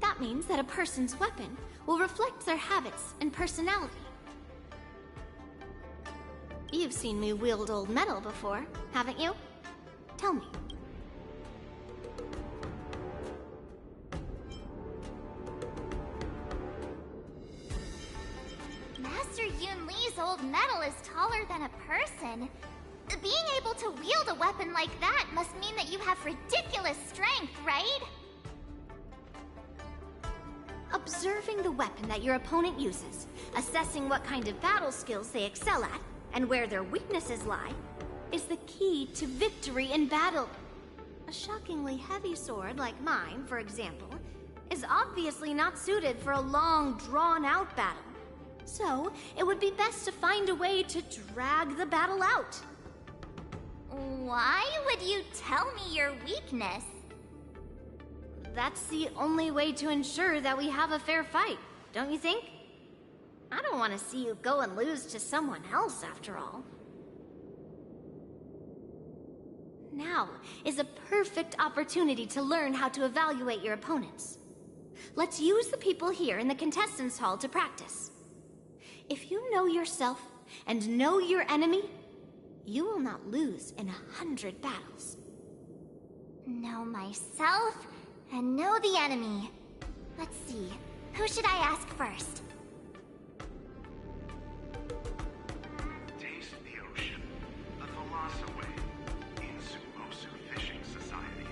That means that a person's weapon will reflect their habits and personality. You've seen me wield old metal before, haven't you? Tell me. Master Yun Li's old metal is taller than a person. Being able to wield a weapon like that must mean that you have ridiculous strength, right? Observing the weapon that your opponent uses, assessing what kind of battle skills they excel at, and where their weaknesses lie, is the key to victory in battle. A shockingly heavy sword like mine, for example, is obviously not suited for a long, drawn-out battle. So, it would be best to find a way to drag the battle out. Why would you tell me your weakness? That's the only way to ensure that we have a fair fight, don't you think? I don't want to see you go and lose to someone else, after all. Now is a perfect opportunity to learn how to evaluate your opponents. Let's use the people here in the contestants' hall to practice. If you know yourself and know your enemy, You will not lose in 100 battles. Know myself and know the enemy. Let's see, who should I ask first? Taste the ocean. The Philosophy in Stream-Luofu Fishing Society.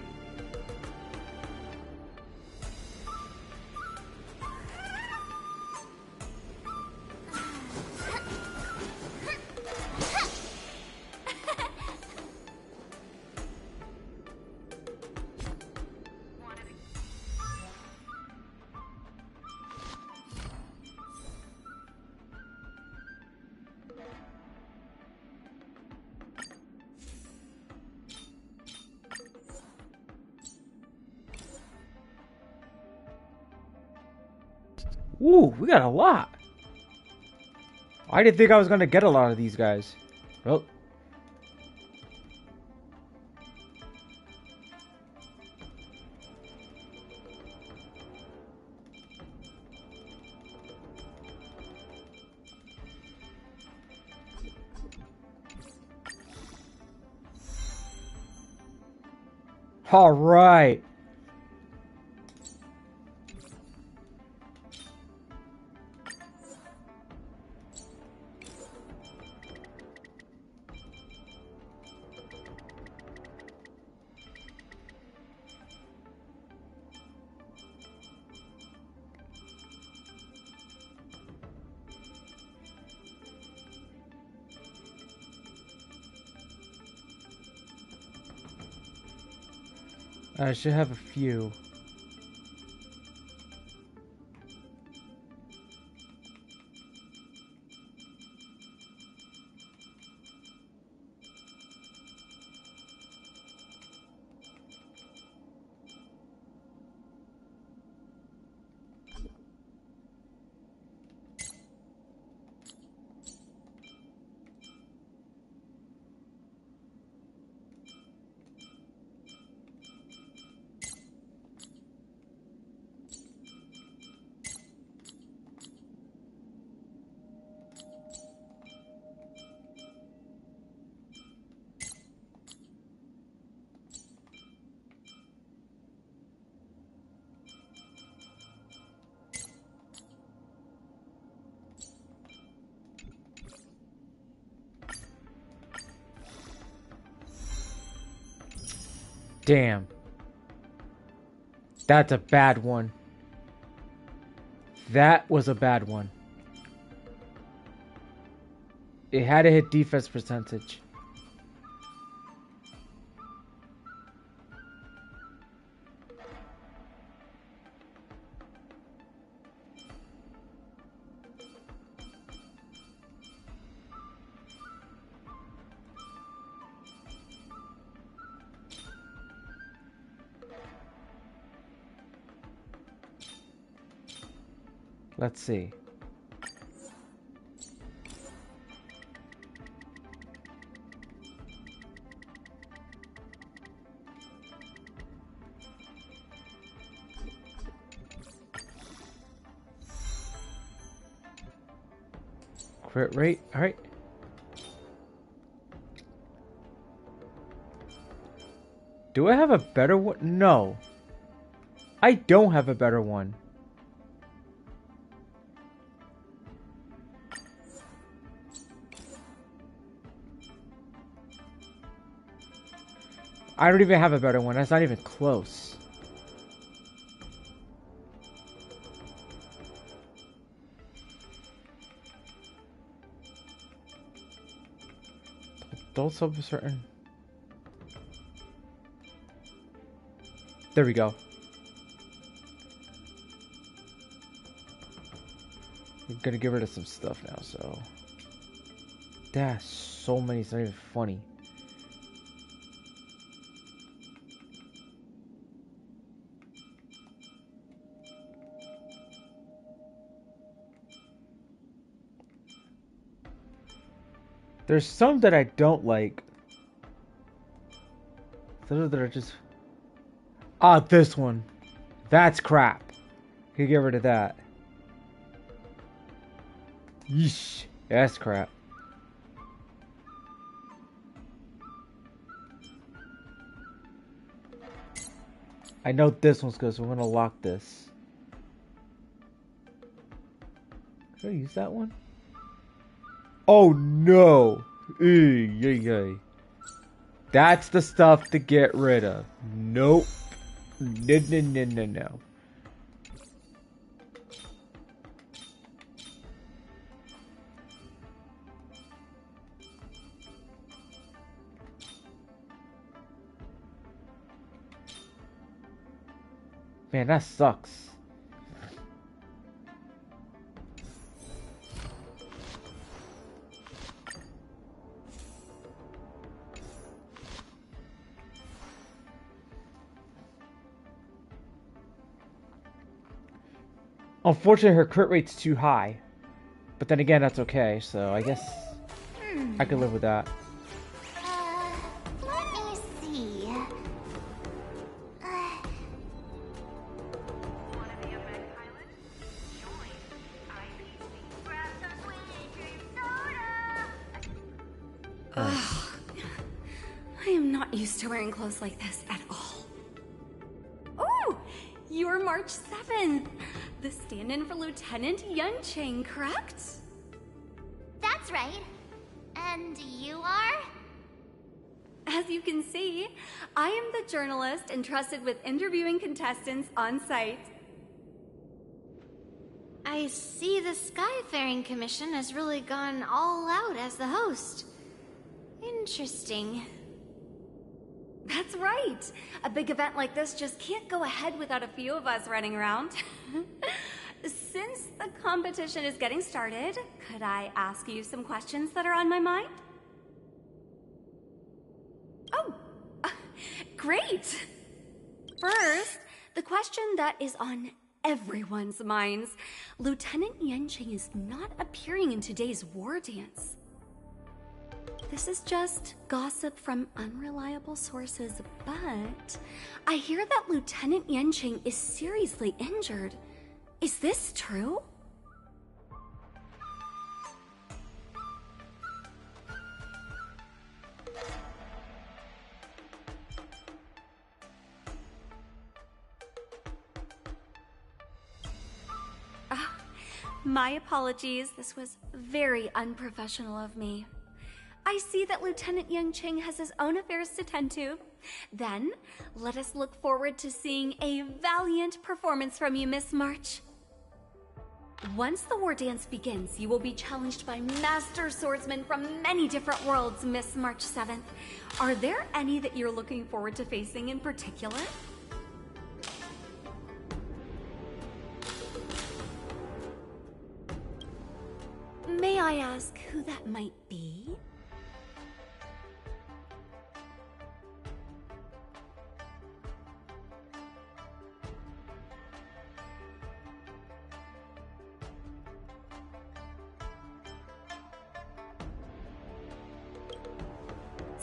Ooh, we got a lot. I didn't think I was gonna get a lot of these guys. Well. All right. I should have a few. Damn. That's a bad one. That was a bad one. It had to hit defense percentage. Let's see. Crit rate, all right. Do I have a better one? No. I don't have a better one. I don't even have a better one. That's not even close. Adults of a certain... There we go. I'm gonna get rid of some stuff now, so... That's so many, it's not even funny. There's some that I don't like. Those that are just... Ah, this one. That's crap. Could get rid of that. Yeesh. That's crap. I know this one's good, so we're gonna lock this. Should I use that one? Oh no! Yay. That's the stuff to get rid of. Nope. No. Man, that sucks. Unfortunately, her crit rate's too high. But then again, that's okay, so I guess I could live with that. Let me see. I am not used to wearing clothes like this at all. Oh, you're March 7th. The stand-in for Lieutenant Yunqing, correct? That's right. And you are? As you can see, I am the journalist entrusted with interviewing contestants on site. I see the Skyfaring Commission has really gone all out as the host. Interesting. That's right. A big event like this just can't go ahead without a few of us running around. Since the competition is getting started, could I ask you some questions that are on my mind? Oh, great! First, the question that is on everyone's minds. Lieutenant Yunqing is not appearing in today's war dance. This is just gossip from unreliable sources, but I hear that Lieutenant Yunqing is seriously injured. Is this true? My apologies. This was very unprofessional of me. I see that Lieutenant Yunqing has his own affairs to tend to. Then, let us look forward to seeing a valiant performance from you, Miss March. Once the war dance begins, you will be challenged by master swordsmen from many different worlds, Miss March 7th. Are there any that you're looking forward to facing in particular? May I ask who that might be?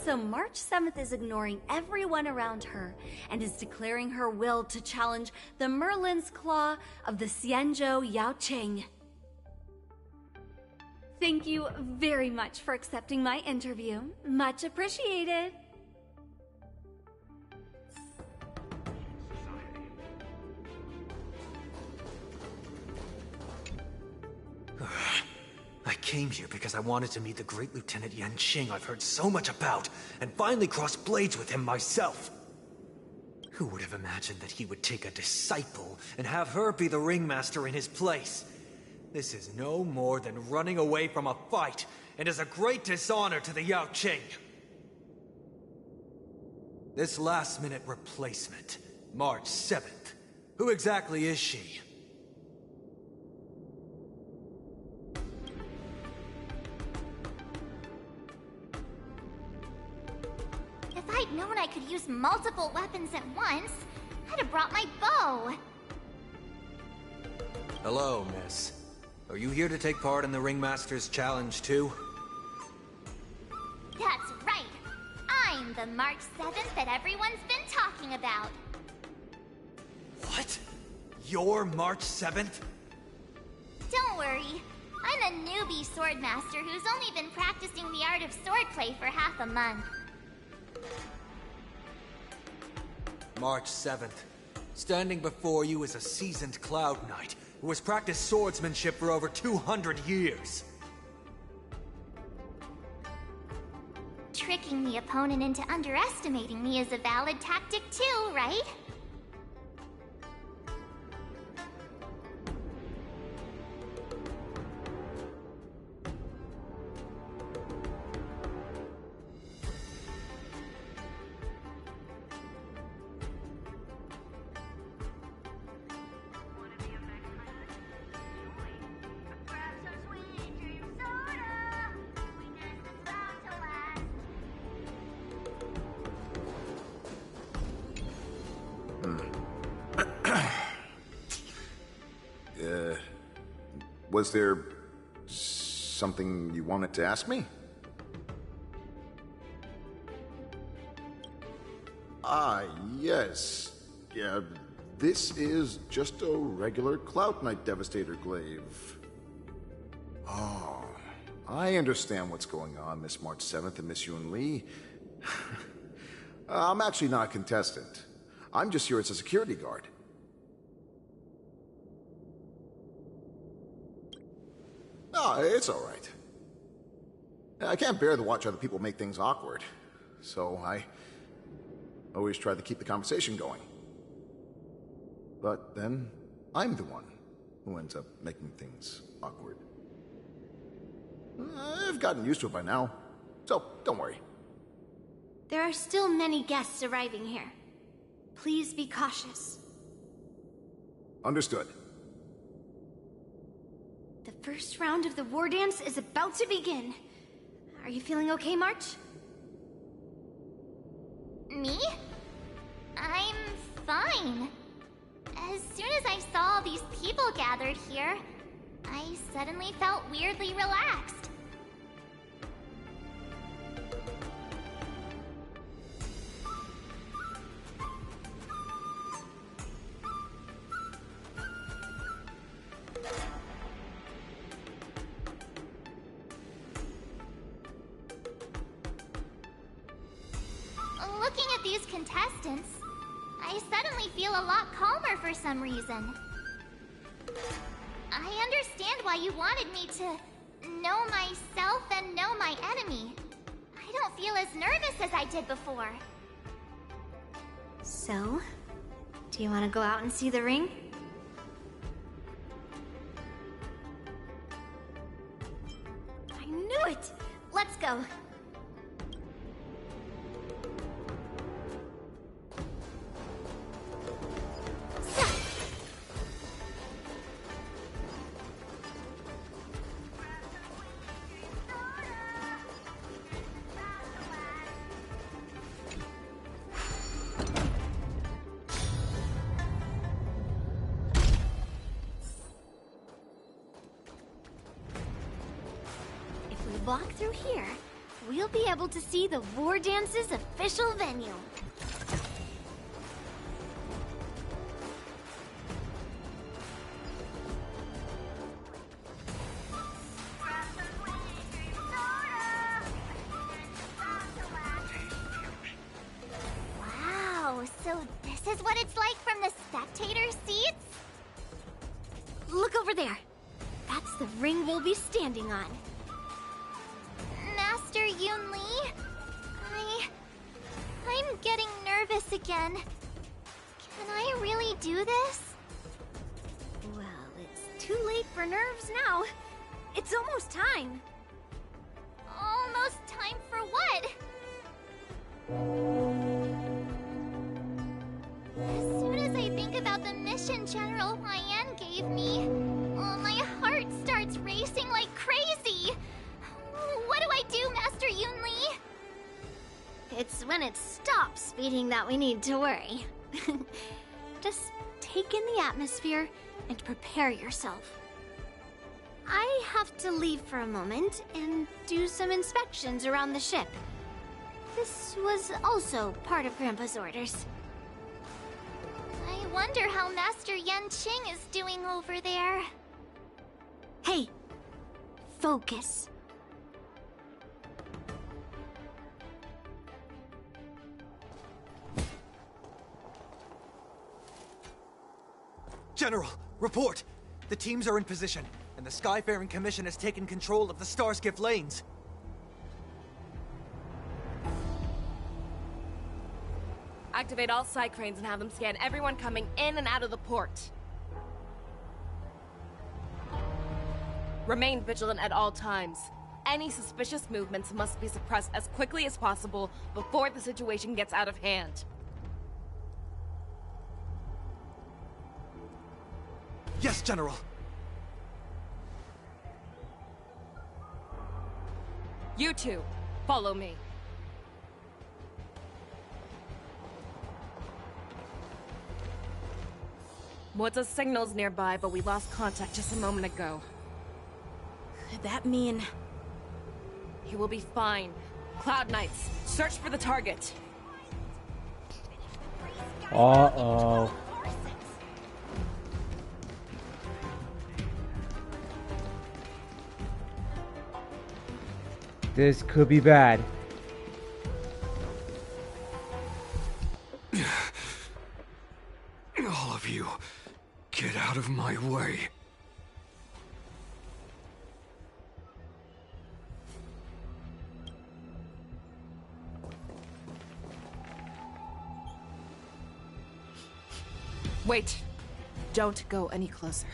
So March 7th is ignoring everyone around her and is declaring her will to challenge the Merlin's Claw of the Xianzhou Yaoqing. Thank you very much for accepting my interview. Much appreciated. I came here because I wanted to meet the great Lieutenant Yunqing I've heard so much about, and finally cross blades with him myself. Who would have imagined that he would take a disciple and have her be the ringmaster in his place? This is no more than running away from a fight, and is a great dishonor to the Yaoqing. This last-minute replacement, March 7th, who exactly is she? If I'd known I could use multiple weapons at once, I'd have brought my bow. Hello, miss. Are you here to take part in the Ringmaster's Challenge, too? That's right. I'm the March 7th that everyone's been talking about. What? You're March 7th? Don't worry. I'm a newbie swordmaster who's only been practicing the art of swordplay for half a month. March 7th. Standing before you is a seasoned Cloud Knight who has practiced swordsmanship for over 200 years. Tricking the opponent into underestimating me is a valid tactic too, right? Was there something you wanted to ask me? Ah, yes. Yeah, this is just a regular Cloud Knight Devastator glaive. Oh, I understand what's going on, Miss March 7th and Miss Yun Li. I'm actually not a contestant. I'm just here as a security guard. Oh, it's all right. I can't bear to watch other people make things awkward, so I always try to keep the conversation going. But then, I'm the one who ends up making things awkward. I've gotten used to it by now, so don't worry. There are still many guests arriving here. Please be cautious. Understood. The first round of the war dance is about to begin. Are you feeling okay, March? Me? I'm fine. As soon as I saw all these people gathered here, I suddenly felt weirdly relaxed. Looking at these contestants, I suddenly feel a lot calmer for some reason. I understand why you wanted me to know myself and know my enemy. I don't feel as nervous as I did before. So, do you want to go out and see the ring? I knew it! Let's go. Walk through here, we'll be able to see the War Dance's official venue. Wow, so this is what it's like from the spectator seats? Look over there. That's the ring we'll be standing on. Master Yun Li? I'm getting nervous again. Can I really do this? Well, it's too late for nerves now. It's almost time. Almost time for what? As soon as I think about the mission General Hyan gave me, my heart starts racing like crazy. What do I do, Master Yun Li? It's when it stops beating that we need to worry. Just take in the atmosphere and prepare yourself. I have to leave for a moment and do some inspections around the ship. This was also part of Grandpa's orders. I wonder how Master Yanqing is doing over there. Hey, focus. General, report! The teams are in position, and the Skyfaring Commission has taken control of the Starskiff lanes. Activate all side cranes and have them scan everyone coming in and out of the port. Remain vigilant at all times. Any suspicious movements must be suppressed as quickly as possible before the situation gets out of hand. Yes, General. You two, follow me. What's signals nearby, but we lost contact just a moment ago. Could that mean... He will be fine. Cloud Knights, search for the target. Uh-oh. This could be bad. All of you, get out of my way. Wait. Don't go any closer.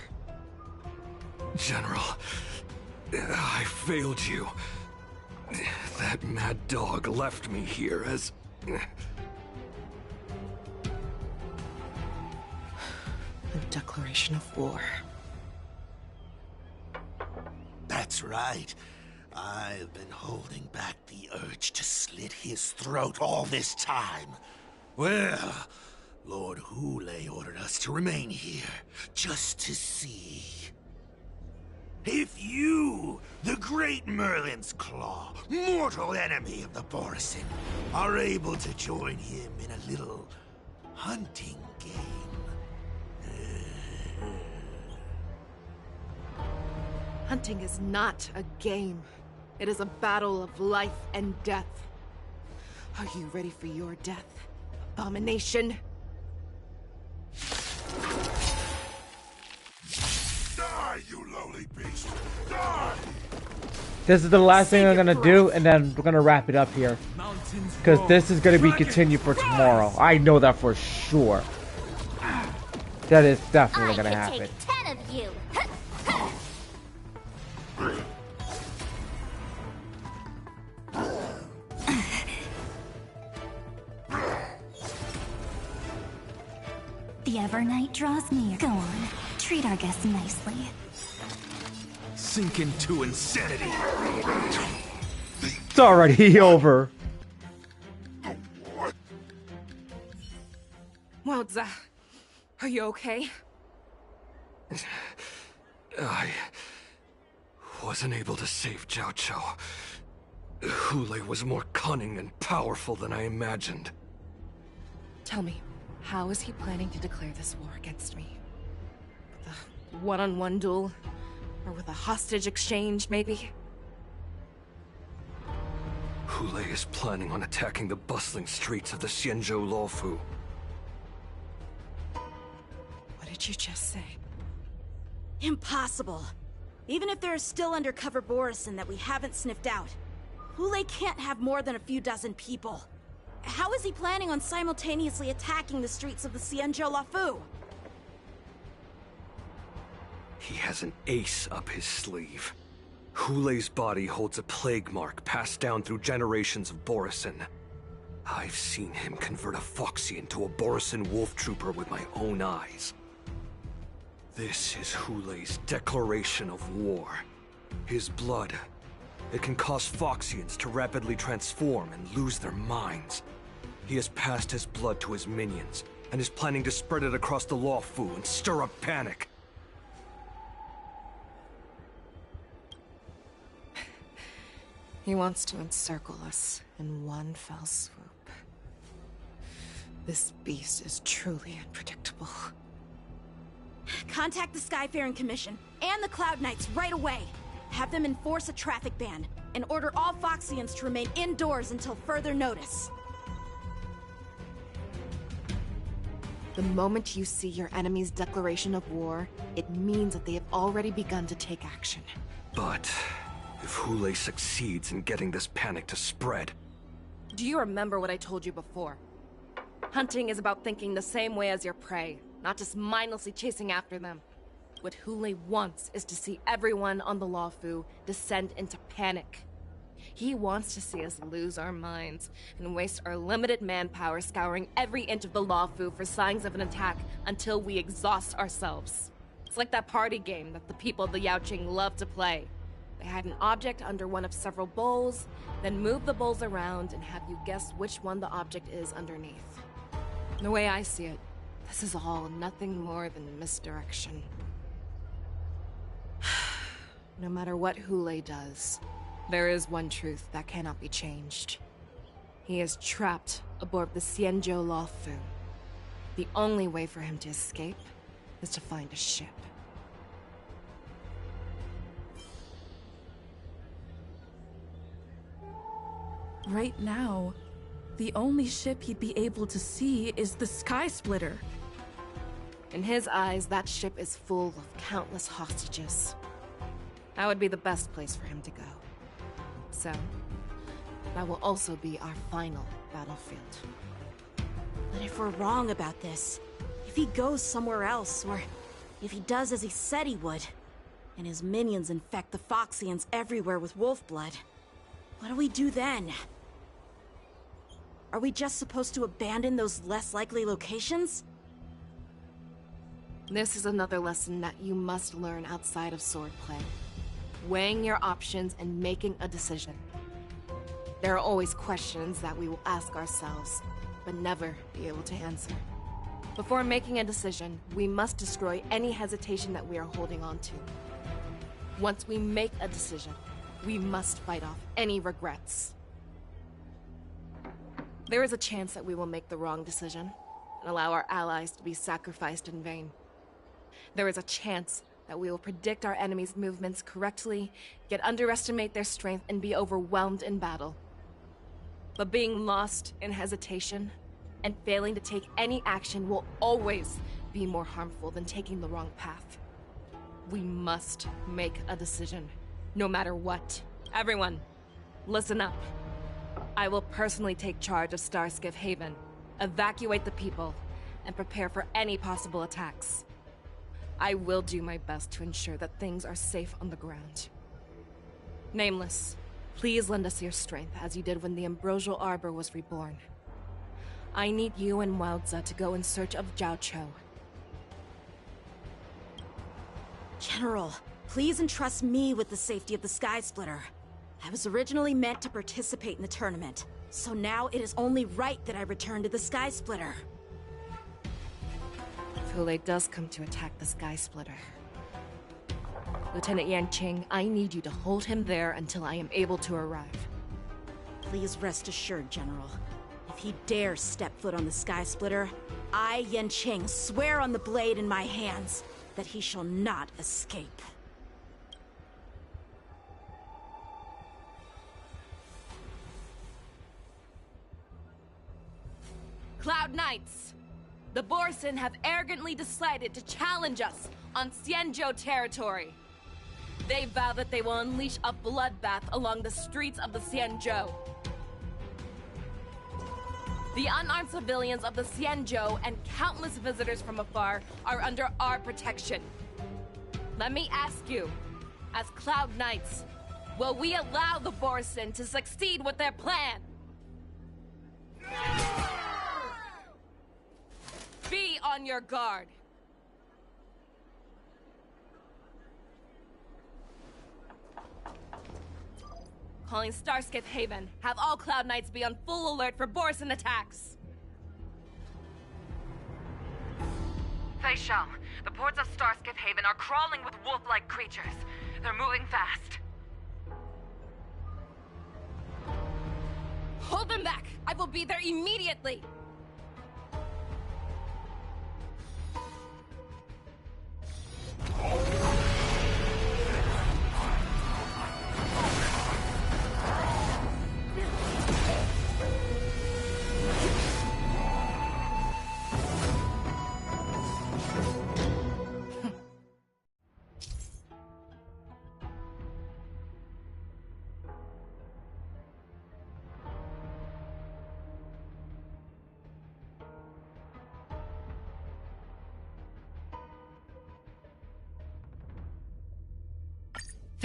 General, I failed you. That mad dog left me here as... The declaration of war. That's right. I've been holding back the urge to slit his throat all this time. Well, Lord Hule ordered us to remain here, just to see. If you, the great Merlin's Claw, mortal enemy of the Borisin, are able to join him in a little hunting game. Hunting is not a game. It is a battle of life and death. Are you ready for your death, abomination? Die, you lowly beast! Die! This is the last thing I'm gonna do, and then we're gonna wrap it up here. Because this is gonna be continued for tomorrow. I know that for sure. That is definitely gonna happen. Take 10 of you. The Evernight draws near. Go on, treat our guests nicely. Sink into insanity. It's already over. Wowza, are you okay? I wasn't able to save Jiao Chou. Hule was more cunning and powerful than I imagined. Tell me, how is he planning to declare this war against me? With a one-on-one duel? Or with a hostage exchange, maybe? Hule is planning on attacking the bustling streets of the Stream-Luofu. What did you just say? Impossible. Even if there are still undercover Borisin that we haven't sniffed out, Hule can't have more than a few dozen people. How is he planning on simultaneously attacking the streets of the Stream-Luofu? He has an ace up his sleeve. Hule's body holds a plague mark passed down through generations of Borisin. I've seen him convert a Foxy into a Borisin wolf trooper with my own eyes. This is Hule's declaration of war. His blood. It can cause Foxians to rapidly transform and lose their minds. He has passed his blood to his minions, and is planning to spread it across the Luofu and stir up panic. He wants to encircle us in one fell swoop. This beast is truly unpredictable. Contact the Skyfaring Commission and the Cloud Knights right away. Have them enforce a traffic ban and order all Foxians to remain indoors until further notice. The moment you see your enemy's declaration of war, it means that they have already begun to take action. But if Hule succeeds in getting this panic to spread... Do you remember what I told you before? Hunting is about thinking the same way as your prey, not just mindlessly chasing after them. What Hule wants is to see everyone on the Luofu descend into panic. He wants to see us lose our minds and waste our limited manpower scouring every inch of the Luofu for signs of an attack until we exhaust ourselves. It's like that party game that the people of the Yaoqing love to play. They hide an object under one of several bowls, then move the bowls around and have you guess which one the object is underneath. The way I see it, this is all nothing more than misdirection. No matter what Hule does, there is one truth that cannot be changed. He is trapped aboard the Xianzhou Luofu. The only way for him to escape is to find a ship. Right now, the only ship he'd be able to see is the Sky Splitter. In his eyes, that ship is full of countless hostages. That would be the best place for him to go. So, that will also be our final battlefield. But if we're wrong about this, if he goes somewhere else, or if he does as he said he would, and his minions infect the Foxians everywhere with wolf blood, what do we do then? Are we just supposed to abandon those less likely locations? This is another lesson that you must learn outside of swordplay. Weighing your options and making a decision. There are always questions that we will ask ourselves, but never be able to answer. Before making a decision, we must destroy any hesitation that we are holding on to. Once we make a decision, we must fight off any regrets. There is a chance that we will make the wrong decision and allow our allies to be sacrificed in vain. There is a chance that we will predict our enemies' movements correctly, yet underestimate their strength and be overwhelmed in battle. But being lost in hesitation and failing to take any action will always be more harmful than taking the wrong path. We must make a decision, no matter what. Everyone, listen up. I will personally take charge of Starskiff Haven, evacuate the people, and prepare for any possible attacks. I will do my best to ensure that things are safe on the ground. Nameless, please lend us your strength as you did when the Ambrosial Arbor was reborn. I need you and Wildza to go in search of Zhao Cho. General, please entrust me with the safety of the Sky Splitter. I was originally meant to participate in the tournament, so now it is only right that I return to the Sky Splitter. If Hule does come to attack the Sky Splitter, Lieutenant Yanqing, I need you to hold him there until I am able to arrive. Please rest assured, General. If he dares step foot on the Sky Splitter, I, Yanqing, swear on the blade in my hands that he shall not escape. Cloud Knights! The Borson have arrogantly decided to challenge us on Xianzhou territory. They vow that they will unleash a bloodbath along the streets of the Xianzhou. The unarmed civilians of the Xianzhou and countless visitors from afar are under our protection. Let me ask you, as Cloud Knights, will we allow the Borson to succeed with their plan? Be on your guard. Calling Starskiff Haven. Have all Cloud Knights be on full alert for Borson attacks. Fei Shao, the ports of Starskiff Haven are crawling with wolf-like creatures. They're moving fast. Hold them back! I will be there immediately!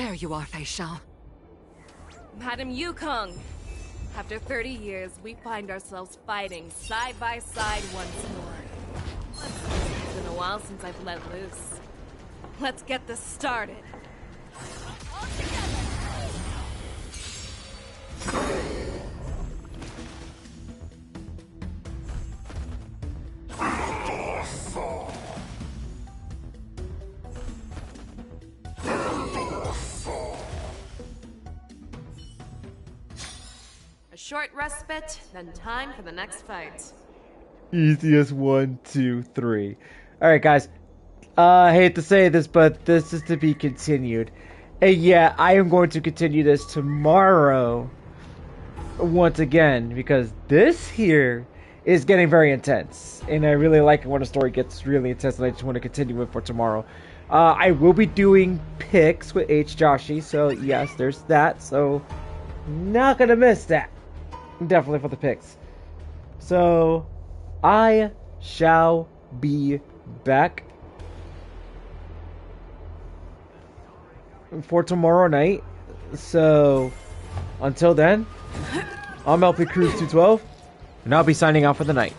There you are, Fei Xiao. Madam Yukong, after 30 years, we find ourselves fighting side by side once more. It's been a while since I've let loose. Let's get this started. A short respite, then time for the next fight. Easiest 1, 2, 3. Alright, guys. I hate to say this, but this is to be continued. And yeah, I am going to continue this tomorrow. Once again, because this here is getting very intense. And I really like it when a story gets really intense, and I just want to continue it for tomorrow. I will be doing picks with H. Joshi, so yes, there's that. So, not gonna miss that. Definitely for the picks. So, I shall be back for tomorrow night. So, until then, I'm LP Cruise 212, and I'll be signing out for the night.